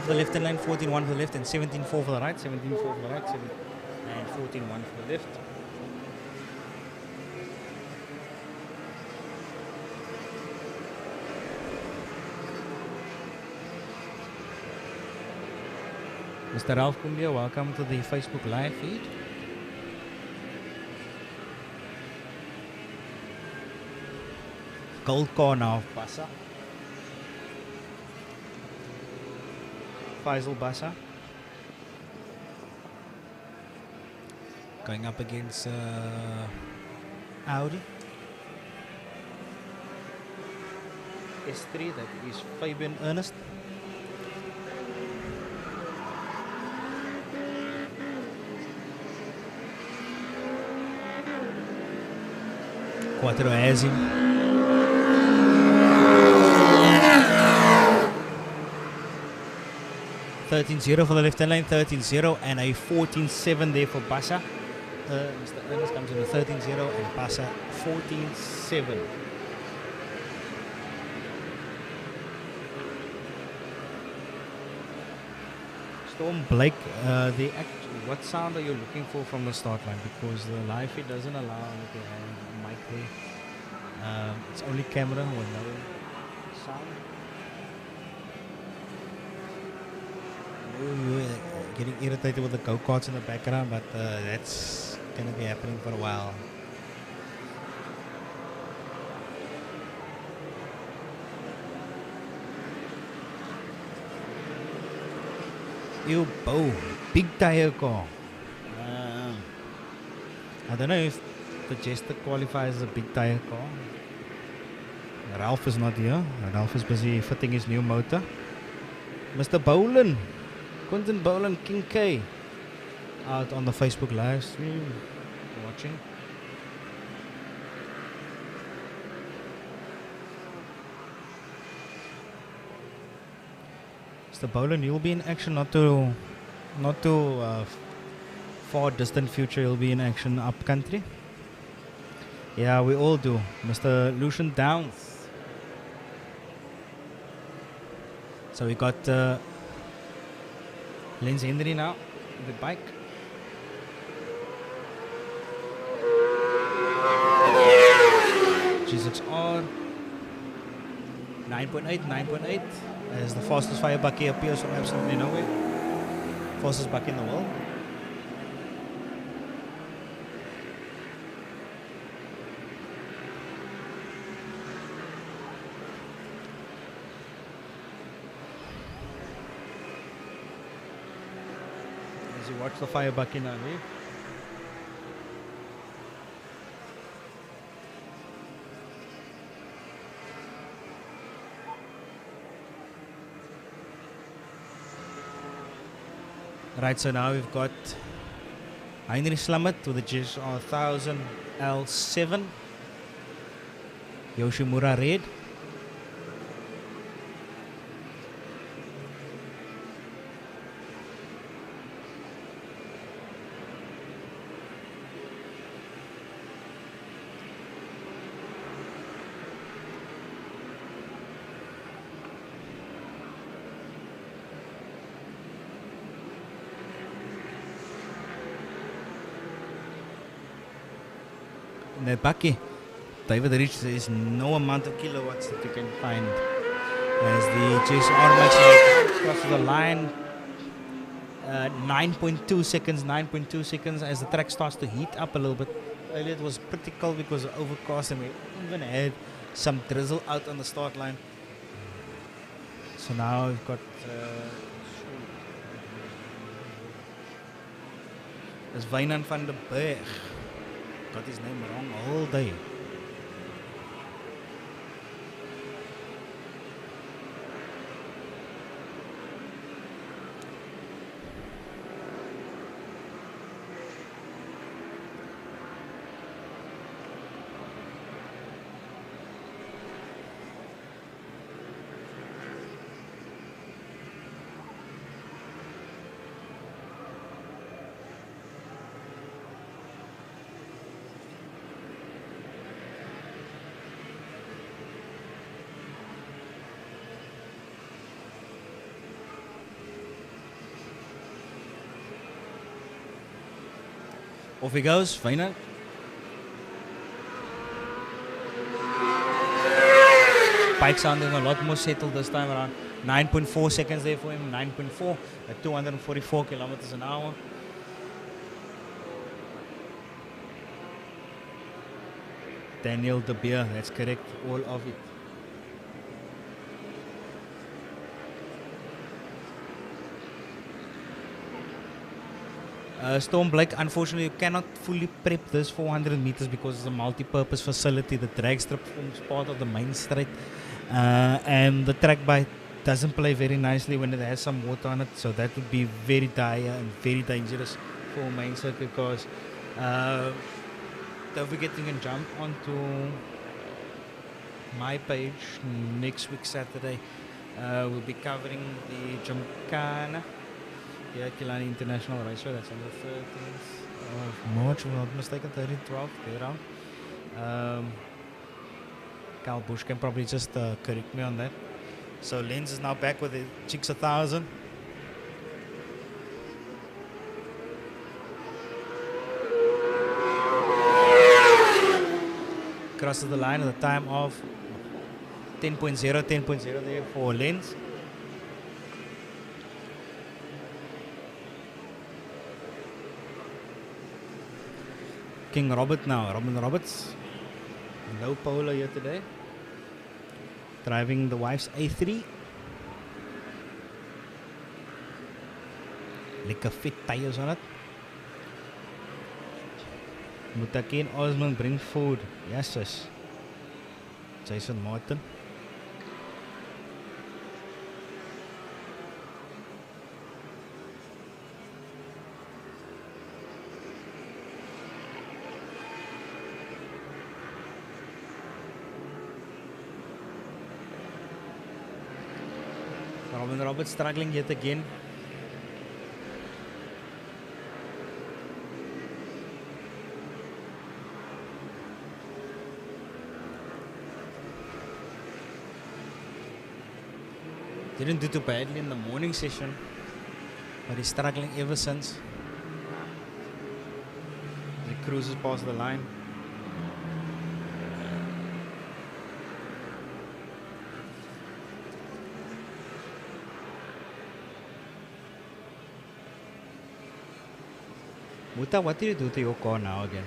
For the left in lane, 14.1 for the left, and 17.4 for the right, 17.4 for the right, and 14.1 for the left. Mr. Ralph Kumbia, welcome to the Facebook live feed. Gold car now, Bassa. Faisal Bassa going up against Audi S3, that is Fabian Ernest. Quattro has him. 13.0 for the left-hand lane, 13.0 and a 14.7 there for Bassa. Mr. Ernest comes in with 13.0 and Bassa 14.7. Storm Blake, what sound are you looking for from the start line? Because the live feed doesn't allow me to have a mic there. It's only camera with no sound. Getting irritated with the go-karts in the background, but that's going to be happening for a while. Ew, Bo, big tire car. I don't know if the Jester qualifies as a big tire car. Ralph is not here. Ralph is busy fitting his new motor. Mr. Boland. Quentin Boland, King K, out on the Facebook live stream, watching. Mr. Boland, you'll be in action not too far distant future. You'll be in action up country. Yeah, we all do. Mr. Lucian Downs. So we got Lens Henry now, the bike. G6R 9.8 as the fastest fire bucky appears from absolutely nowhere. Fastest bucky in the world. Watch the fire bucky now, eh? Right, so now we've got Heinrich Slamet with the GSR 1000 L7. Yoshimura red. That bucky, David Rich, there is no amount of kilowatts that you can find As the GSR Max crosses the line. 9.2 seconds, 9.2 seconds as the track starts to heat up a little bit. Earlier it was pretty cold because of overcast and we even had some drizzle out on the start line. So now we've got there's Wynand van der Berg. Got his name wrong all day. Off he goes, Wynand. Bike sounding a lot more settled this time around. 9.4 seconds there for him, 9.4 at 244 kilometers an hour. Daniel De Beer, that's correct, all of it. Storm Blake, unfortunately, you cannot fully prep this 400 meters because it's a multi-purpose facility. The drag strip forms part of the main straight, and the track bike doesn't play very nicely when it has some water on it. So that would be very dire and very dangerous for main circuit because don't forget you can jump onto my page next week Saturday. We'll be covering the Gymkhana. Yeah, Killarney International Raceway, that's on the 13th of March, if I'm not mistaken, 13th, 12th, get around. Kyle Busch can probably just correct me on that. So Lenz is now back with the Chicks 1000. Crosses the line at a time of 10.0 there for Lenz. King Robert now, Robin Roberts, no polo here today, driving the wife's A3. Lekker fit tires on it. Mutaki and Osman bring food, yes yes. Jason Martin. Robin Roberts struggling yet again. Didn't do too badly in the morning session, but he's struggling ever since. He cruises past the line. Muta, what did you do to your car now again?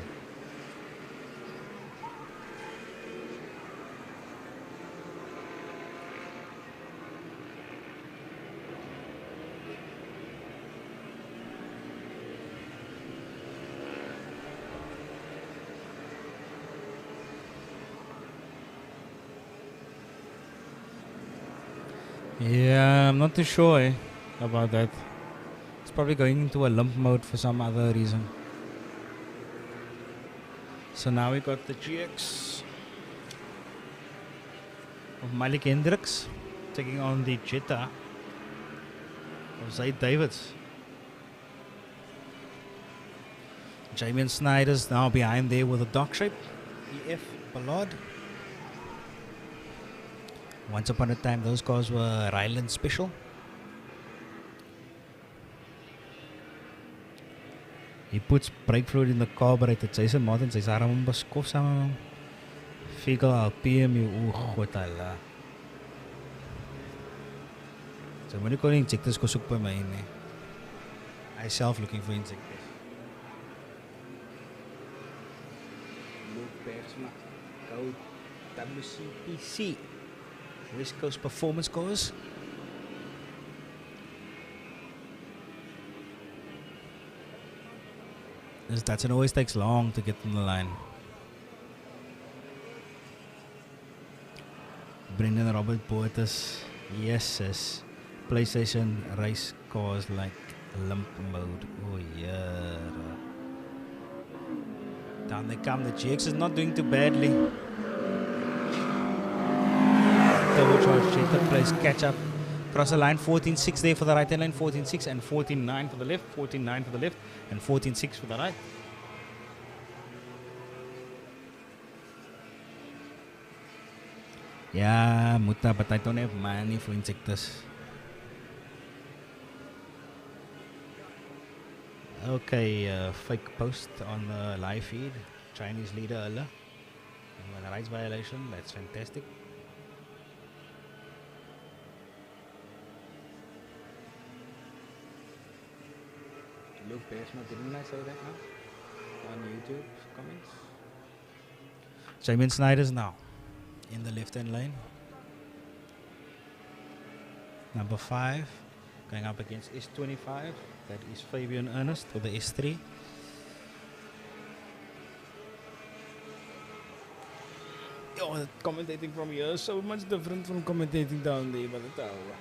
Yeah, I'm not too sure about that. It's probably going into a limp mode for some other reason. So now we got the GX of Malik Hendricks taking on the Jetta of Zaid Davids. Jamian Snyder's now behind there with a dark shape. EF Ballard. Once upon a time, those cars were Ryland Special. He puts brake fluid in the carburetor. Jason Martin says, I remember skof samen. Figel al PM, oeh, wat hulle. So moenie kon injectors go soek by my nie. I self looking for injectors. Luke Bearsweet, Gold WCPC, West Coast Performance Course. This Datsun always takes long to get on the line. Brendan Robert Portis, yes. PlayStation race cars like limp mode. Oh yeah. Down they come. The GX is not doing too badly. Turbocharged Jet third place. Catch up. Cross the line. 14.6 there for the right hand lane. 14.6 and 14.9 for the left. 14.9 for the left and 14.6 for the right. Yeah, Muta, but I don't have money for injectors. Okay, fake post on the live feed. Chinese leader Allah. Rights violation, that's fantastic. Luke Bearsma, didn't I say that now? On YouTube comments. Simon Snyder's now in the left hand lane. Number 5 going up against S25. That is Fabian Ernest for the S3. Oh, commentating from here is so much different from commentating down there by the tower.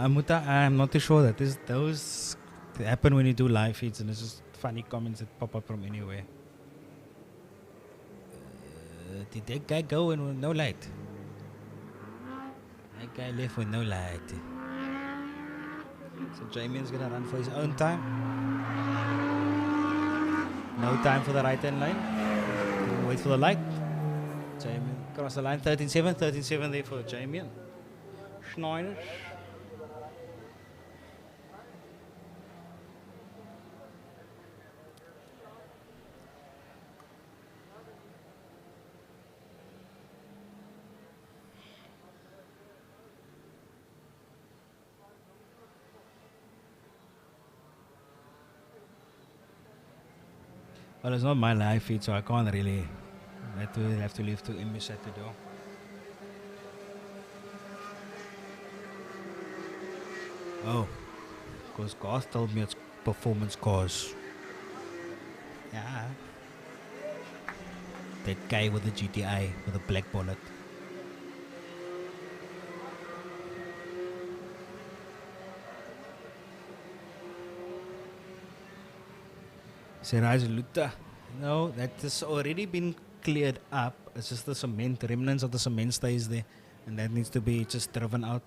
Muta, I'm not too sure that those happen when you do live feeds and it's just funny comments that pop up from anywhere. Did that guy go in with no light? That guy left with no light. So Jamien's gonna run for his own time. No time for the right hand line. Wait for the light. Jamien cross the line. 13.7. 13.7 there for Jamien. Schneider. Well, it's not my live feed, so I can't really. I have to leave to Imisat to do. Oh, because Garth told me it's performance cars. Yeah. That guy with the GTI with the black bonnet. Siraj Luta. No, that has already been cleared up. It's just the cement, remnants of the cement stays there. And that needs to be just driven out.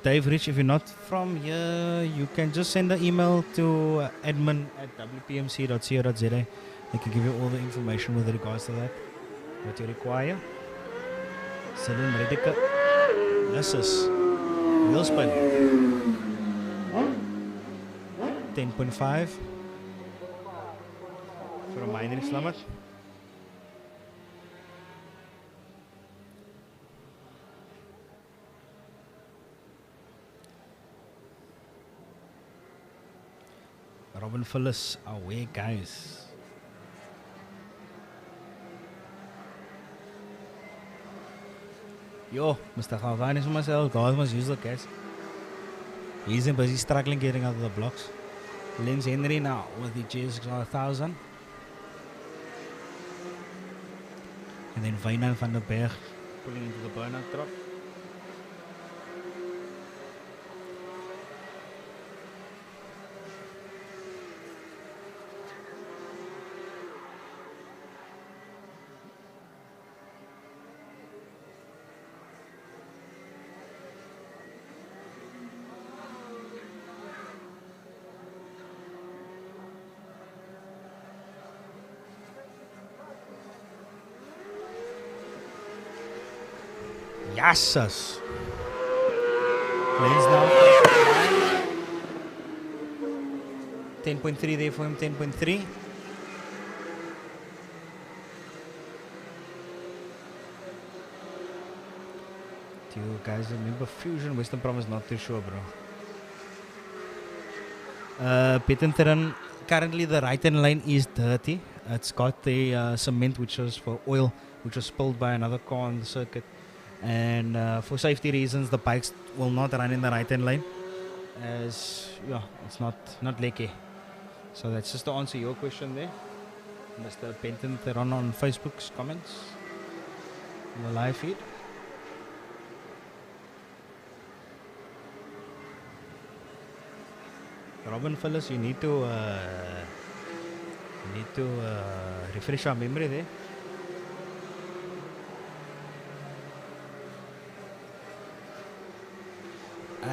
Dave Rich, if you're not from here, you can just send an email to admin@wpmc.co.za. They can give you all the information with regards to that. What you require. Celine Redica. Nessus. Wheel spin. 10.5. For a minor Islamat. Robin Phyllis away, guys. Yo, Mr. Galvan is myself. God must use the gas. He's busy struggling getting out of the blocks. Lens Henry now with the GSX 1000. And then Wynand van der Berg pulling into the burnout drop. Yassas. Lens now. 10.3 there for him, 10.3. Do you guys remember Fusion? Western Province, not too sure, bro. Pittentheran, currently the right-hand lane is dirty. It's got the cement which was for oil, which was spilled by another car on the circuit. And for safety reasons, the bikes will not run in the right-hand lane, as yeah, it's not leaky. So that's just to answer your question there, Mr. Pittentheran on Facebook's comments on the live feed. Robin Phyllis, you need to refresh our memory there.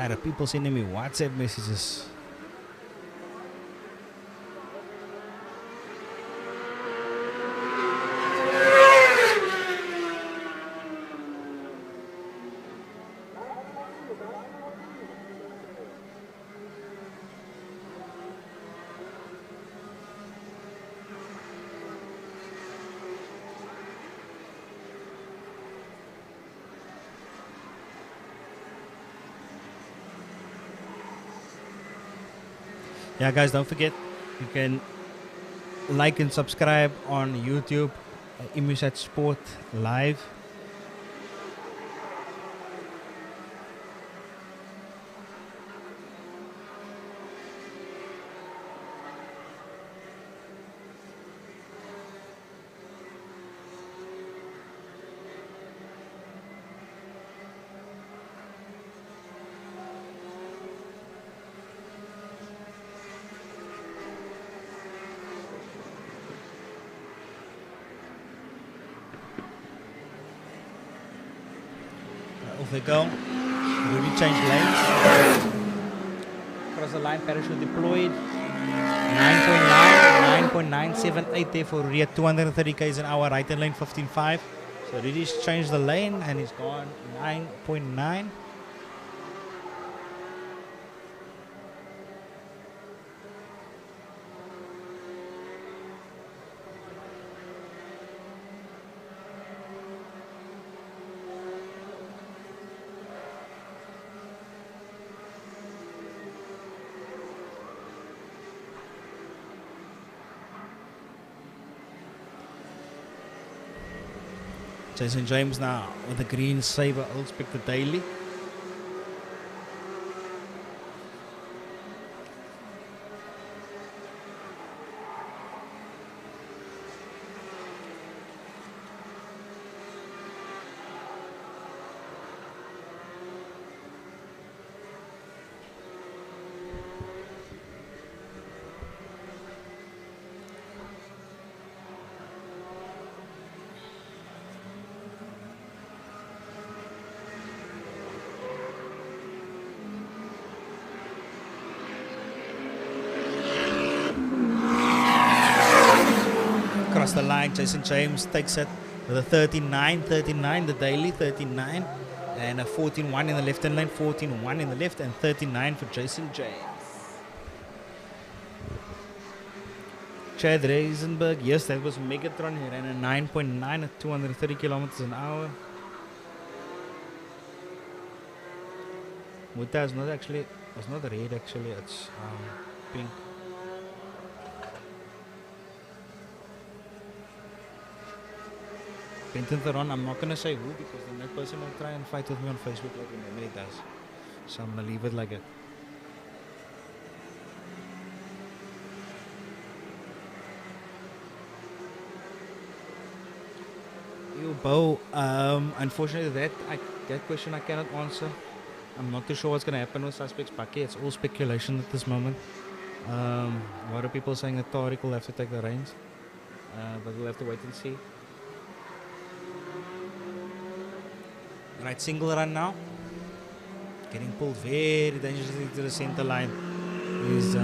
The people sending me WhatsApp messages. Yeah, guys, don't forget, you can like and subscribe on YouTube, Imusat Sport Live. Off they go. Rudy changed lanes. Cross the line, parachute deployed. 9.978 there for Rudy at 230 km an hour, right hand lane 15.5. So Rudy's changed the lane and he's gone 9.9. Jason James now with the green Sabre Old Spectre Daily. Across the line, Jason James takes it with a 39, the daily 39, and a 14.1 in the left hand lane, 14.1 in the left, and 39 for Jason James. Chad Reisenberg, yes, that was Megatron. He ran a 9.9 at 230 kilometers an hour. Muta is not actually, it's not red actually, it's pink. Pittentheran, I'm not going to say who because then that person will try and fight with me on Facebook like he normally does. So I'm going to leave it like it. You, Bo, unfortunately that question I cannot answer. I'm not too sure what's going to happen with Suspects Bucky. It's all speculation at this moment. A lot of people saying that Tariq will have to take the reins. But we'll have to wait and see. Right, single run now. Getting pulled very dangerously to the center line is